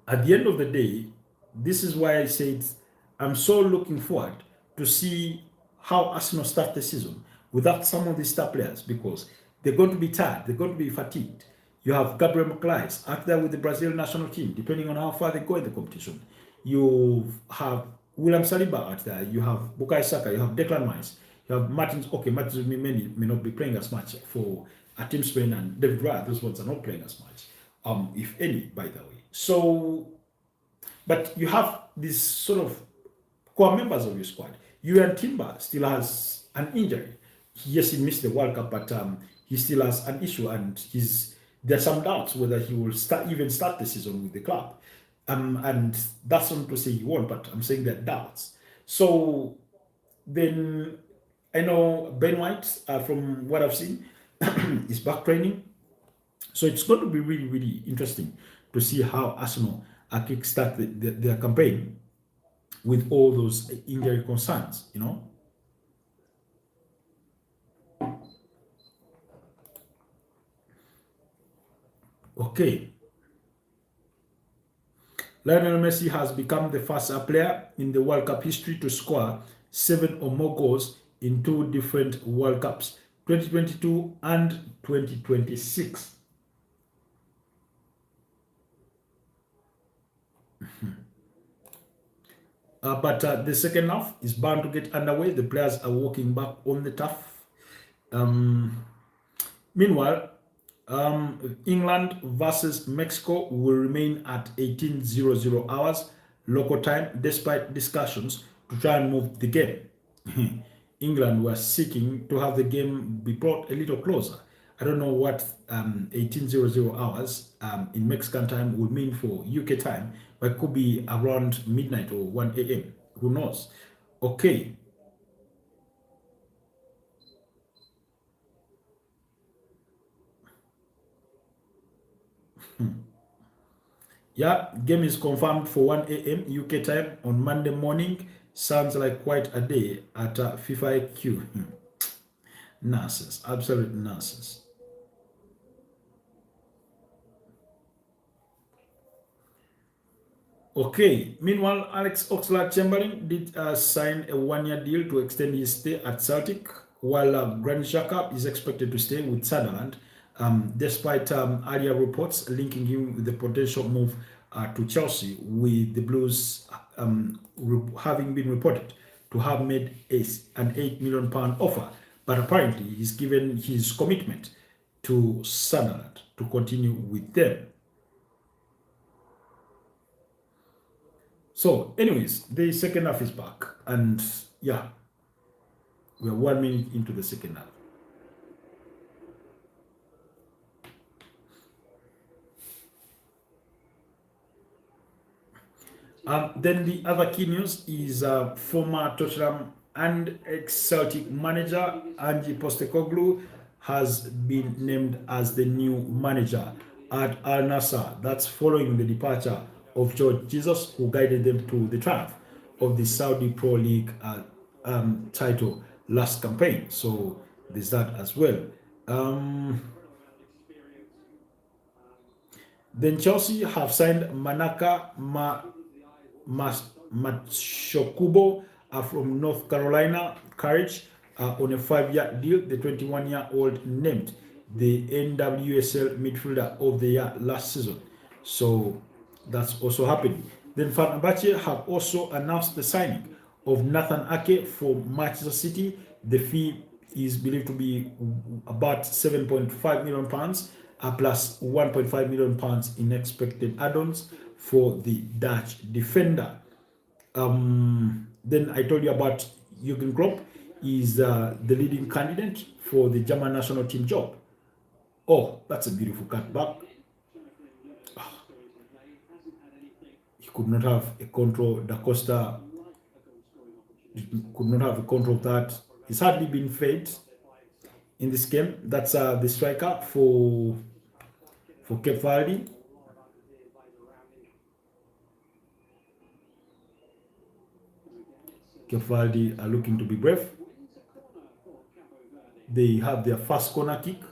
at the end of the day, this is why I said I'm so looking forward to see how Arsenal start the season without some of these star players because they're going to be tired, they're going to be fatigued. You have Gabriel Magalhaes out there with the Brazil national team, depending on how far they go in the competition. You have William Saliba out there, you have Bukayo Saka, you have Declan Rice, you have Martins. Okay, Martins may not be playing as much for Team Spain and David Raya. Those ones are not playing as much, if any, by the way. So, but you have these sort of core members of your squad. Julian Timber still has an injury. Yes, he missed the World Cup, but he still has an issue, and there's some doubts whether he will even start the season with the club. And that's not to say he won't, but I'm saying there are doubts. So then I know Ben White, from what I've seen, is back training. So it's going to be really interesting to see how Arsenal kickstart their campaign with all those injury concerns, Okay. Lionel Messi has become the first player in the World Cup history to score 7 or more goals in 2 different World Cups, 2022 and 2026. But the second half is bound to get underway. The players are walking back on the turf. Meanwhile, England versus Mexico will remain at 18:00 hours local time, despite discussions to try and move the game. England were seeking to have the game be brought a little closer. I don't know what 18:00 hours in Mexican time would mean for UK time, but it could be around midnight or 1 a.m. Who knows? Okay. Yeah, game is confirmed for 1 a.m. UK time on Monday morning. Sounds like quite a day at FIFA IQ. Nonsense, absolute nonsense. Okay, meanwhile, Alex Oxlade-Chamberlain did sign a one-year deal to extend his stay at Celtic, while Granit Xhaka is expected to stay with Sunderland, despite earlier reports linking him with the potential move to Chelsea, with the Blues having been reported to have made an £8 million offer. But apparently, he's given his commitment to Sunderland to continue with them. So, anyways, the second half is back, and yeah, we are 1 minute into the second half. Then the other key news is former Tottenham and ex-Celtic manager Ange Postecoglou has been named as the new manager at Al Nassr. That's following the departure of George Jesus, who guided them to the triumph of the Saudi Pro League title last campaign. So there's that as well. Then Chelsea have signed Manaka Matshokubo from North Carolina Courage on a 5-year deal. The 21-year-old named the NWSL midfielder of the year last season. So that's also happening. Then Fenerbahce have also announced the signing of Nathan Ake for Manchester City. The fee is believed to be about £7.5 million plus £1.5 million in expected add-ons for the Dutch defender. Then I told you about Jurgen Klopp is the leading candidate for the German national team job. Oh, that's a beautiful cutback. He could not have a control. Da Costa could not have a control of that. He's hardly been fed in this game. That's the striker for Cape Verde. Cape Verde are looking to be brave. They have their first corner kick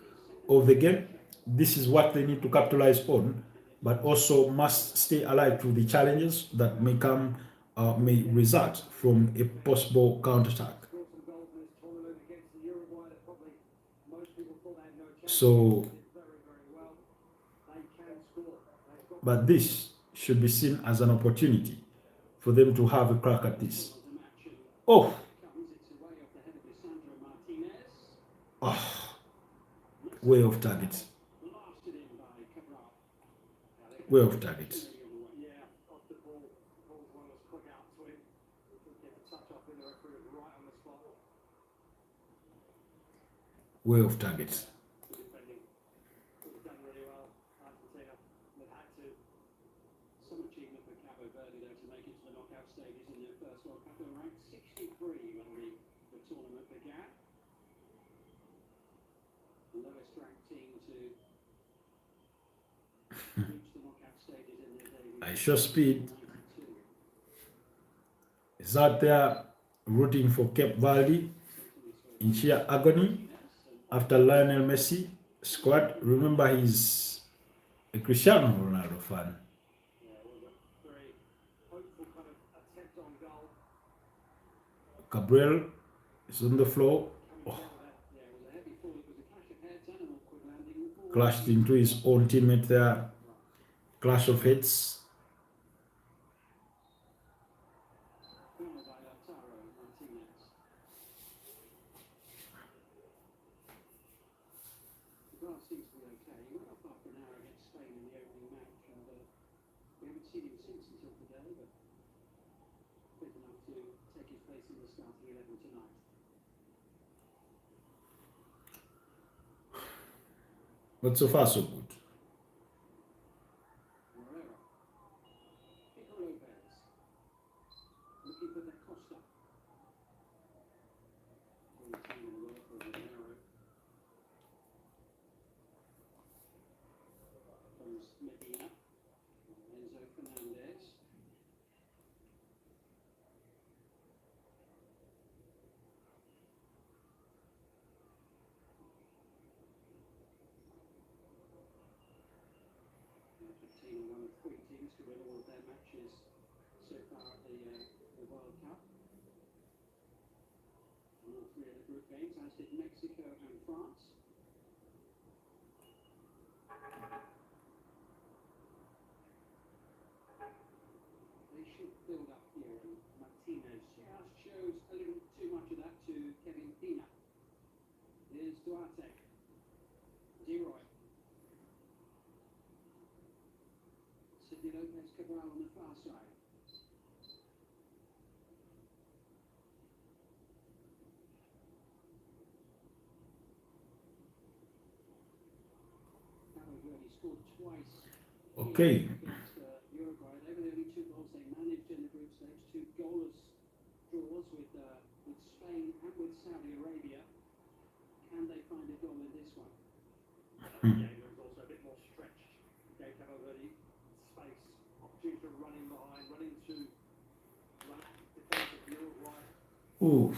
of the game. This is what they need to capitalize on, but also must stay alive to the challenges that may come, may result from a possible counterattack. So, but this should be seen as an opportunity for them to have a crack at this. Oh, way off target. Way off target. Way off target. I show speed is out there rooting for Cape Verde in sheer agony after Lionel Messi squad. Remember, he's a Cristiano Ronaldo fan. Gabriel is on the floor. Oh. Clashed into his own teammate there. Clash of heads. But so far, so good. Okay. Ooh.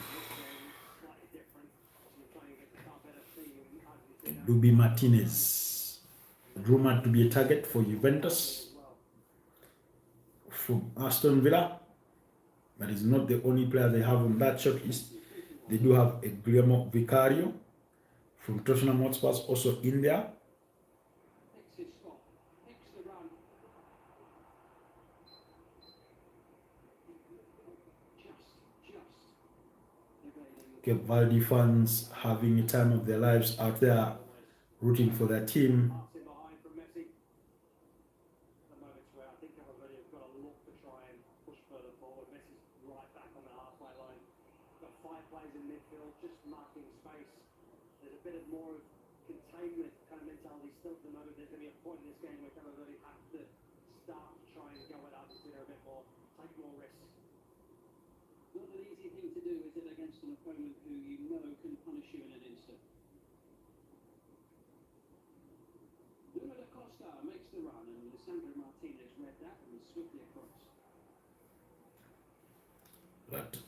Dubi Martinez, rumored to be a target for Juventus from Aston Villa, but he's not the only player they have on that shortlist. They do have a Guillermo Vicario from Tottenham Hotspur also in there. Cape Verde fans having a time of their lives out there rooting for their team.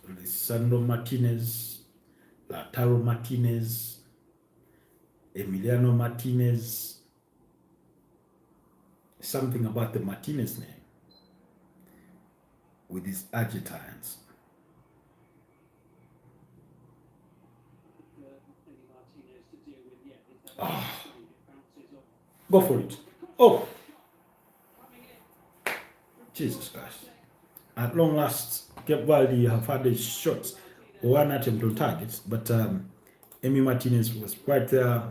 Lisandro Martinez, Lautaro Martinez, Emiliano Martinez. Something about the Martinez name with his Argentines. Oh. Go for it. Oh, Jesus Christ. At long last, Cape Verde have had a shot, one attempt on target, but Emi Martinez was right there.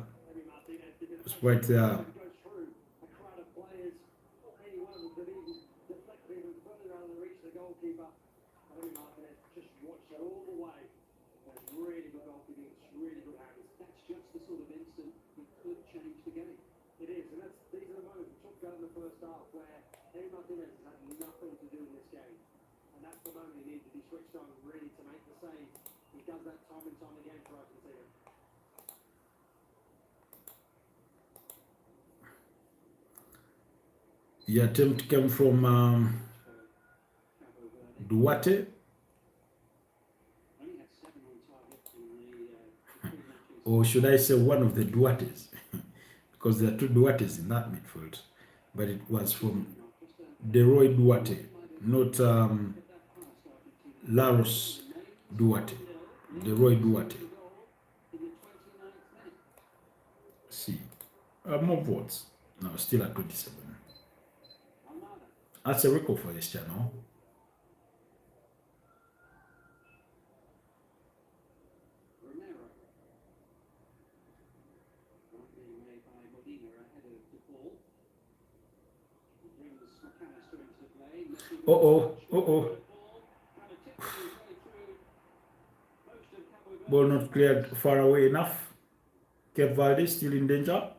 The attempt came from Duarte. Or should I say one of the Duartes? Because there are two Duartes in that midfield. But it was from Deroy Duarte, not Laros Duarte. Deroy Duarte. See. More votes. No, still at 27. That's a record for this channel. Ball not cleared far away enough. Cape Verde still in danger.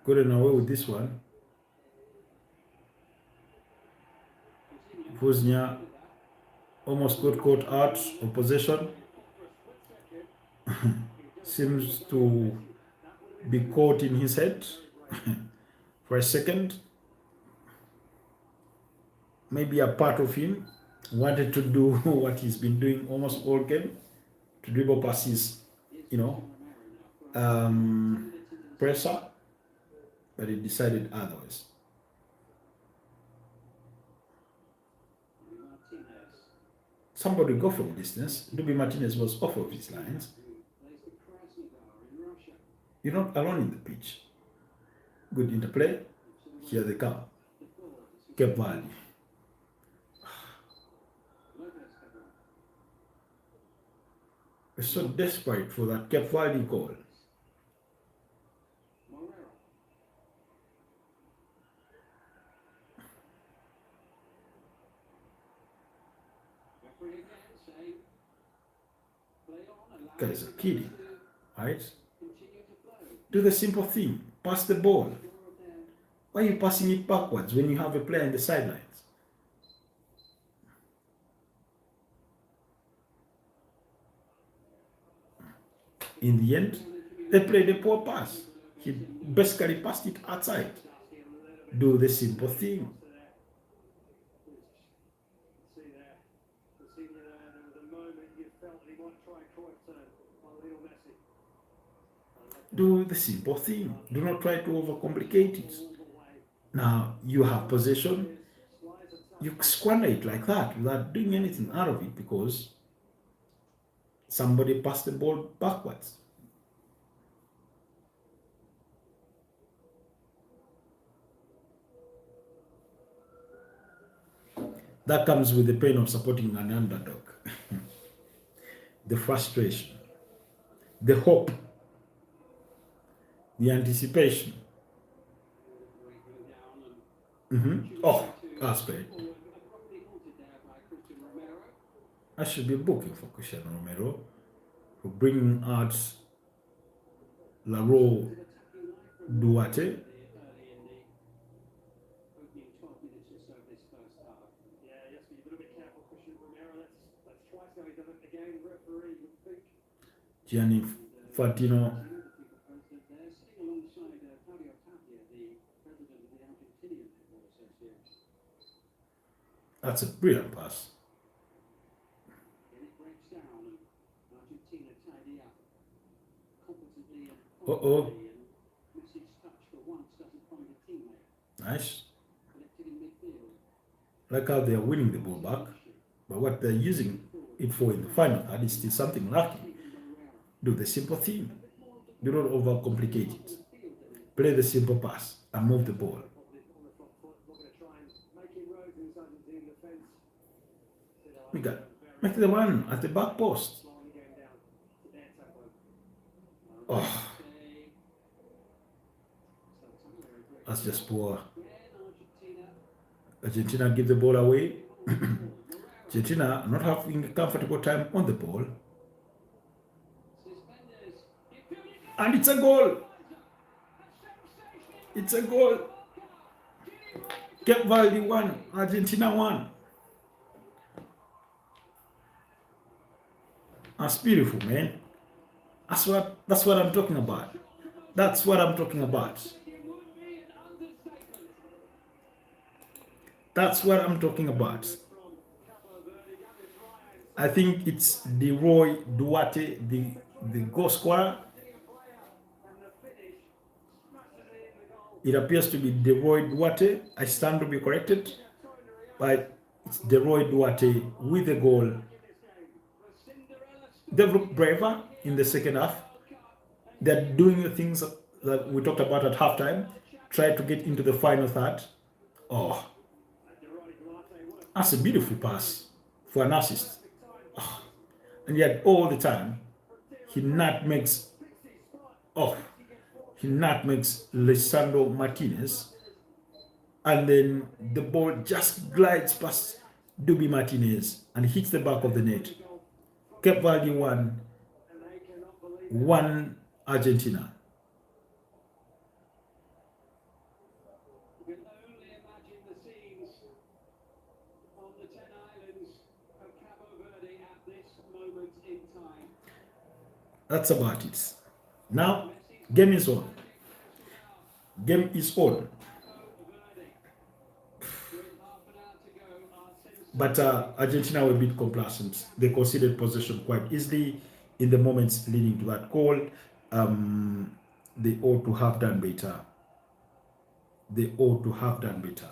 Gotten away with this one. Woznia almost got caught out of possession. Seems to be caught in his head for a second. Maybe a part of him wanted to do what he's been doing almost all game, to dribble passes, pressure, but he decided otherwise. Somebody go from distance. Dubi Martinez was off of his lines. You're not alone in the pitch. Good interplay. Here they come. Cape Verde. We're so desperate for that Cape Verde goal. Guys are kidding, right? Do the simple thing. Pass the ball. Why are you passing it backwards when you have a player in the sidelines? In the end, they played a poor pass. He basically passed it outside. Do the simple thing. Do the simple thing. Do not try to overcomplicate it. Now you have possession. You squander it like that without doing anything out of it because somebody passed the ball backwards. That comes with the pain of supporting an underdog. The frustration, the hope, the anticipation. Oh, that's great. I should be booking for Cristiano Romero for bringing out Laro Duarte. Gianni Fatino. That's a brilliant pass. Uh-oh. Nice. Like how they are winning the ball back, but what they're using it for in the final third is still something lacking. Do the simple thing. Do not overcomplicate it. Play the simple pass and move the ball. Make the run at the back post. Oh, that's just poor. Argentina give the ball away. Argentina not having a comfortable time on the ball. And it's a goal. It's a goal. Cape Verde won. Argentina won. That's beautiful, man. That's what I'm talking about. That's what I'm talking about. That's what I'm talking about. I think it's Leroy Duarte, the goal scorer. It appears to be Leroy Duarte. I stand to be corrected, but it's Leroy Duarte with the goal. They've looked braver in the second half. They're doing the things that we talked about at halftime. Try to get into the final third. Oh, that's a beautiful pass for an assist. Oh. And yet all the time, he nutmegs Lisandro Martinez, and then the ball just glides past Dubi Martinez and hits the back of the net. Cape Verde one Argentina. That's about it. Now, game is on. Game is on. But Argentina were a bit complacent. They conceded possession quite easily in the moments leading to that goal. They ought to have done better. They ought to have done better.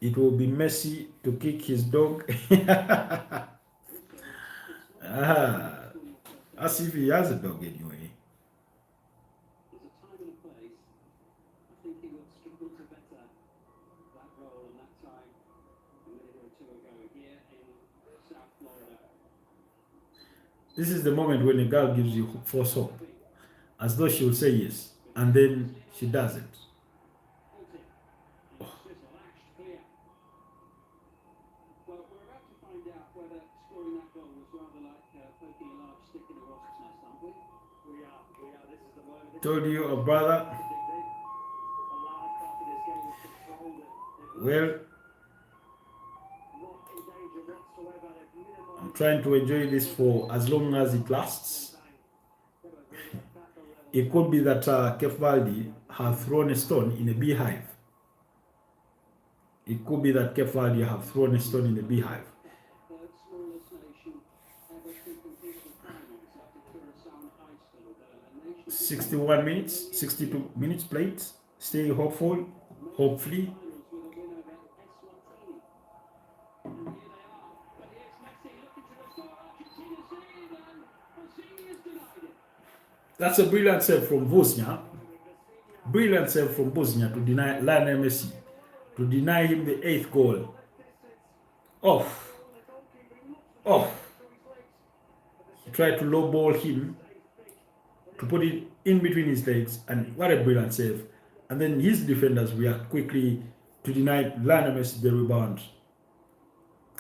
It will be Messi to kick his dog. Ah, as if he has a dog anyway. This is the moment when a girl gives you false hope, as though she will say yes, and then she doesn't. Oh. Told you, a brother. Well, I'm trying to enjoy this for as long as it lasts. It could be that Cape Verde have thrown a stone in a beehive. It could be that Cape Verde have thrown a stone in a beehive. 61 minutes, 62 minutes played. Stay hopeful, hopefully. That's a brilliant save from Bosnia. Brilliant save from Bosnia to deny Lionel Messi, to deny him the 8th goal. Off. He tried to lowball him to put it in between his legs, and what a brilliant save. And then his defenders react quickly to deny Lionel Messi the rebound.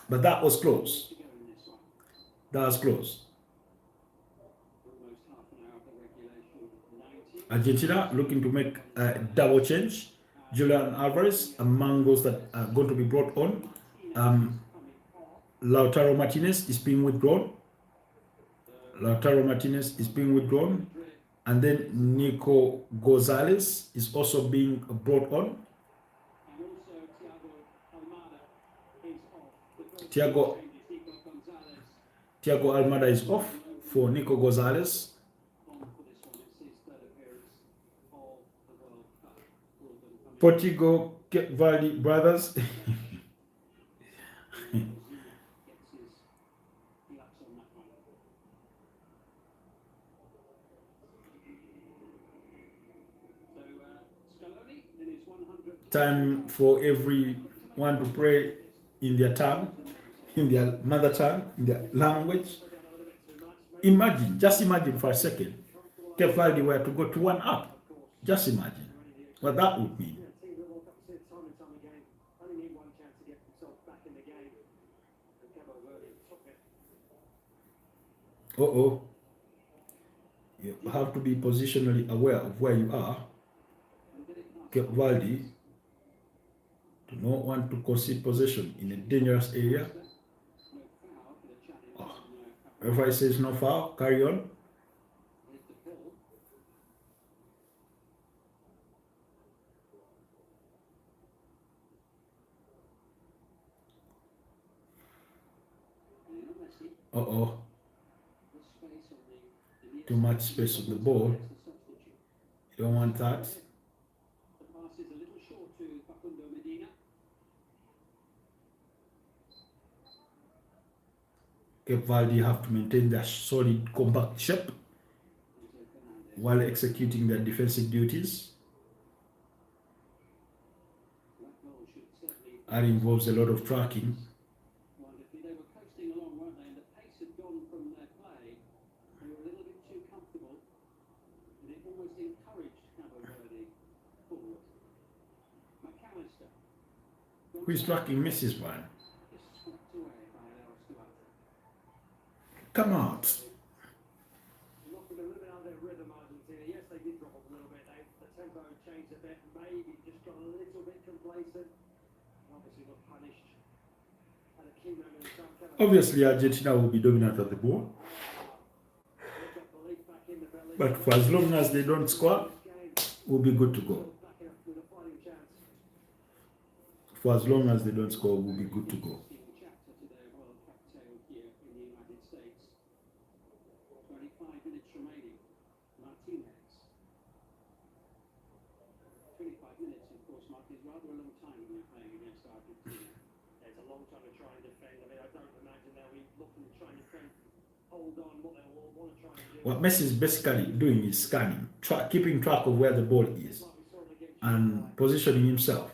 But that was close. That was close. Argentina looking to make a double change. Julian Alvarez among those that are going to be brought on. Lautaro Martinez is being withdrawn. And then Nico Gonzalez is also being brought on. Thiago Almada is off for Nico Gonzalez. Portugal, Cape Verde brothers. Time for everyone to pray in their tongue, in their mother tongue, in their language. Just imagine for a second, Cape Verde were to go to 1-up. Just imagine what that would mean. You have to be positionally aware of where you are. Cape Verde do not want to concede possession in a dangerous area. Referee says no foul, carry on. Too much space on the ball. You don't want that. Cape Verde have to maintain their solid compact shape while executing their defensive duties. That involves a lot of tracking. Who is tracking Mrs. One? Come out. Obviously, Argentina will be dominant of the ball. But for as long as they don't score, we'll be good to go. For as long as they don't score, we'll be good to go. What Messi is basically doing is scanning, keeping track of where the ball is, and positioning himself,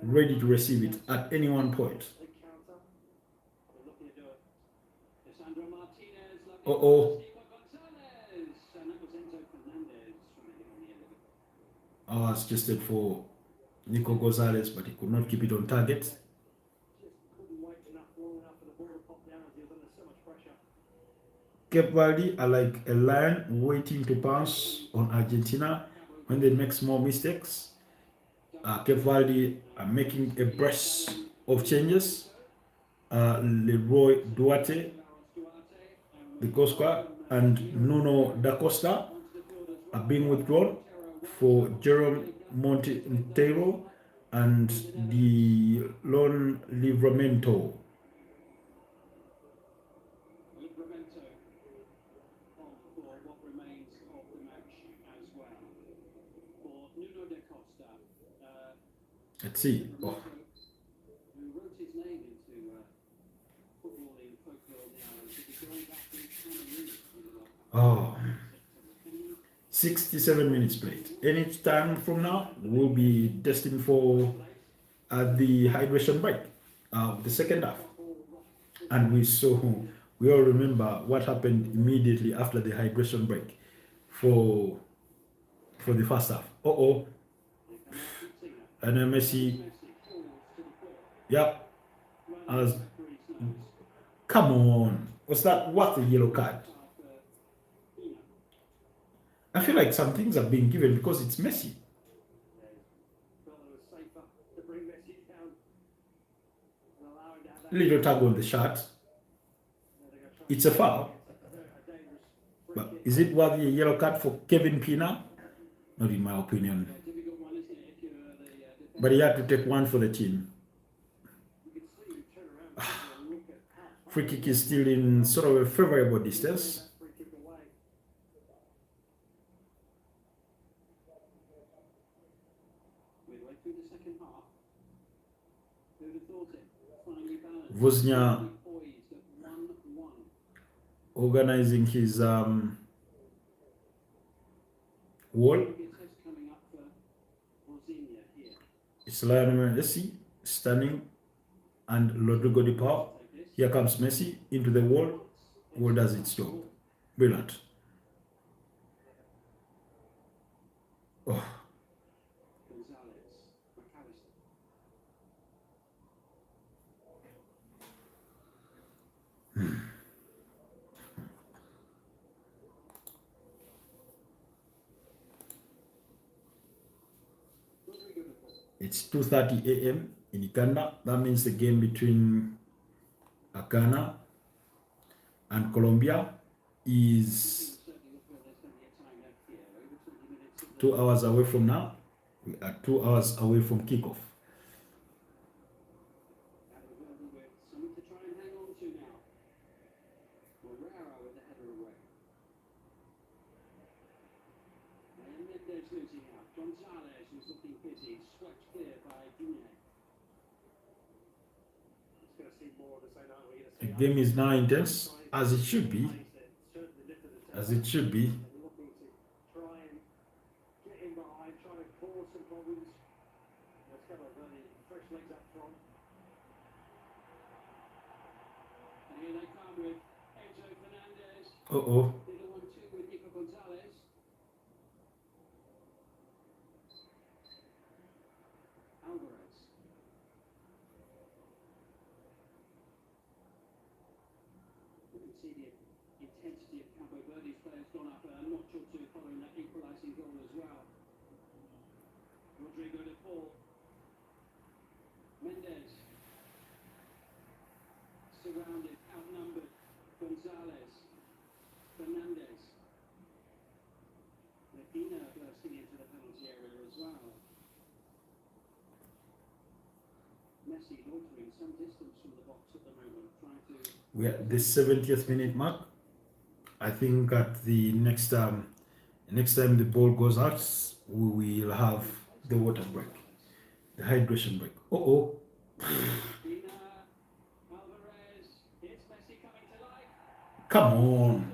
ready to receive it at any one point. Uh-oh. I was suggested for Nico Gonzalez, but he could not keep it on target. Cape Verde are like a lion waiting to pounce on Argentina when they make small mistakes. Cape Verde are making a burst of changes. Leroy Duarte, the goal scorer, and Nuno da Costa are being withdrawn for Jerome Monteiro and the Lon Livramento. Let's see. Oh, 67 minutes played. Any time from now, we'll be destined for the hydration break, the second half. And we all remember what happened immediately after the hydration break for the first half. And then Messi, yep, come on, was that what a yellow card? I feel like some things are being given because it's Messi. Little tag on the shot. It's a foul. But is it worthy a yellow card for Kevin Pina? Not in my opinion. But he had to take one for the team. Free kick is still in sort of a favorable distance. Woznia organizing his wall. It's Lionel Messi standing and Rodrigo de Paul. Here comes Messi into the wall. Wall does its job. Brilliant. Oh. It's 2:30 a.m. in Uganda. That means the game between Ghana and Colombia is 2 hours away from now. We are 2 hours away from kickoff. The game is now intense, as it should be. As it should be. Uh-oh. Surrounded, outnumbered, Gonzalez, Fernandez, Medina bursting into the penalty area as well. Messi loitering some distance from the box at the moment, trying to. We're at the 70th minute mark. I think at the next time the ball goes out, we will have the water break. The hydration break. Oh. Argentina, Alvarez, here's Messi coming to life. Come on.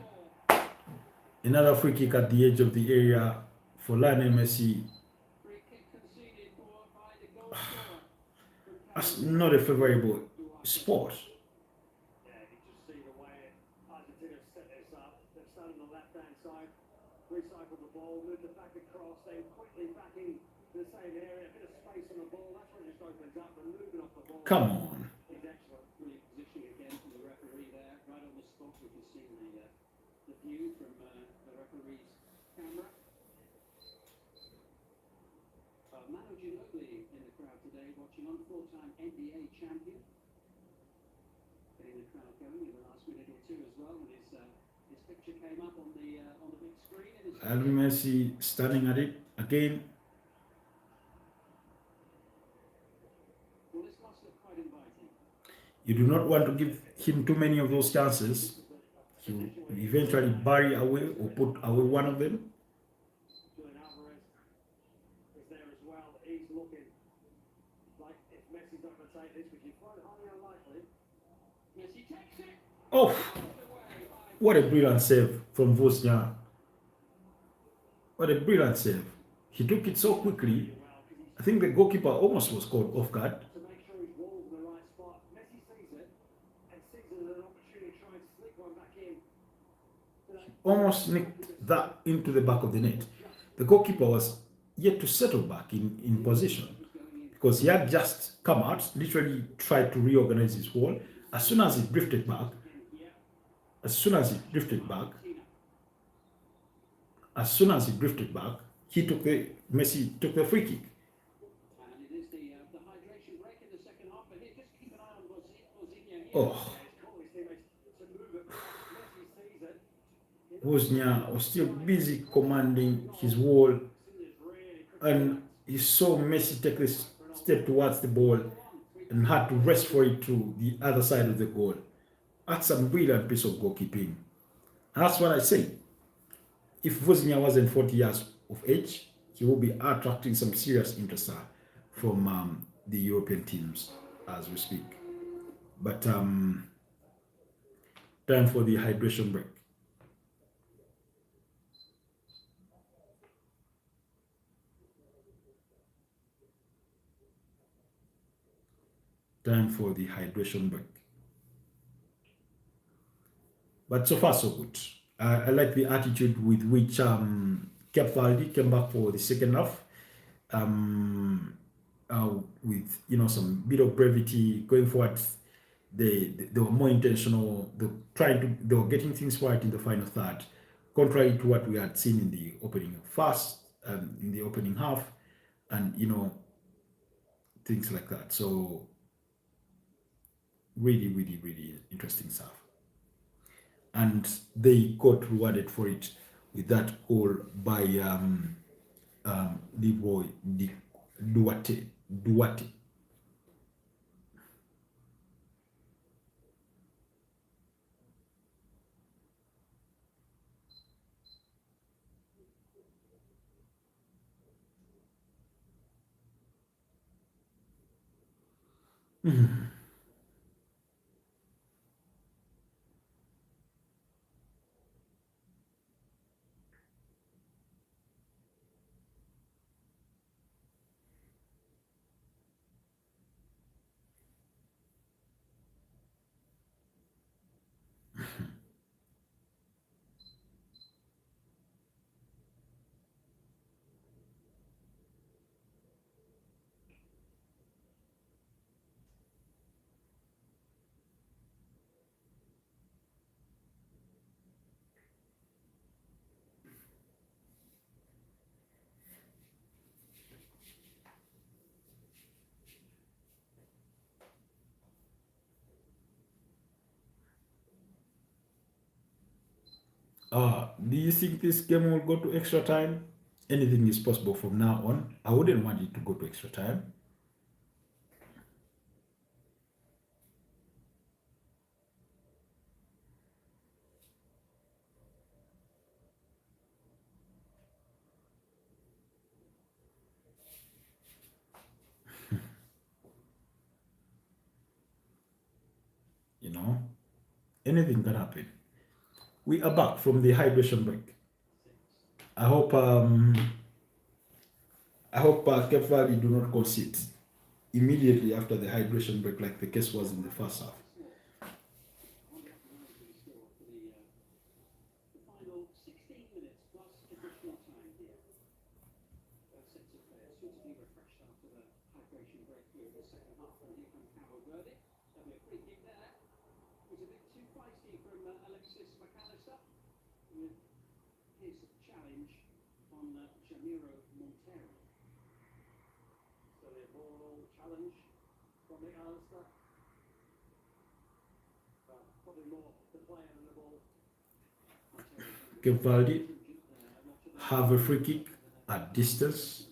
Another free kick at the edge of the area for Lionel Messi. Free kick conceded by the goal scorer. That's not a favorable sport. Yeah, you just see the way Argentina have set this up. They've started on the left-hand side, recycled the ball, moved it back across, then quickly back in the same area, a bit of space on the ball. That's where it just opens up, and moving off the ball. Come on. He's excellent. Brilliant positioning again from the referee there, right on the spot. We can see the view from the referee's camera. Manu Ginobili in the crowd today, watching on, four-time NBA champion. Getting the crowd going in the last minute or two as well, when his picture came up on the big screen. Lionel Messi standing at it again. Well, this must look quite inviting. You do not want to give him too many of those chances. He will eventually bury away or put away one of them. Julian Alvarez is there as well. He's looking like if Messi's not going to take this, which is quite highly unlikely. Messi takes it. Oh, what a brilliant save from Vosnia. What a brilliant save. He took it so quickly. I think the goalkeeper almost was caught off guard. To make sure his wall's in the right spot. Messi sees it and sees it as an opportunity to try and sneak one back in. Almost nicked that into the back of the net. The goalkeeper was yet to settle back in position because he had just come out, literally tried to reorganize his wall. As soon as it drifted back, Messi took the free kick. And it is the hydration break in the second half. But here, just keep an eye on Wozniak. Oh, Call his teammates to move across. Messi sees it. Wozniak was still busy commanding his wall, and he saw Messi take this step towards the ball and had to rest for it to the other side of the goal. That's a brilliant piece of goalkeeping. And that's what I say. If Wozniak wasn't 40 years of age, he will be attracting some serious interest from the European teams as we speak. But time for the hydration break. Time for the hydration break. But so far, so good. I like the attitude with which Cape Verde came back for the second half, with some bit of brevity going forward. They were more intentional. They were getting things right in the final third, contrary to what we had seen in the opening in the opening half, and things like that. So really, really, really interesting stuff. And they got rewarded for it with that goal by Leroy Duarte. Do you think this game will go to extra time? Anything is possible from now on. I wouldn't want it to go to extra time. Anything can happen. We are back from the hydration break. I hope Cape Verde do not concede immediately after the hydration break, like the case was in the first half. The final 16 minutes plus additional time here. Both sets of players suitably refreshed after the hydration break here in the second half. And here comes Verde. There'll be a free kick there. It was a bit too feisty from Alexis McAllister with his challenge on Jamiro Montero. So the ball challenge from McAllister. Probably more the player than the ball. Cape Verde have a free kick at distance.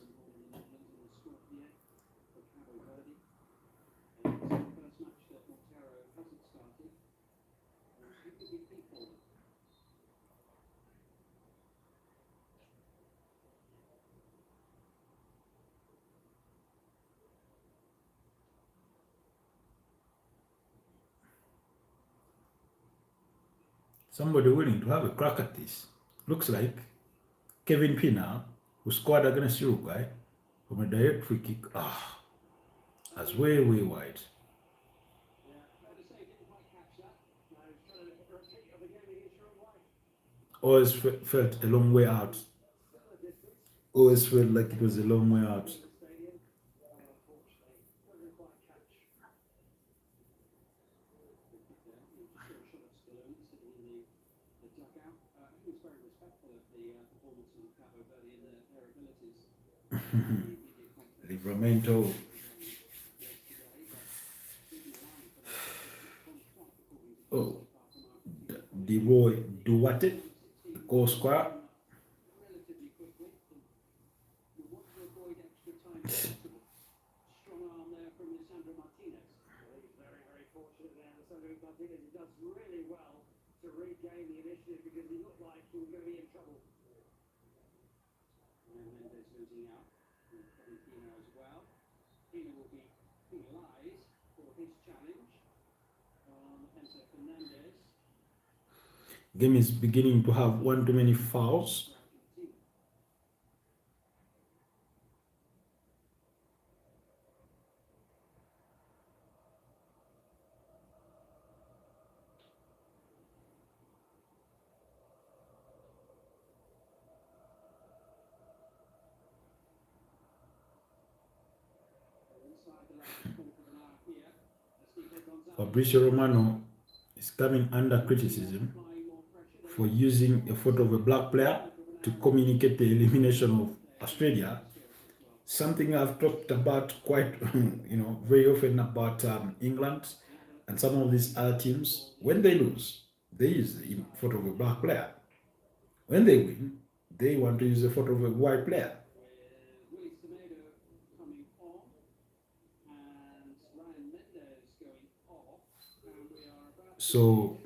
Somebody willing to have a crack at this. Looks like Kevin Pina, who scored against Uruguay from a direct free kick. That's way wide. Always felt a long way out. Always felt like it was a long way out. Livramento. Oh, Roy Duarte, the goal scorer. Strong arm there from Lisandro Martinez. He's very, very fortunate there. Lisandro Martinez does really well to regain the initiative because he looked like he was going to be in trouble. And Mendes losing out. And Pino as well. Pino will be penalised for his challenge on Enzo Fernandez. Game is beginning to have one too many fouls. Fabrizio Romano is coming under criticism for using a photo of a black player to communicate the elimination of Australia. Something I've talked about quite, very often about England and some of these other teams. When they lose, they use the photo of a black player. When they win, they want to use the photo of a white player. So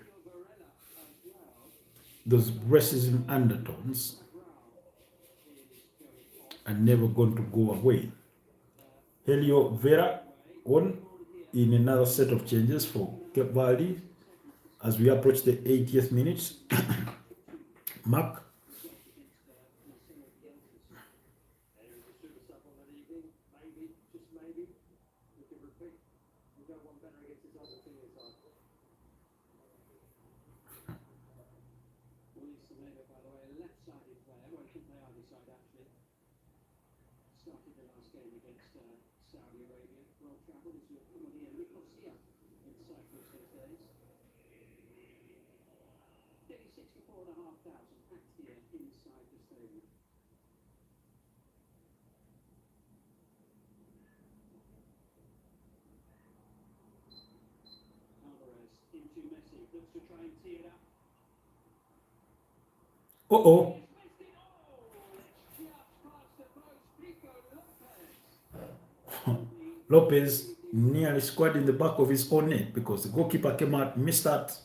those racism undertones are never going to go away. Helio Vera on in another set of changes for Cape Verde as we approach the 80th minute. Mark. Started the last game against Saudi Arabia. Well travelled as your Pimonia Nicosia in Cyprus those days. Nearly 64,500 packed here inside the stadium. Alvarez into Messi. Looks to try and tee it up. Uh-oh. Lopez nearly squared in the back of his own net because the goalkeeper came out, missed that,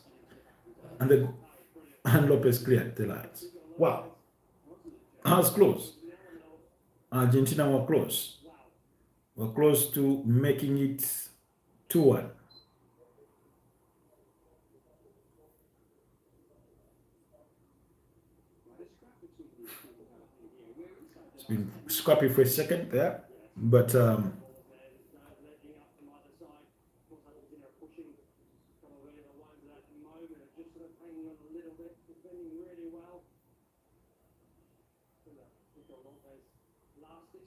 and Lopez cleared the lines. Wow. I was close. Argentina were close. We're close to making it 2-1. been scrappy for a second there, but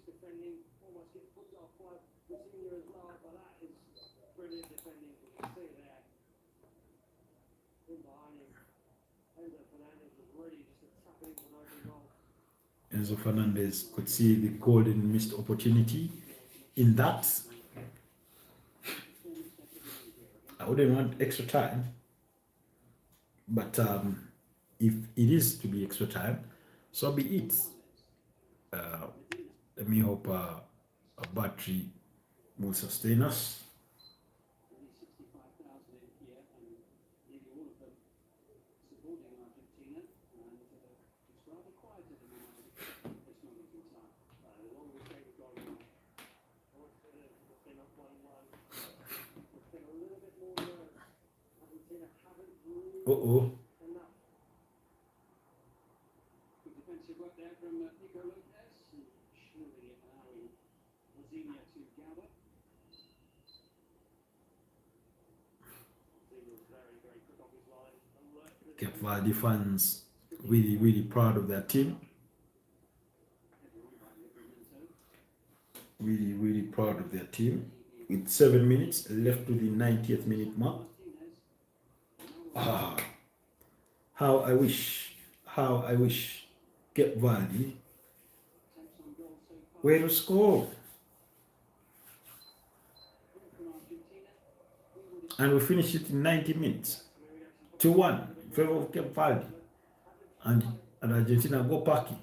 defending almost gets put off by Virginia as well, but that is brilliant defending. You can see there. In behind him, Enzo Fernandez was ready just to tap it into an open goal. Enzo Fernandez could see the golden missed opportunity in that. I wouldn't want extra time, but if it is to be extra time, so be it. Let me hope a battery will sustain us. Uh-oh. Good defensive work there from Nico Lopez, surely allowing Virginia to gather. Virginia was very, very quick off his line. Alert to the Cape Verde fans really, really proud of their team. Really, really proud of their team. With 7 minutes left to the 90th minute mark. How I wish Cape Verde were to score. And we finished it in 90 minutes. 2-1 in favor of Cape Verde. And Argentina go packing.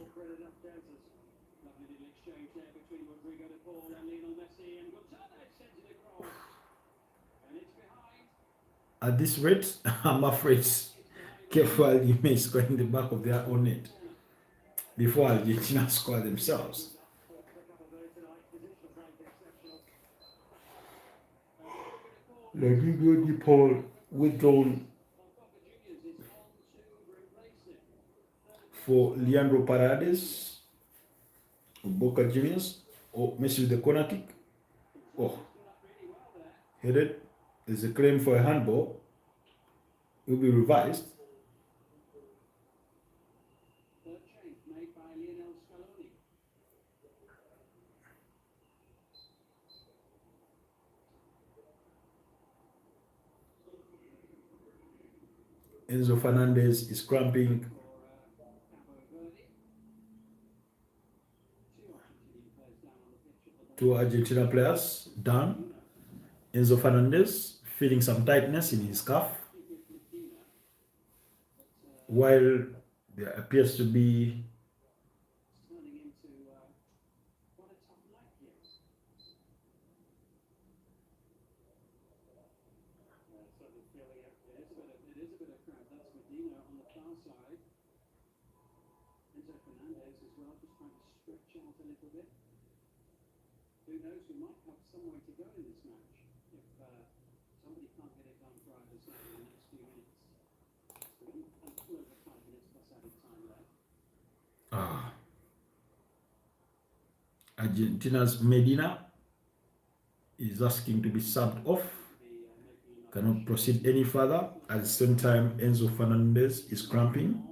At this rate, I'm afraid Cape Verde may score in the back of their own net before Argentina score themselves. Rodrigo de Paul withdrawn for Leandro Paredes of Boca Juniors. Oh, Messi with the corner kick. Oh, headed. There's a claim for a handball. It will be revised. Enzo Fernandez is cramping two Argentina players down. Enzo Fernandez feeling some tightness in his calf, while there appears to be who knows, we might have some way to go in this match if somebody can't get it done for either side in the next few minutes. So a little over 5 minutes plus added time there. Argentina's Medina is asking to be subbed off. Cannot proceed any further. At the same time, Enzo Fernandez is cramping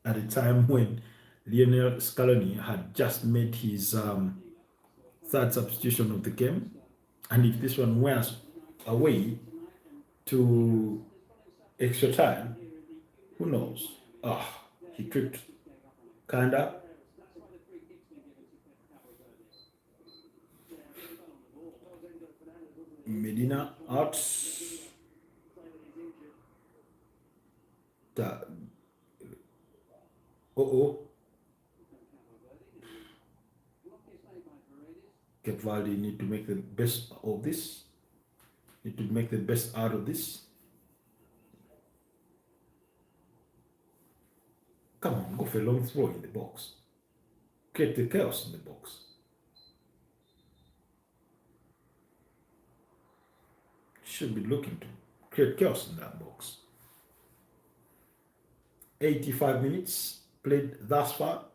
at a time when Lionel Scaloni had just made his third substitution of the game, and if this one wears away to extra time, who knows? He tripped kinda. Medina out. Cape Verde need to make the best of this. Need to make the best out of this. Come on, go for a long throw in the box. Create the chaos in the box. Should be looking to create chaos in that box. 85 minutes played thus far.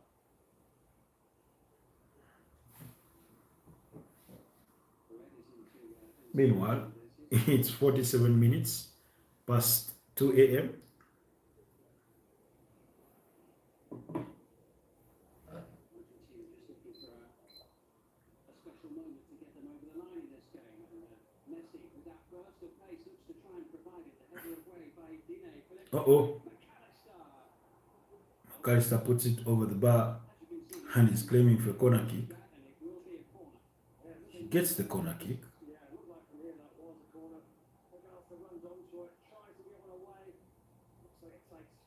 Meanwhile, it's 47 minutes past 2 a.m. Uh-oh. McAllister puts it over the bar and is claiming for a corner kick. He gets the corner kick.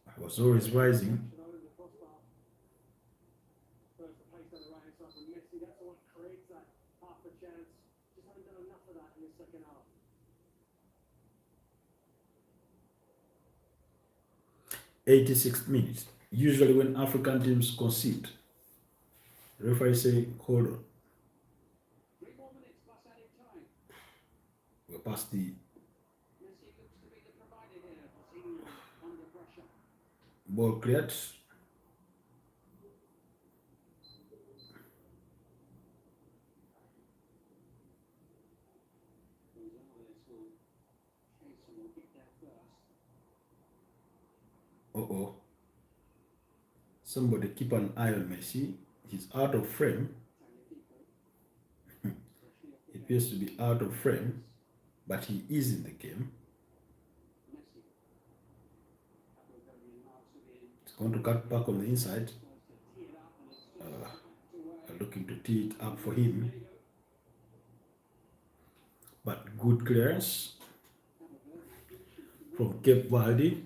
I was always rising. "86 minutes. Usually when African teams concede, the referee say, hold on. We're past the ball cleared. Uh-oh. Somebody keep an eye on Messi. He's out of frame. He appears to be out of frame, but he is in the game. It's going to cut back on the inside. Looking to tee it up for him. But good clearance from Cape Verde.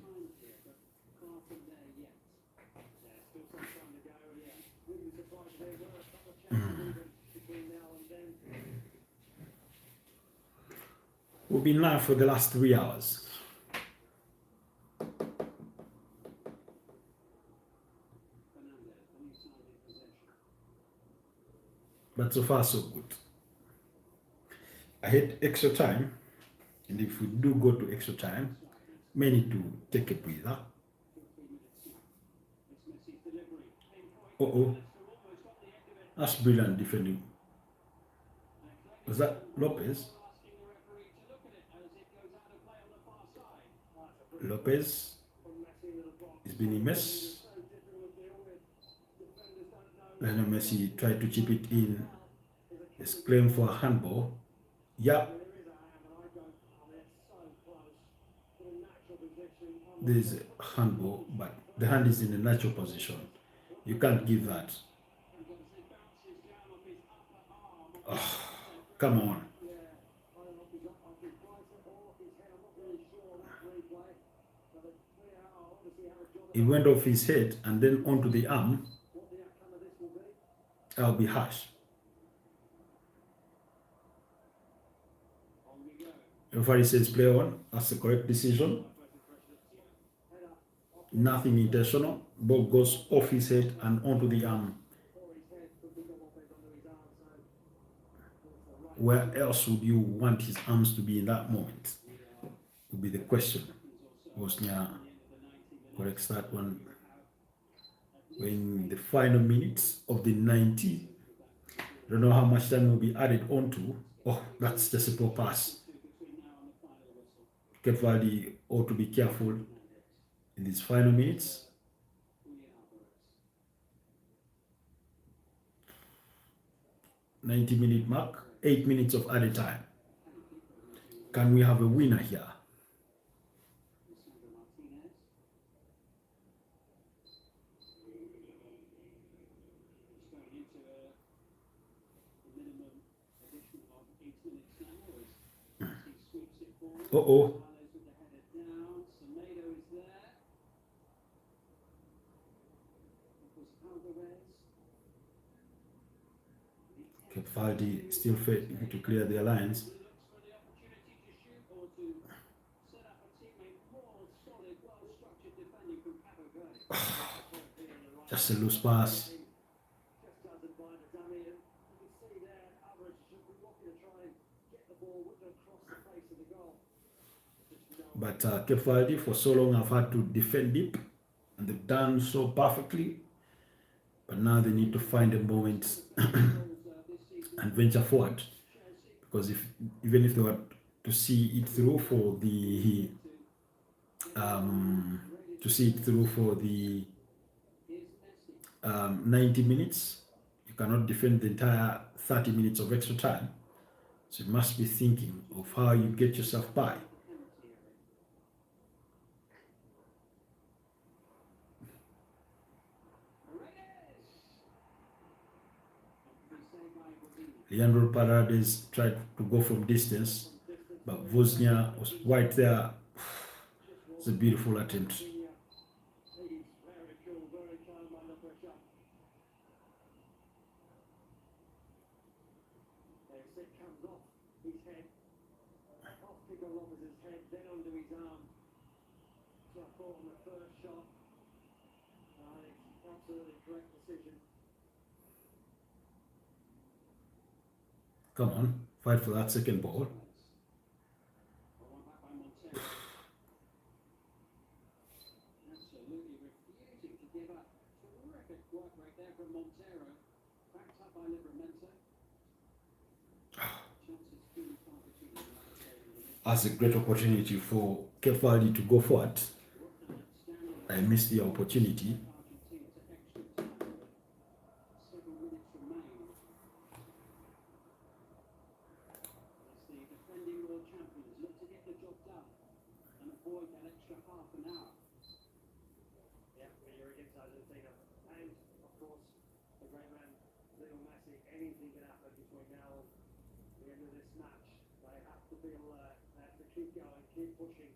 We've been live for the last 3 hours. But so far, so good. I hate extra time, and if we do go to extra time, may need to take a breather. Uh-oh. That's brilliant defending. Was that Lopez? Lopez is being a mess. Lionel Messi tried to chip it in. His claim for a handball. Yeah. There's a handball, but the hand is in a natural position. You can't give that. Oh, come on. It went off his head and then onto the arm. I'll be harsh. Referee says play on. That's the correct decision. Nothing intentional. Ball goes off his head and onto the arm. Where else would you want his arms to be in that moment? Would be the question. Bosnia corrects that one. When the final minutes of the 90, don't know how much time will be added onto. Oh, that's just a poor pass. Cape Verde ought to be careful in these final minutes. "90-minute mark, 8 minutes of added time. Can we have a winner here?" Uh-oh. Cape Verde still failing to clear their lines. Just a loose pass. But Cape Verde for so long have had to defend deep, and they've done so perfectly. But now they need to find a moment and venture forward, because even if they were to see it through for the 90 minutes, you cannot defend the entire 30 minutes of extra time. So you must be thinking of how you get yourself by. Leandro Paredes tried to go from distance, but Woznia was right there. It's a beautiful attempt. He's very cool, very calm under pressure. It comes off his head. Off Pico Lopez's head, then onto his arm. So I thought on the first shot. It's absolutely correct decision. Come on, fight for that second ball. One back by Montero. Absolutely refusing to give up. Terrific work right there from Montero. Backed up by Livramento. Chances few and far between them, like I said, in the mid- That's a great opportunity for Cape Verde to go forward. I missed the opportunity. Argentina to extra time. 7 minutes remain. As the defending world champions look to get the job done and avoid that extra half an hour. Yeah, when you're against Argentina. And, of course, the great man, Lionel Messi, anything can happen between now and the end of this match. They have to be alert. They have to keep going, keep pushing,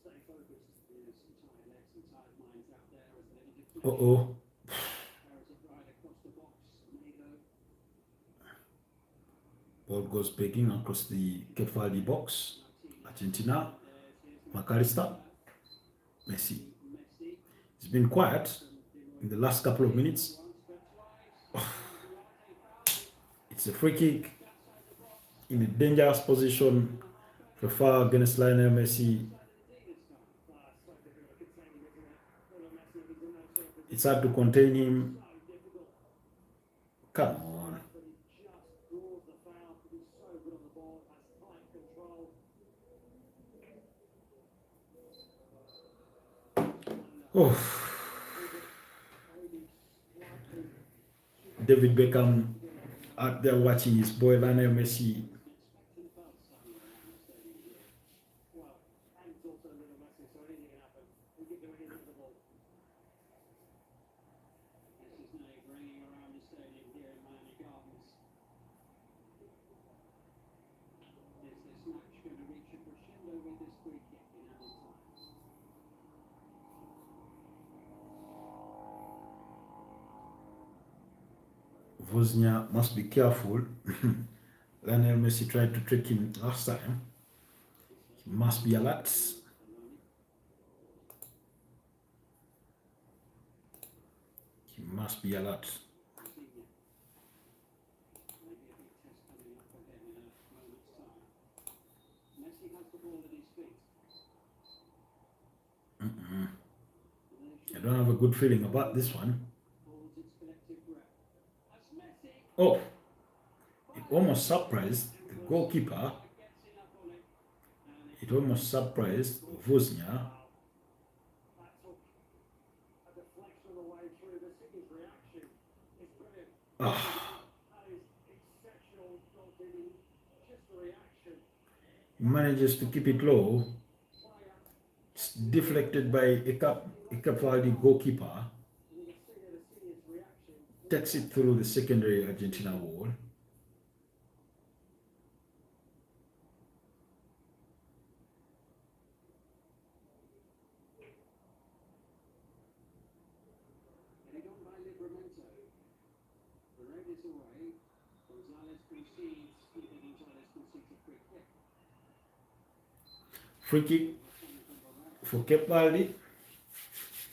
stay focused. Yeah, some tired legs, some tired minds out there as the little deflection. Uh-oh. Carries it right across the box. Amigo. Ball goes begging across the Cape Verde box. Argentina. McAllister. Messi. Messi. It's been quiet in the last couple of minutes. It's a free kick in a dangerous position. For foul against Lionel Messi. It's hard to contain him. Come on. But he just draws the foul. He's so good on the ball, has tight control. Oh. David Beckham out there watching his boy Lionel Messi. Well, and it's also a little Messi, so anything can happen. He can do anything with the ball. Messi's name ringing around the stadium here in Miami Gardens. Is this match going to reach a crescendo with this free kick in added time? Woznia must be careful. Lionel Messi tried to trick him last time. He must be alert. He must be alert. Maybe a big test coming up for him in a moment's time. Messi has the ball at his feet. I don't have a good feeling about this one. Holds its collective breath. That's Messi. Oh, it almost surprised the goalkeeper. Gets enough on it. And It almost surprised Woznia. that took a deflection away through. The City's reaction is brilliant. Ah, That is exceptional goalkeeping. Just the reaction. he manages to keep it low. Player. It's deflected by a Cape Verde goalkeeper. You can see the City's reaction. Takes it through the secondary Argentina wall. Headed on by Livramento. Paredes away. Gonzalez concedes. Peter Gonzalez concedes a free kick. Free kick for Cape Verde.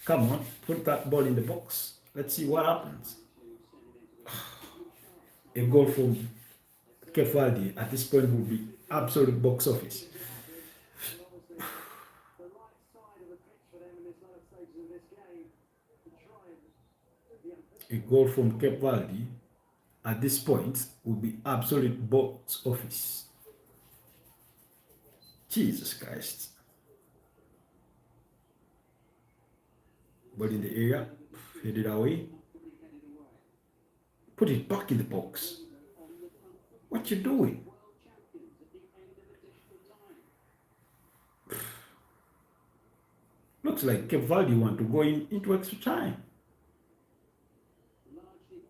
Come on, put that ball in the box. Let's see what happens. A goal from Cape Verde at this point would be absolute box office. And obviously, the right side of the pitch for them in this latter stages of this game to try and do the unthinkable. A goal from Cape Verde at this point would be absolute box office. Jesus Christ. Ball in the area, headed away. Put it back in the box. What you doing? Looks like Cape Verde want to go into extra time.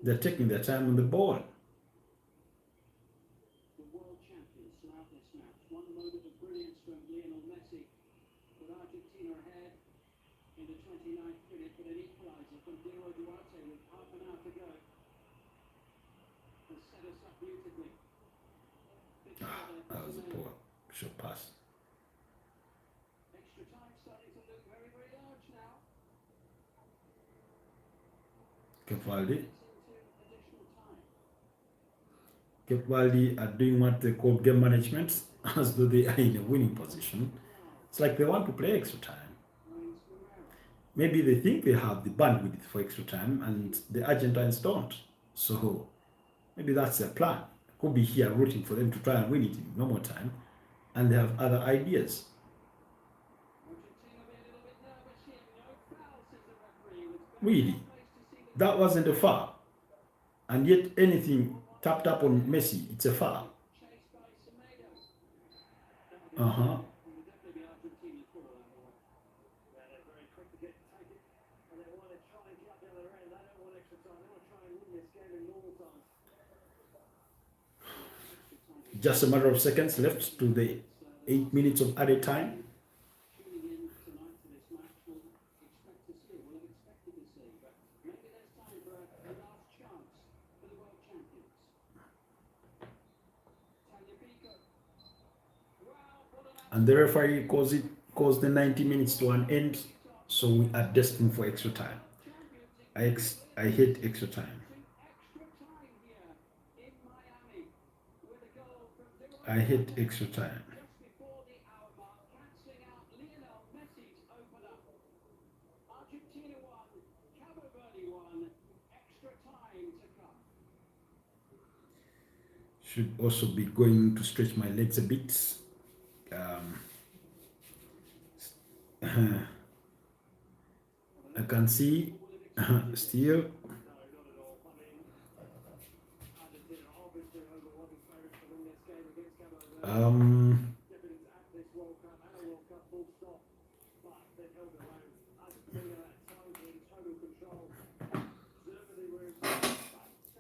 They're taking their time on the ball. The world champions throughout this match. One moment of brilliance from Lionel Messi, with Argentina ahead in the 29th minute, but an equaliser from Diego Duarte with half an hour to go has set us up beautifully. That was a poor short pass. Extra time starting to look very, very large now. Cape Verde. Into additional time. Cape Verde are doing what they call game management, as though they are in a winning position. It's like they want to play extra time. Maybe they think they have the bandwidth for extra time and the Argentines don't. So maybe that's their plan. Could be here rooting for them to try and win it in normal time, and they have other ideas. Really, that wasn't a foul, and yet anything tapped up on Messi, it's a foul. Uh-huh. Just a matter of seconds left to the 8 minutes of added time. And the referee calls the 90 minutes to an end, so we are destined for extra time. I hate extra time. I hate extra time. Should also be going to stretch my legs a bit. I can see still.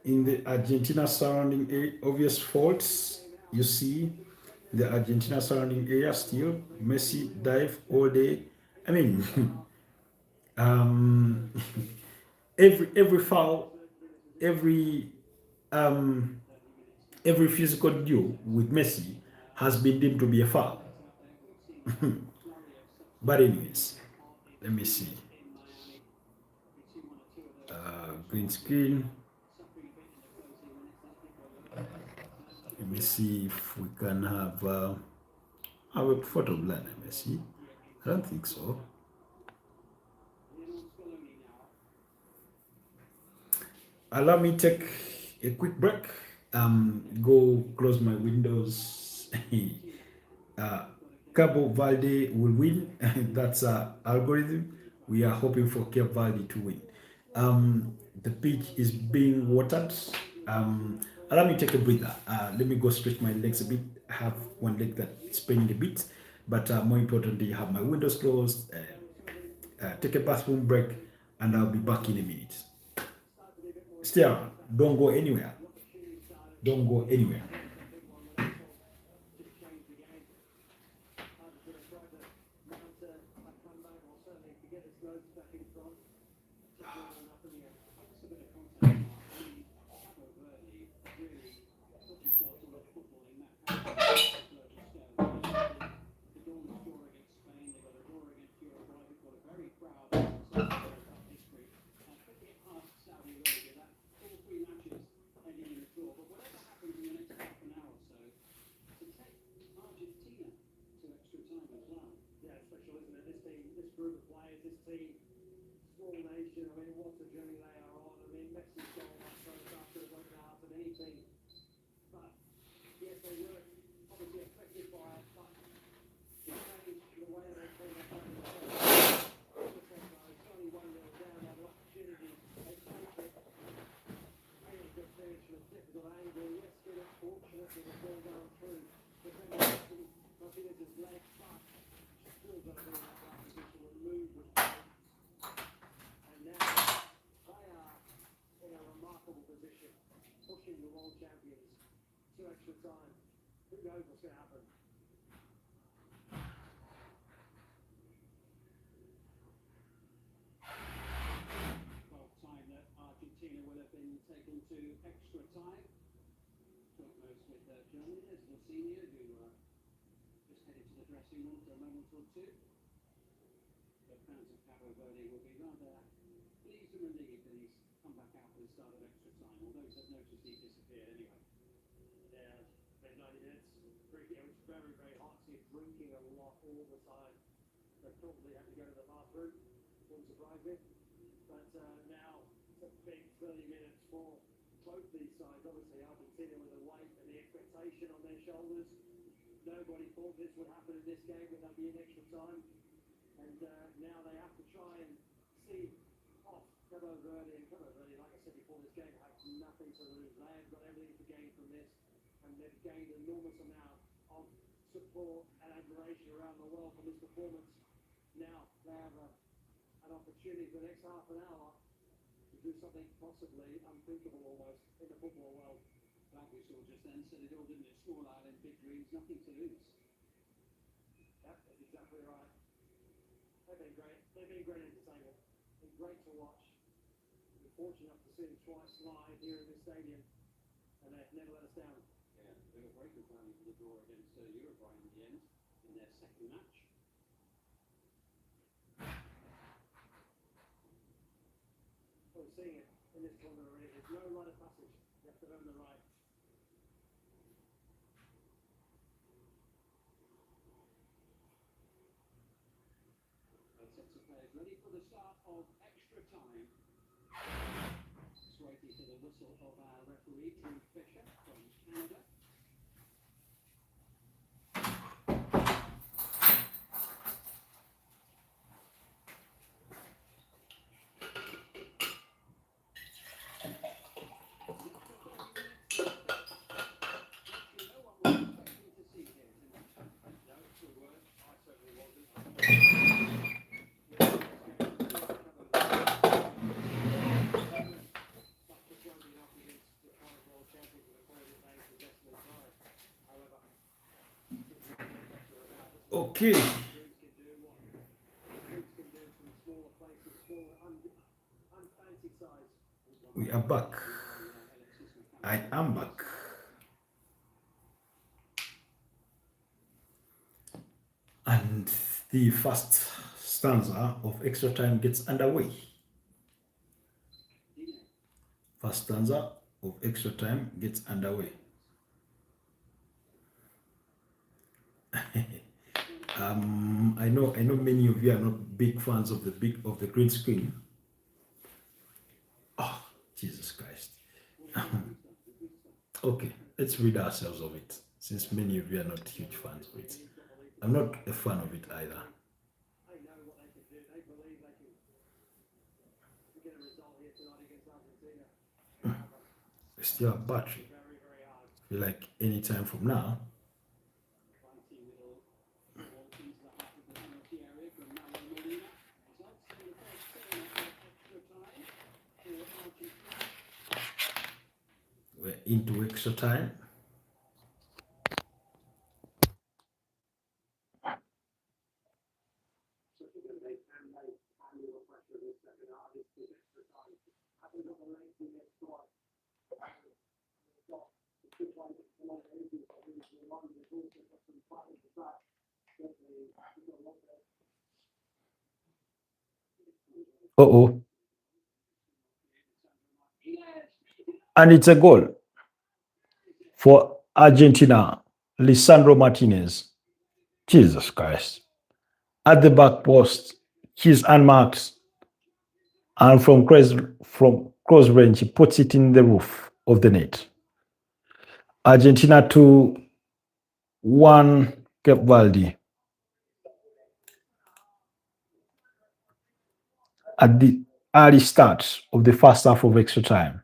In the Argentina surrounding area, obvious faults, you see the Argentina surrounding area still. Messi dive all day. I mean, every foul, every physical duel with Messi has been deemed to be a foul. But anyways, let me see. Green screen. Let me see if we can have a photo of Lionel Messi. I don't think so. Allow me take a quick break. Go close my windows. Cabo Verde will win. That's our algorithm. We are hoping for Cape Verde to win. The pitch is being watered. Allow me to take a breather. Let me go stretch my legs a bit. I have one leg that's paining a bit, but more importantly, have my windows closed. Take a bathroom break, and I'll be back in a minute. Stay around. Don't go anywhere. Don't go anywhere. with the ball going through. Defender Martinez's leg, but still got to be in that right position when move was played. And now they are in a remarkable position, pushing the world champions to extra time. Who knows what's going to happen? Well, time that Argentina will have been taken to extra time. Talk most with Germany. There's Lucinia, who just headed to the dressing room for a moment or two. The fans of Cabo Verde will be rather pleased and relieved that he's come back out for the start of extra time, although they've noticed he disappeared anyway. Yeah, mid 90 minutes. Drinking, it was very, very hot. So you're drinking a lot all the time. They probably had to go to the bathroom. Wouldn't surprise me. But now it's a big 30 minutes for both these sides. Obviously, Argentina with the weight and the expectation on their shoulders. Nobody thought this would happen in this game, would that be in extra time? And now they have to try and see off Cabo Verde. And Cabo Verde, like I said before, this game have nothing to lose. They have got everything to gain from this, and they've gained an enormous amount of support and admiration around the world for this performance. Now they have an opportunity for the next half an hour to do something possibly unthinkable almost in the football world. Like we saw just then, said it all, didn't it? Small island, big dreams, nothing to lose. Yep, that's exactly right. They've been great. They've been great entertainment. Been great to watch. We're fortunate enough to see them twice live here in this stadium, and they've never let us down. Yeah, they were great planning for the draw against Uruguay in the end in their second match. We're seeing it in this corner already. There's no rite of passage. You have to earn the right. Sets of players ready for the start of extra time. Just waiting for the whistle of our referee, Drew Fisher from Canada. Okay, we are back. I am back. And the first stanza of extra time gets underway. First stanza of extra time gets underway. I know many of you are not big fans of the green screen. Oh, Jesus Christ. Okay, let's rid ourselves of it, since many of you are not huge fans of it. I'm not a fan of it either. They know what they can do. They believe they can get a result here tonight against Argentina. It's still a battery. Very, very hard. I feel like any time from now, we're into extra time. Uh-oh. And it's a goal for Argentina. Lisandro Martinez. Jesus Christ. At the back post, he's unmarked. And from close range, he puts it in the roof of the net. Argentina 2-1 Cape Verde. At the early start of the first half of extra time.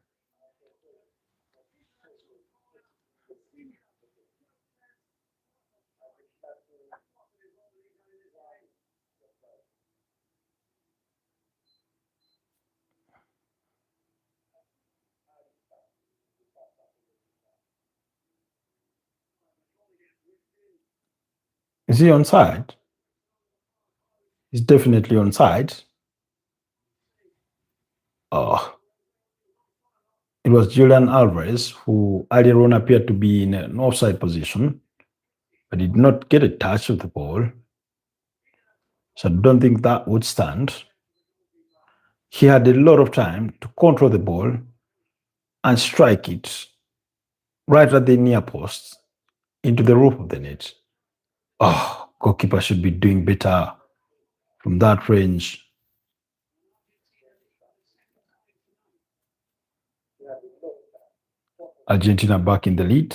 Is he onside? He's definitely onside. Oh, it was Julian Alvarez who earlier on appeared to be in an offside position, but did not get a touch of the ball. So I don't think that would stand. He had a lot of time to control the ball and strike it right at the near post into the roof of the net. Oh, goalkeeper should be doing better from that range. Argentina back in the lead.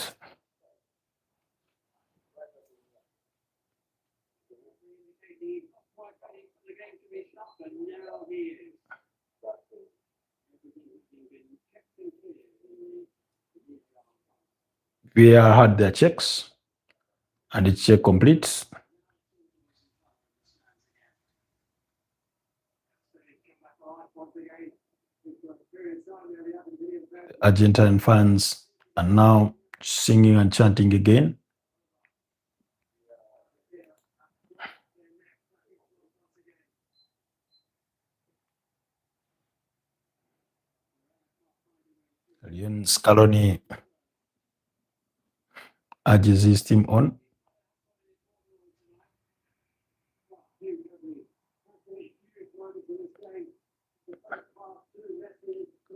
VAR had their checks and the check complete. Argentine fans are now singing and chanting again. Leon Scaloni urges his team on.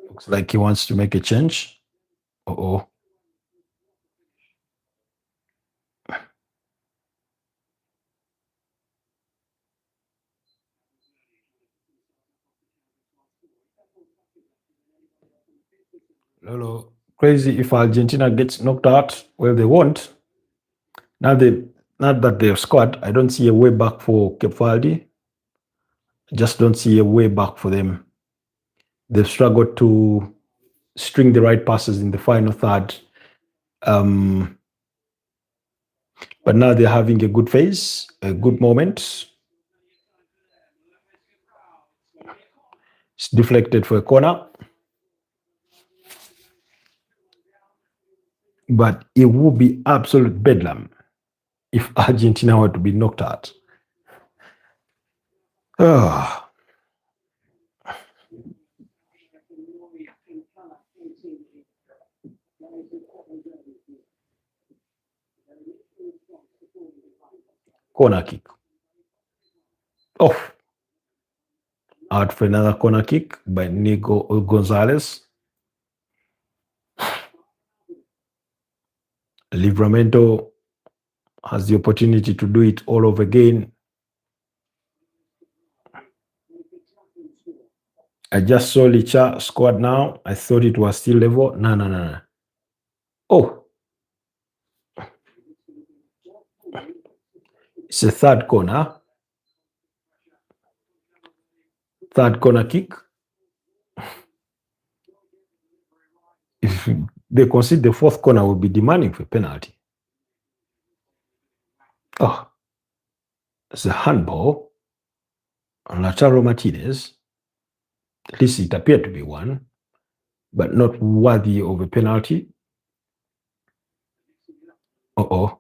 Looks like he wants to make a change. Uh-oh. Lolo, crazy if Argentina gets knocked out. Well, they won't. Now that they've scored, I don't see a way back for Cape Verde. I just don't see a way back for them. They've struggled to string the right passes in the final third. But now they're having a good phase, a good moment. It's deflected for a corner. But it would be absolute bedlam if Argentina were to be knocked out. Oh. Corner kick. Off. Out for another corner kick by Nico Gonzalez. Livramento has the opportunity to do it all over again. I just saw Licha scored now. I thought it was still level. No. Oh. It's a third corner. Third corner kick. If they concede the fourth corner, will be demanding for a penalty. Oh. It's a handball on Lautaro Martinez. At least it appeared to be one, but not worthy of a penalty. Uh-oh.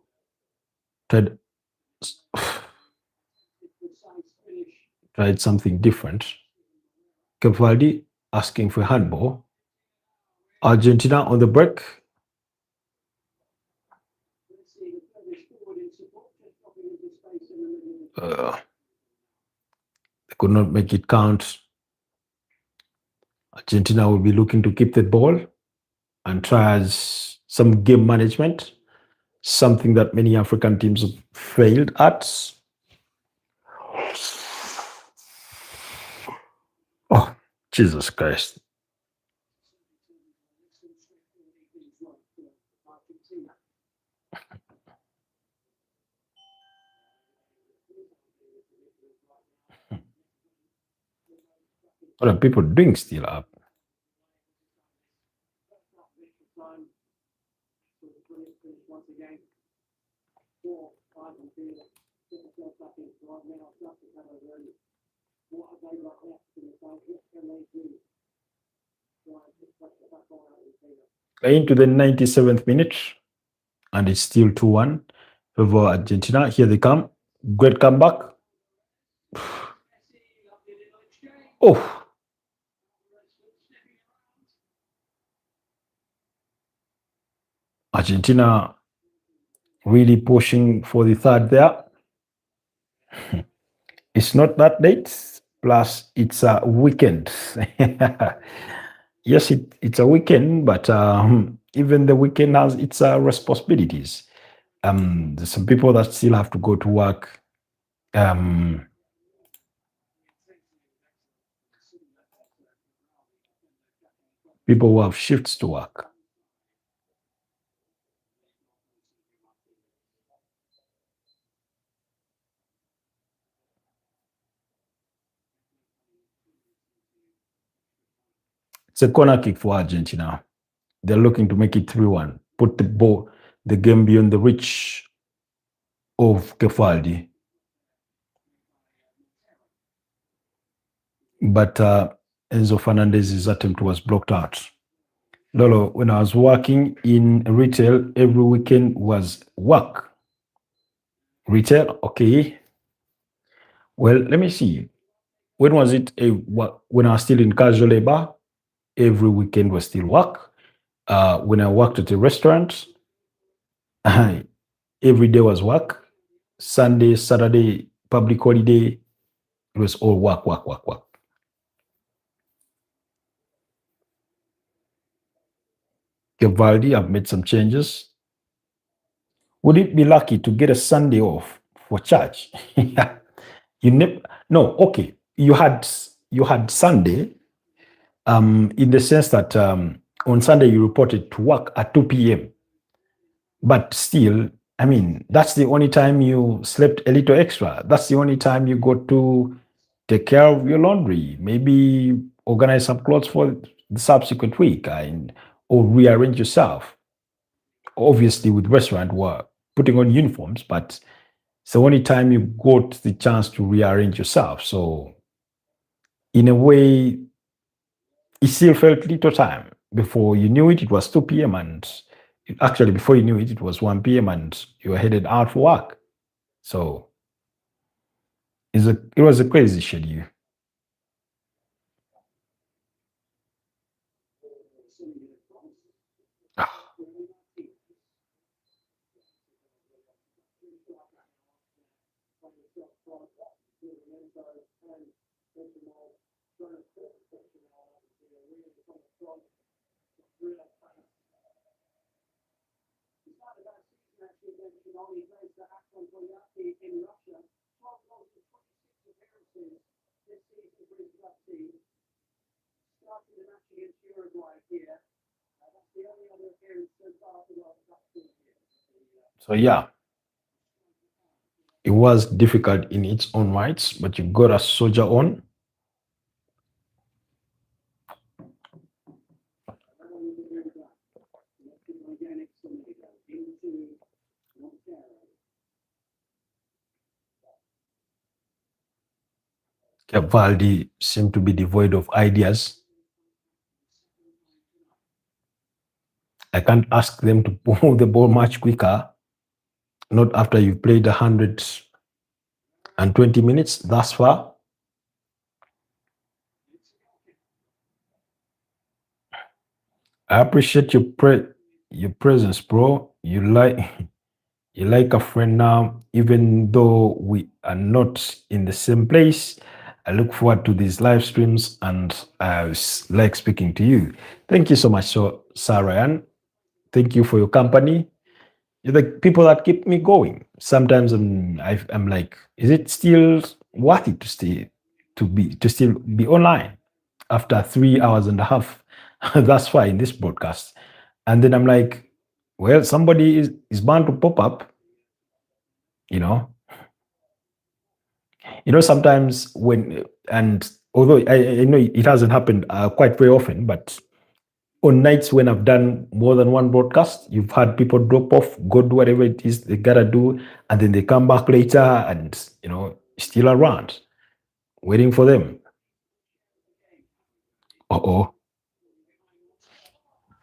Tried something different. Cape Verde asking for handball. Argentina on the break. They could not make it count. Argentina will be looking to keep the ball and try as some game management, something that many African teams have failed at. Oh, Jesus Christ. What are people doing still up? Into the 97th minute, and it's still 2-1. favor Argentina. Here they come. Great comeback. Oh, Argentina really pushing for the third there. It's not that late. Plus, it's a weekend. Yes, it's a weekend, but even the weekend has its responsibilities. There's some people that still have to go to work. Um, People who have shifts to work. It's a corner kick for Argentina. They're looking to make it 3-1. Put the game beyond the reach of Kefaldi. But Enzo Fernandez's attempt was blocked out. Lolo, when I was working in retail, every weekend was work. Retail, okay. Well, let me see. When was it? When I was still in casual labor, every weekend was still work. When I worked at a restaurant, every day was work. Sunday, Saturday, public holiday, it was all work, work, work, work. Cavaldi, I've made some changes. Would it be lucky to get a Sunday off for church? You never. No, okay. You had Sunday, in the sense that on Sunday you reported to work at 2 p.m. But still, I mean, that's the only time you slept a little extra. That's the only time you got to take care of your laundry, maybe organize some clothes for the subsequent week, or rearrange yourself. Obviously, with restaurant work, putting on uniforms, but it's the only time you got the chance to rearrange yourself. So, in a way, it still felt little time. Before you knew it, it was 2 p.m. And actually, before you knew it, it was 1 p.m. and you were headed out for work. So, it was a crazy schedule. So, yeah, it was difficult in its own rights, but you got a soldier on. Cavaldi seemed to be devoid of ideas. I can't ask them to move the ball much quicker, not after you've played 120 minutes thus far. I appreciate your presence, bro. You like a friend now, even though we are not in the same place. I look forward to these live streams and I like speaking to you. Thank you so much, Sir Ryan. Thank you for your company. You're the people that keep me going. Sometimes I'm like, is it still worth it to still be online after 3 hours and a half? That's why in this broadcast. And then I'm like, well, somebody is bound to pop up, you know. Sometimes and although I know it hasn't happened quite very often, but on nights when I've done more than one broadcast, you've had people drop off, go do whatever it is they gotta do, and then they come back later and still around, waiting for them. Uh-oh.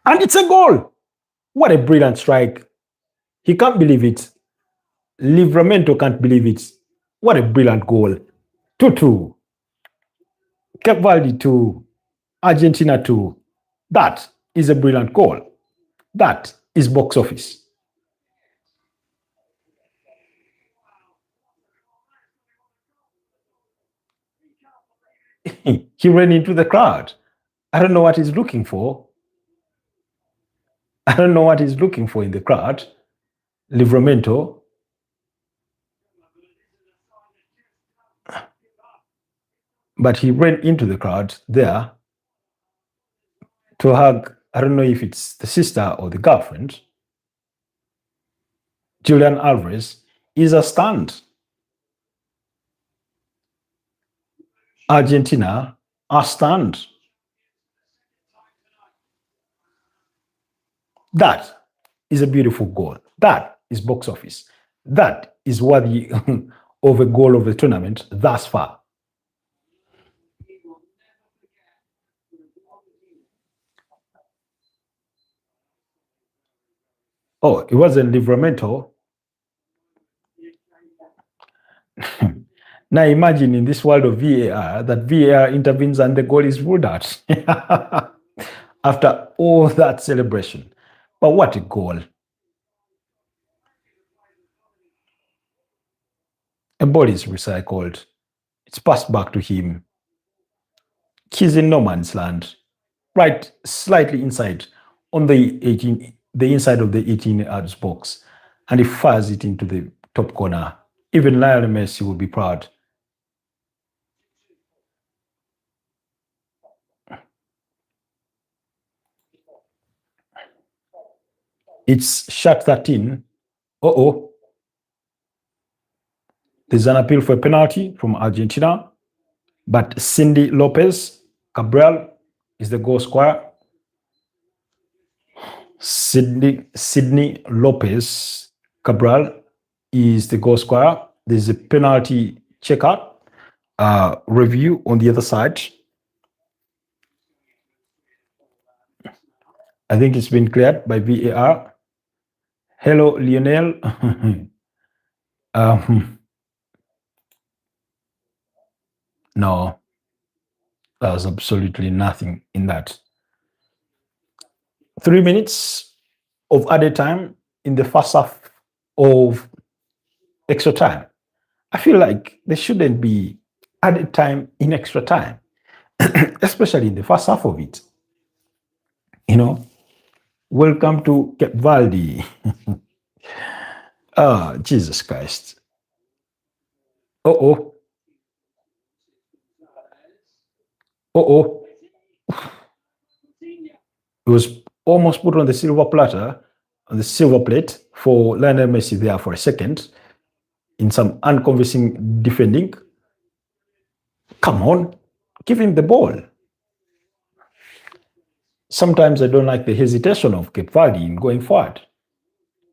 And it's a goal. What a brilliant strike. He can't believe it. Livramento can't believe it. What a brilliant goal. 2-2. Cape Verde 2. Argentina 2. That is a brilliant goal. That is box office. He ran into the crowd. I don't know what he's looking for. I don't know what he's looking for in the crowd. Livramento. But he ran into the crowd there to hug, I don't know if it's the sister or the girlfriend. Julian Alvarez is a stunned. Argentina are stunned. That is a beautiful goal. That is box office. That is worthy of a goal of the tournament thus far. Oh, it wasn't Livramento. Now imagine in this world of VAR that VAR intervenes and the goal is ruled out after all that celebration. But what a goal. A ball is recycled. It's passed back to him. He's in no man's land, right slightly inside on the inside of the 18-yard box, and he fires it into the top corner. Even Lionel Messi will be proud. It's shot 13. Uh-oh. There's an appeal for a penalty from Argentina, but Cindy Lopez Cabral is the goal scorer. Sydney Lopez Cabral is the goal scorer. There's a penalty checkout review on the other side. I think it's been cleared by VAR. Hello, Lionel. No, there's absolutely nothing in that. 3 minutes of added time in the first half of extra time. I feel like there shouldn't be added time in extra time, especially in the first half of it. You know, welcome to Cape Verde. Ah, Jesus Christ. Uh-oh. Uh-oh. It was almost put on the silver platter, on the silver plate for Lionel Messi there for a second in some unconvincing defending. Come on, give him the ball. Sometimes I don't like the hesitation of Cape Verde in going forward,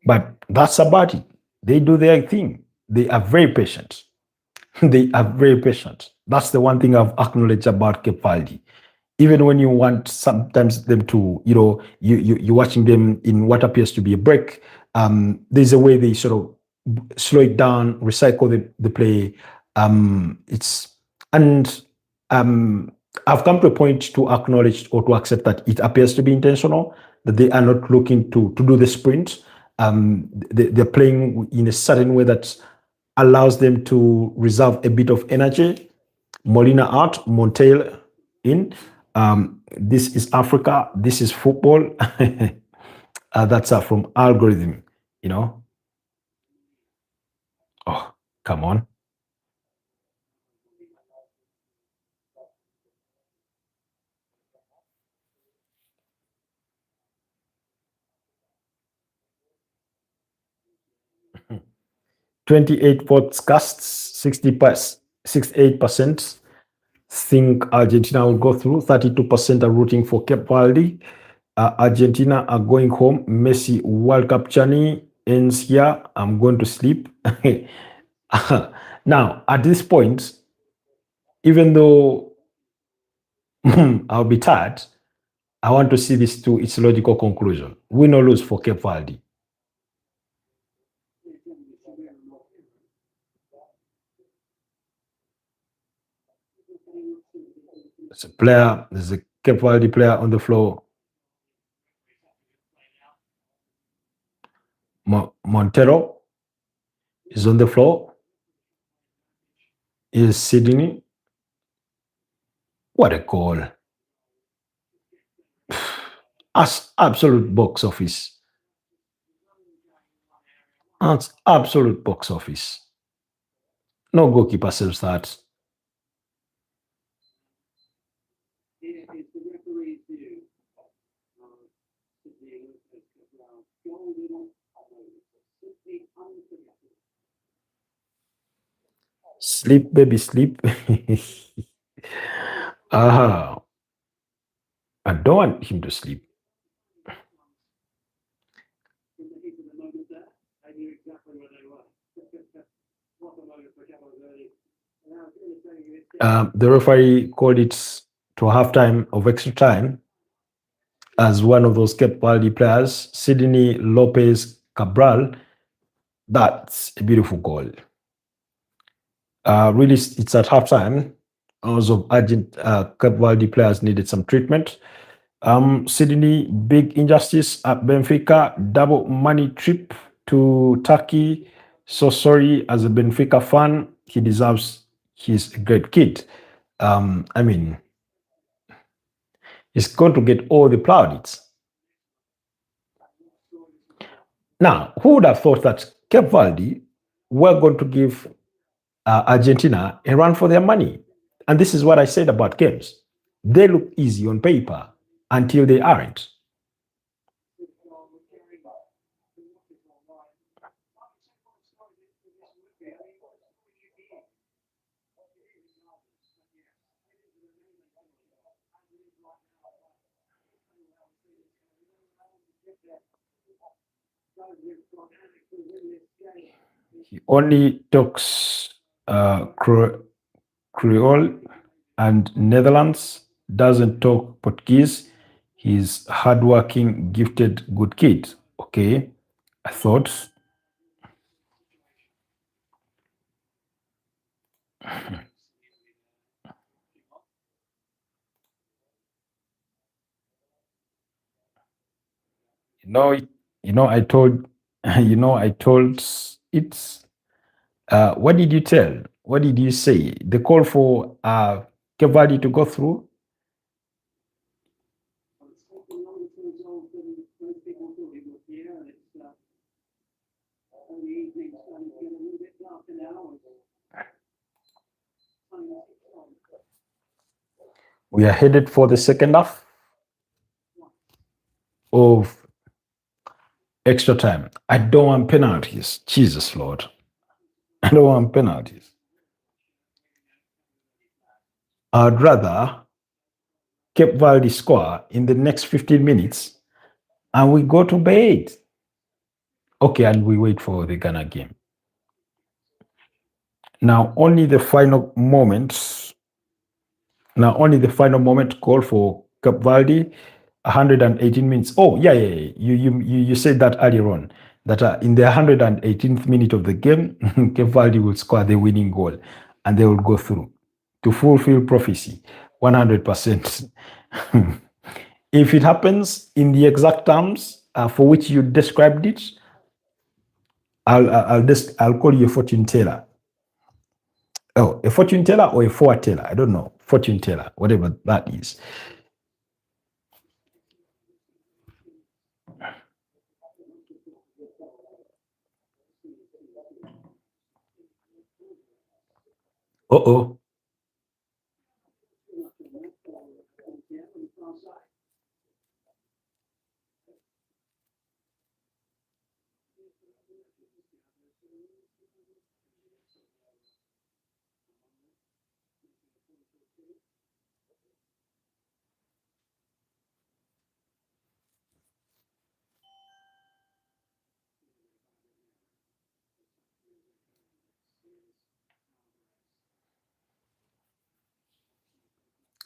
but that's about it. They do their thing. They are very patient. They are very patient. That's the one thing I've acknowledged about Cape Verde. Even when you want sometimes them to, you're watching them in what appears to be a break, there's a way they sort of slow it down, recycle the play. I've come to a point to acknowledge or to accept that it appears to be intentional, that they are not looking to do the sprint. They're playing in a certain way that allows them to reserve a bit of energy. Molina out, Montiel in. This is Africa. This is football. That's from algorithm, Oh, come on. Hmm. 28 podcasts, 68% think Argentina will go through. 32% are rooting for Cape Verde. Argentina are going home. Messi World Cup journey ends here. I'm going to sleep. Now, at this point, even though I'll be tired, I want to see this to its logical conclusion. Win or lose for Cape Verde. There's a Cape Verde player on the floor. Montero is on the floor. Is Sydney. What a goal. That's absolute box office. That's absolute box office. No goalkeeper saves that. Here is the referee's view. Sydney has golden simply unforgettable. Sleep, baby, sleep. Ah, I don't want him to sleep. In the heat of the moment there, they knew exactly where they were. What a moment for Verde. Now, it's really saying The referee called it to halftime of extra time as one of those Cape Verde players, Sydney Lopez Cabral. That's a beautiful goal. Really, it's at halftime. Also, Cape Verde players needed some treatment. Sydney, big injustice at Benfica, double money trip to Turkey. So sorry, as a Benfica fan, he deserves. He's a great kid. I mean, he's going to get all the plaudits. Now, who would have thought that Cape Verde were going to give Argentina a run for their money? And this is what I said about games. They look easy on paper until they aren't. He only talks Creole and Netherlands, doesn't talk Portuguese. He's hardworking, gifted, good kid. Okay, I thought. I told, I told it. What did you tell? What did you say? The call for Cape Verde to go through. We are headed for the second half of extra time. I don't want penalties. Jesus Lord. I don't want penalties. I'd rather Cape Verde score in the next 15 minutes and we go to bed. Okay, and we wait for the Ghana game. Now, only the final moment call for Cape Verde, 118 minutes. Oh, yeah. You said that earlier on, that in the 118th minute of the game, Cape Verde will score the winning goal and they will go through to fulfill prophecy, 100%. If it happens in the exact terms for which you described it, I'll call you a fortune teller. Oh, a fortune teller or a forward teller? I don't know. Fortune teller, whatever that is. Uh-oh.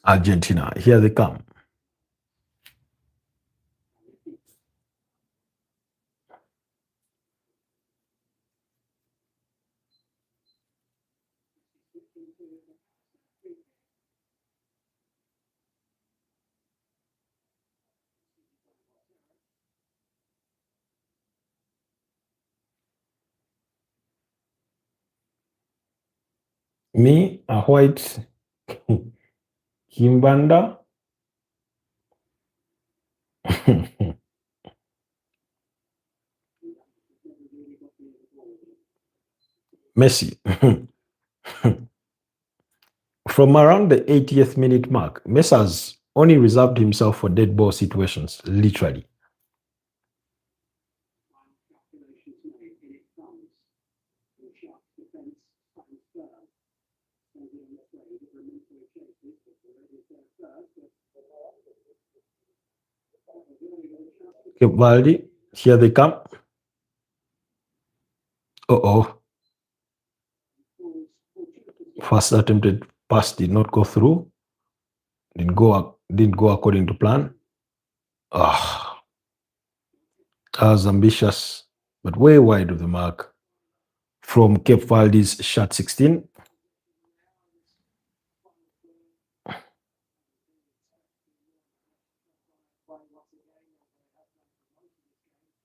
Argentina, here they come. Me, a white Kimbanda. Messi. From around the 80th minute mark, Messi has only reserved himself for dead ball situations, literally. Okay, Valdi, here they come. Uh-oh. First attempted pass did not go through. Didn't go according to plan. Ah, that was ambitious, but way wide of the mark. From Cape Verde's shot 16.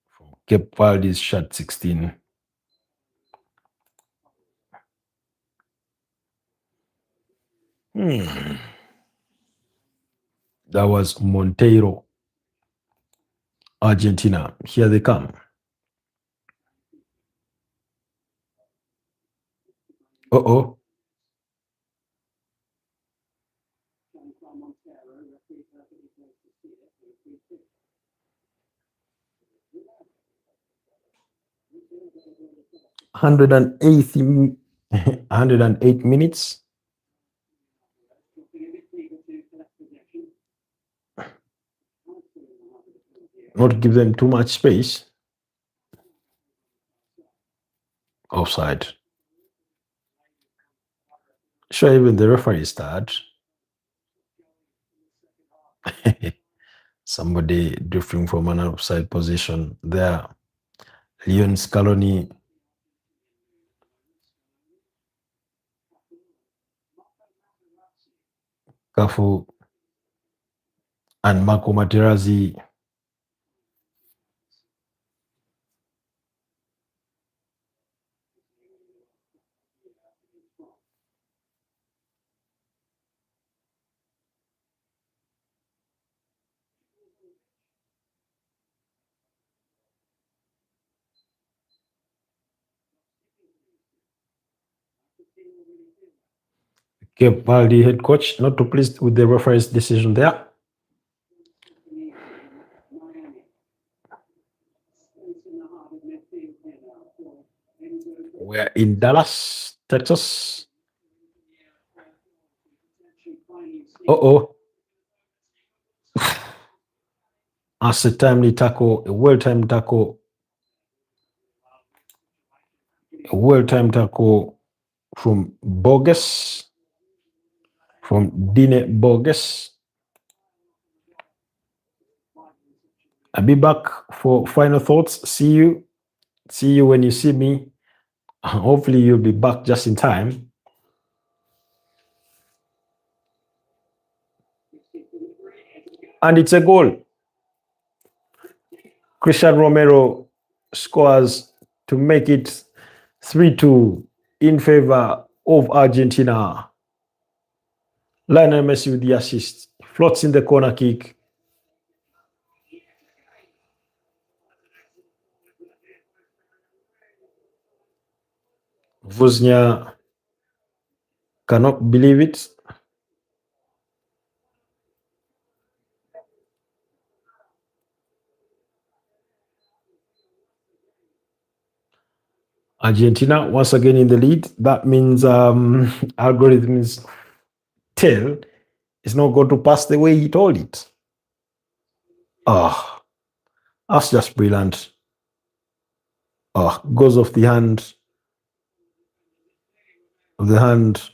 From Cape Verde's shot 16. That was Monteiro, Argentina. Here they come. Uh-oh. Hundred and 108 minutes. Not give them too much space. Offside. Sure, even the referee is tired. Somebody drifting from an offside position there. Leon Scaloni. Cafu and Marco Materazzi. Cape Verde head coach not too pleased with the referee's decision there. We're in Dallas, Texas. Uh-oh. As a timely tackle, a well-timed tackle. A well-timed tackle from Bogus. From Dine Bogus. I'll be back for final thoughts. See you. See you when you see me. Hopefully you'll be back just in time. And it's a goal. Christian Romero scores to make it 3-2 in favor of Argentina. Lionel Messi with the assist. Floats in the corner kick. Woznia cannot believe it. Argentina once again in the lead. That means algorithm's tail is not going to pass the way he told it. Oh, that's just brilliant. Oh, goes off the hand of the hand.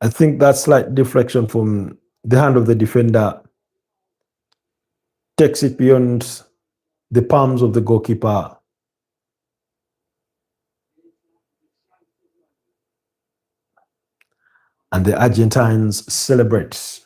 I think that slight deflection from the hand of the defender takes it beyond the palms of the goalkeeper. And the Argentines celebrate.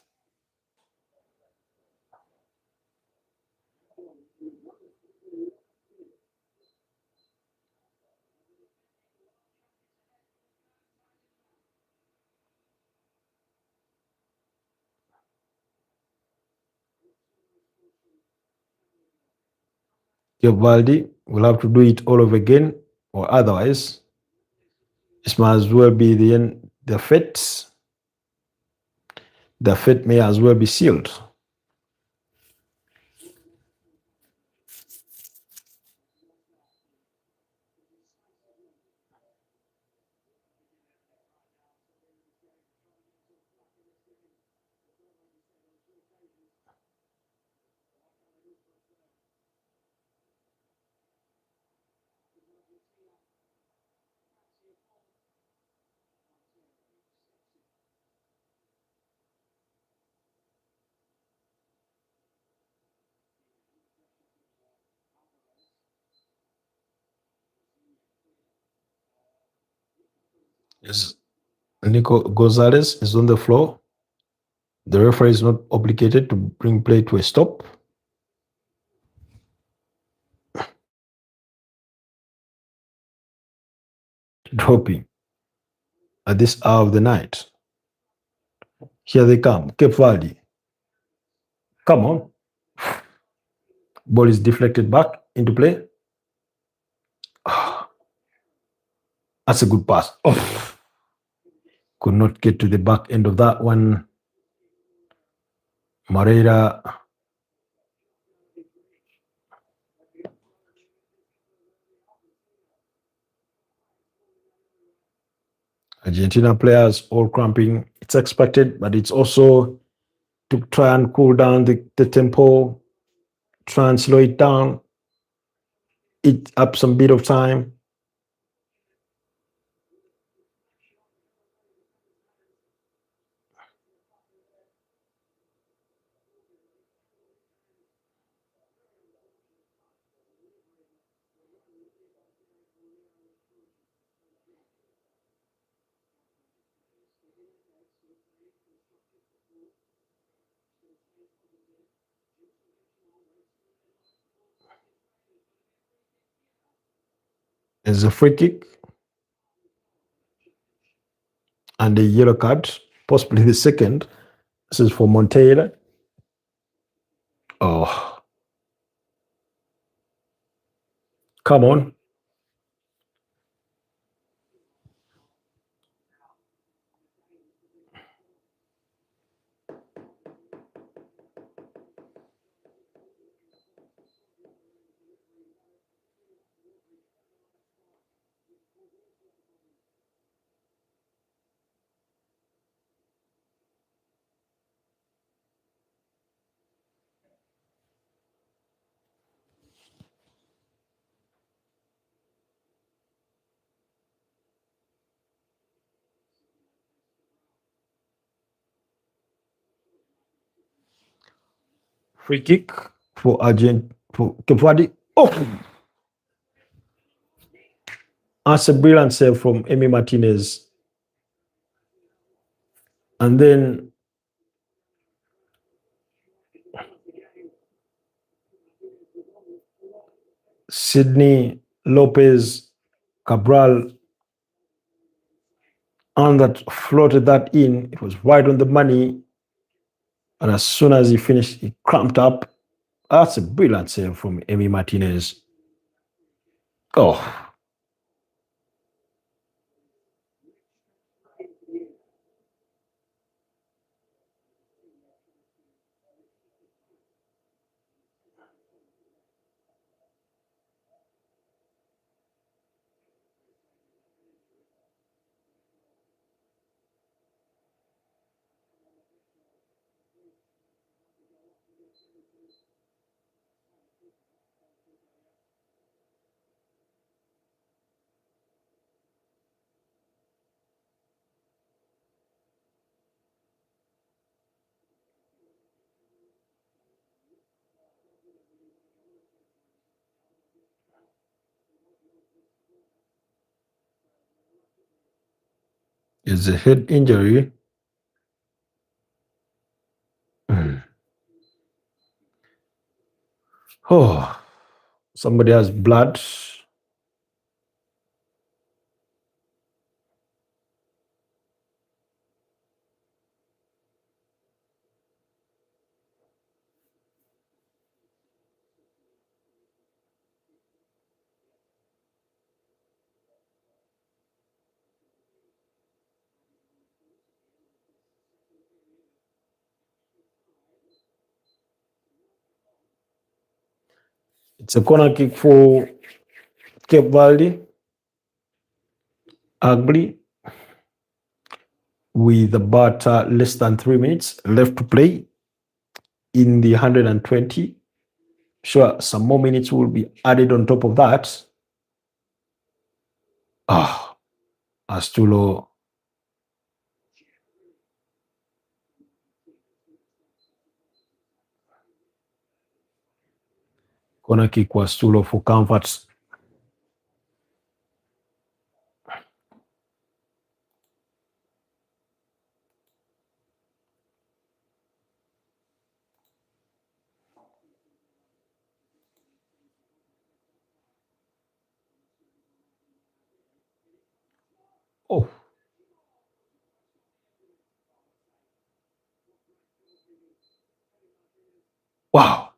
Valdi will have to do it all over again, or otherwise, it might as well be the end. The fate may as well be sealed. Yes. Nico Gonzalez is on the floor. The referee is not obligated to bring play to a stop. Dropping at this hour of the night. Here they come. Cape Verde. Come on. Ball is deflected back into play. That's a good pass. Oh. Could not get to the back end of that one. Moreira. Argentina players all cramping. It's expected, but it's also to try and cool down the tempo, try and slow it down, eat up some bit of time. There's a free kick and a yellow card, possibly the second. This is for Monteiro. Oh, come on. Free kick for Cape Verde. Oh, that's a brilliant save from Emi Martinez. And then Sydney Lopez Cabral, and that floated that in. It was right on the money. And as soon as he finished, he cramped up. That's a brilliant save from Emi Martinez. Oh, It's a head injury. Mm. Oh, somebody has blood. It's a corner kick for Cape Verde. Ugly. With about less than 3 minutes left to play in the 120. Sure, some more minutes will be added on top of that. Ah, Astulo. Corner kick was Astulo for comfort. Oh, wow.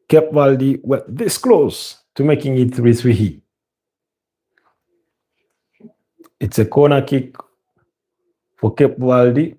Cape Verde were this close to making it 3-3. It's a corner kick for Cape Verde.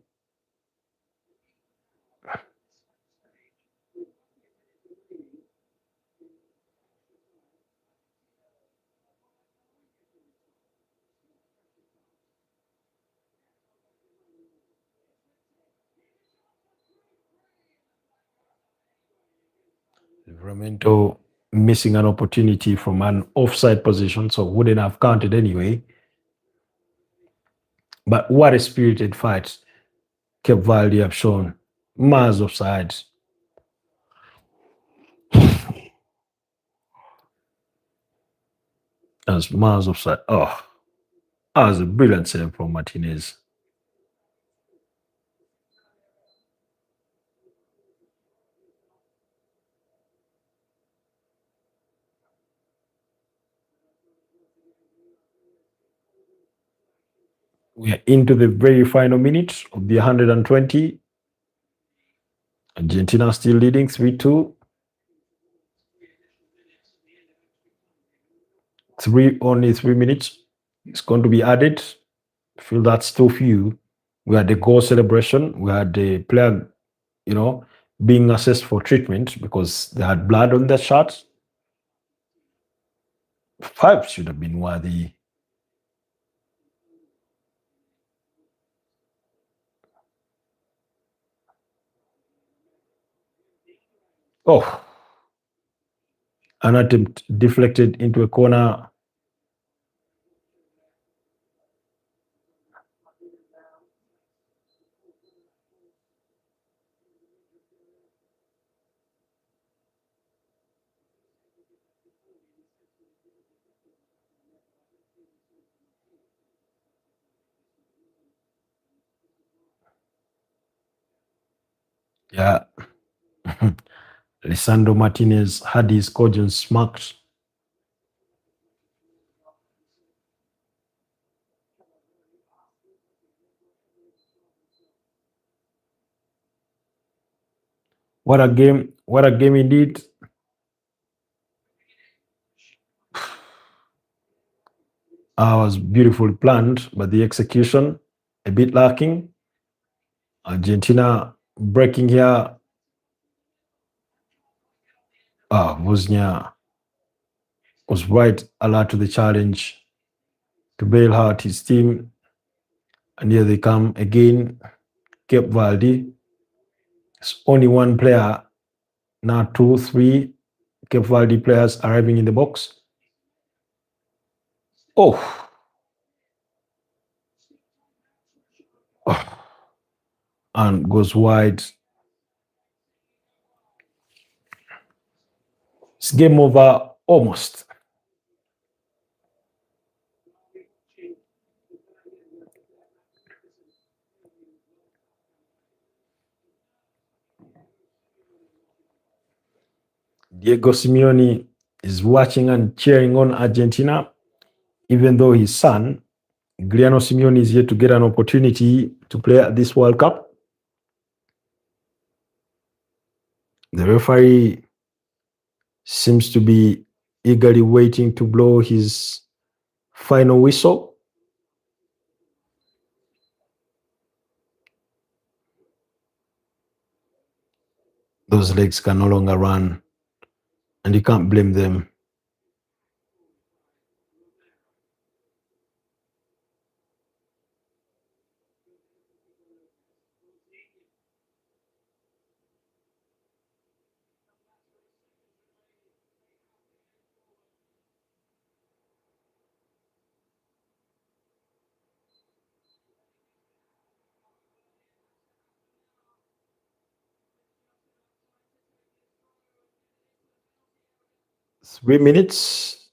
Livramento missing an opportunity from an offside position, so wouldn't have counted anyway. But what a spirited fight Cape Verde have shown. Miles of sides. That's miles of side. Oh, that was a brilliant save from Martinez. We are into the very final minutes of the 120. Argentina still leading 3-2. Only 3 minutes. It's going to be added. I feel that's too few. We had the goal celebration. We had the player, being assessed for treatment because they had blood on their shirts. 5 should have been worthy. Oh, an attempt deflected into a corner. Yeah. Lisandro Martinez had his caution smacked. What a game. What a game indeed. Was beautifully planned, but the execution a bit lacking. Argentina breaking here. Woznia was right alert to the challenge to bail out his team. And here they come again. Cape Verde. It's only one player, now 2, 3 Cape Verde players arriving in the box. Oh. And goes wide. It's game over almost. Diego Simeone is watching and cheering on Argentina, even though his son, Giuliano Simeone, is yet to get an opportunity to play at this World Cup. The referee seems to be eagerly waiting to blow his final whistle. Those legs can no longer run, and you can't blame them. Three minutes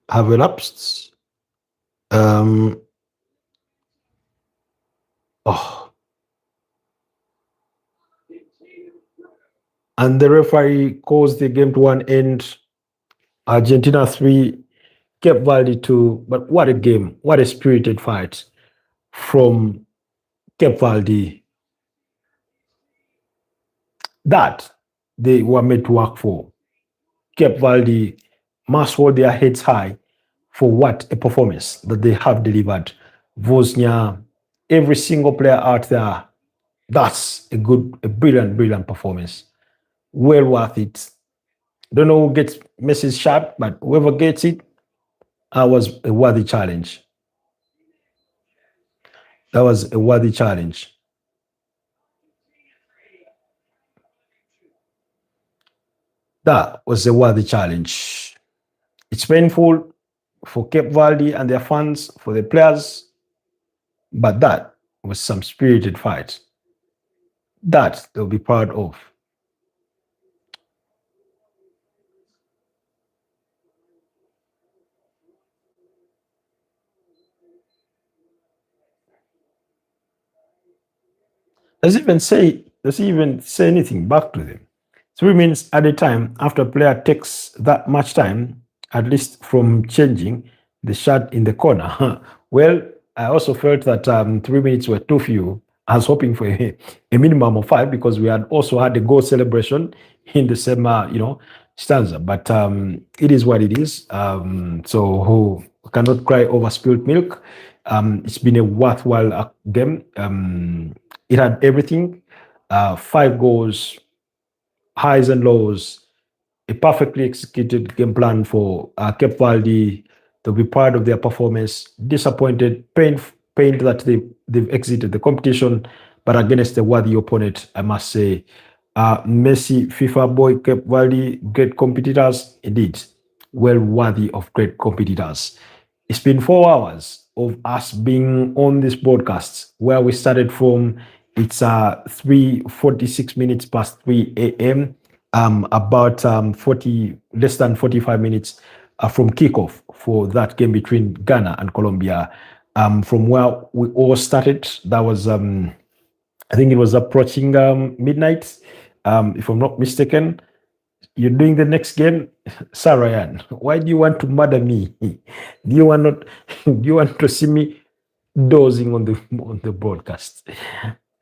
have elapsed. Um, oh, and the referee calls the game to an end. Argentina 3, Cape Verde 2. But what a game. What a spirited fight from Cape Verde that they were made to work for. Cape Verde must hold their heads high for what a performance that they have delivered. Vosnia, every single player out there, that's a brilliant performance. Well worth it. Don't know who gets Messi's shot, but whoever gets it, was a worthy challenge. That was a worthy challenge. That was a worthy challenge. It's painful for Cape Verde and their fans, for the players, but that was some spirited fight. That they'll be proud of. Does he even say anything back to them? 3 minutes at a time after a player takes that much time, at least from changing the shot in the corner. Well, I also felt that 3 minutes were too few. I was hoping for a minimum of five because we had also had the goal celebration in the same, stanza. But it is what it is. So who cannot cry over spilled milk? It's been a worthwhile game. It had everything: 5 goals, highs and lows, a perfectly executed game plan for Cape Verde. They'll be proud of their performance. Disappointed, pained that they've exited the competition, but against a worthy opponent, I must say. Messi, FIFA boy, Cape Verde, great competitors, indeed, well worthy of great competitors. It's been 4 hours of us being on this broadcast where we started from. It's 3:46 past 3 a.m. About 40 less than 45 minutes from kickoff for that game between Ghana and Colombia. From where we all started, that was I think it was approaching midnight, if I'm not mistaken. You're doing the next game, Sarayan. Why do you want to murder me? Do you want not? Do you want to see me dozing on the broadcast?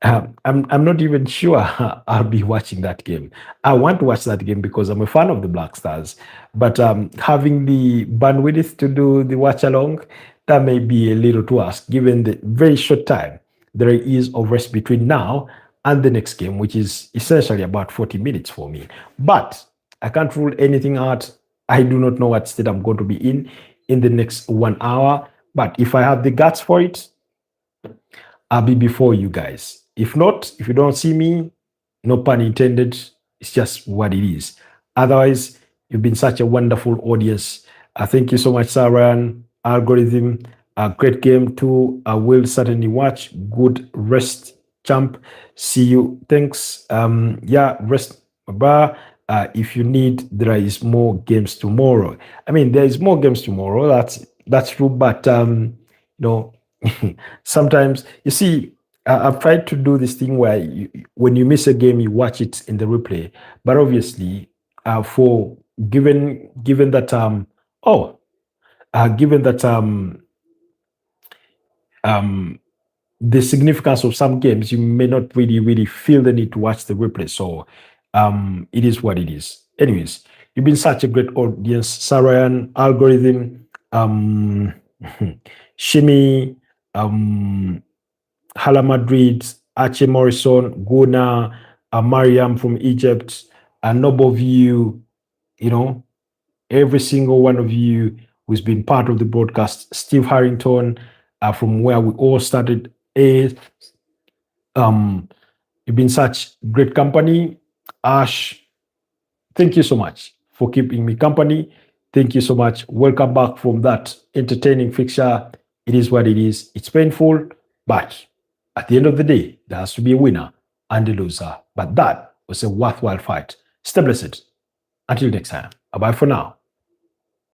I'm not even sure I'll be watching that game. I want to watch that game because I'm a fan of the Black Stars, but having the bandwidth to do the watch along, that may be a little to ask given the very short time there is of rest between now and the next game, which is essentially about 40 minutes for me. But I can't rule anything out. I do not know what state I'm going to be in the next 1 hour. But if I have the guts for it, I'll be before you guys. If not, if you don't see me, no pun intended, it's just what it is. Otherwise, you've been such a wonderful audience. Thank you so much, Saran. Algorithm, a great game too. I will certainly watch. Good rest, champ. See you. Thanks. Rest, bye. If you need, there is more games tomorrow. I mean, there is more games tomorrow. That's true, but sometimes you see, I've tried to do this thing where when you miss a game, you watch it in the replay. But obviously, for given that oh given that um the significance of some games, you may not really feel the need to watch the replay. So it is what it is. Anyways, you've been such a great audience. Sarayan, Algorithm, Shimi, Hala Madrid, Archie Morrison, Guna, Mariam from Egypt, a Noble View, you know, every single one of you who's been part of the broadcast, Steve Harrington, from where we all started. Um, you've been such great company. Ash, thank you so much for keeping me company. Thank you so much. Welcome back from that entertaining fixture. It is what it is. It's painful, but at the end of the day, there has to be a winner and a loser. But that was a worthwhile fight. Stay blessed. Until next time. Bye bye for now.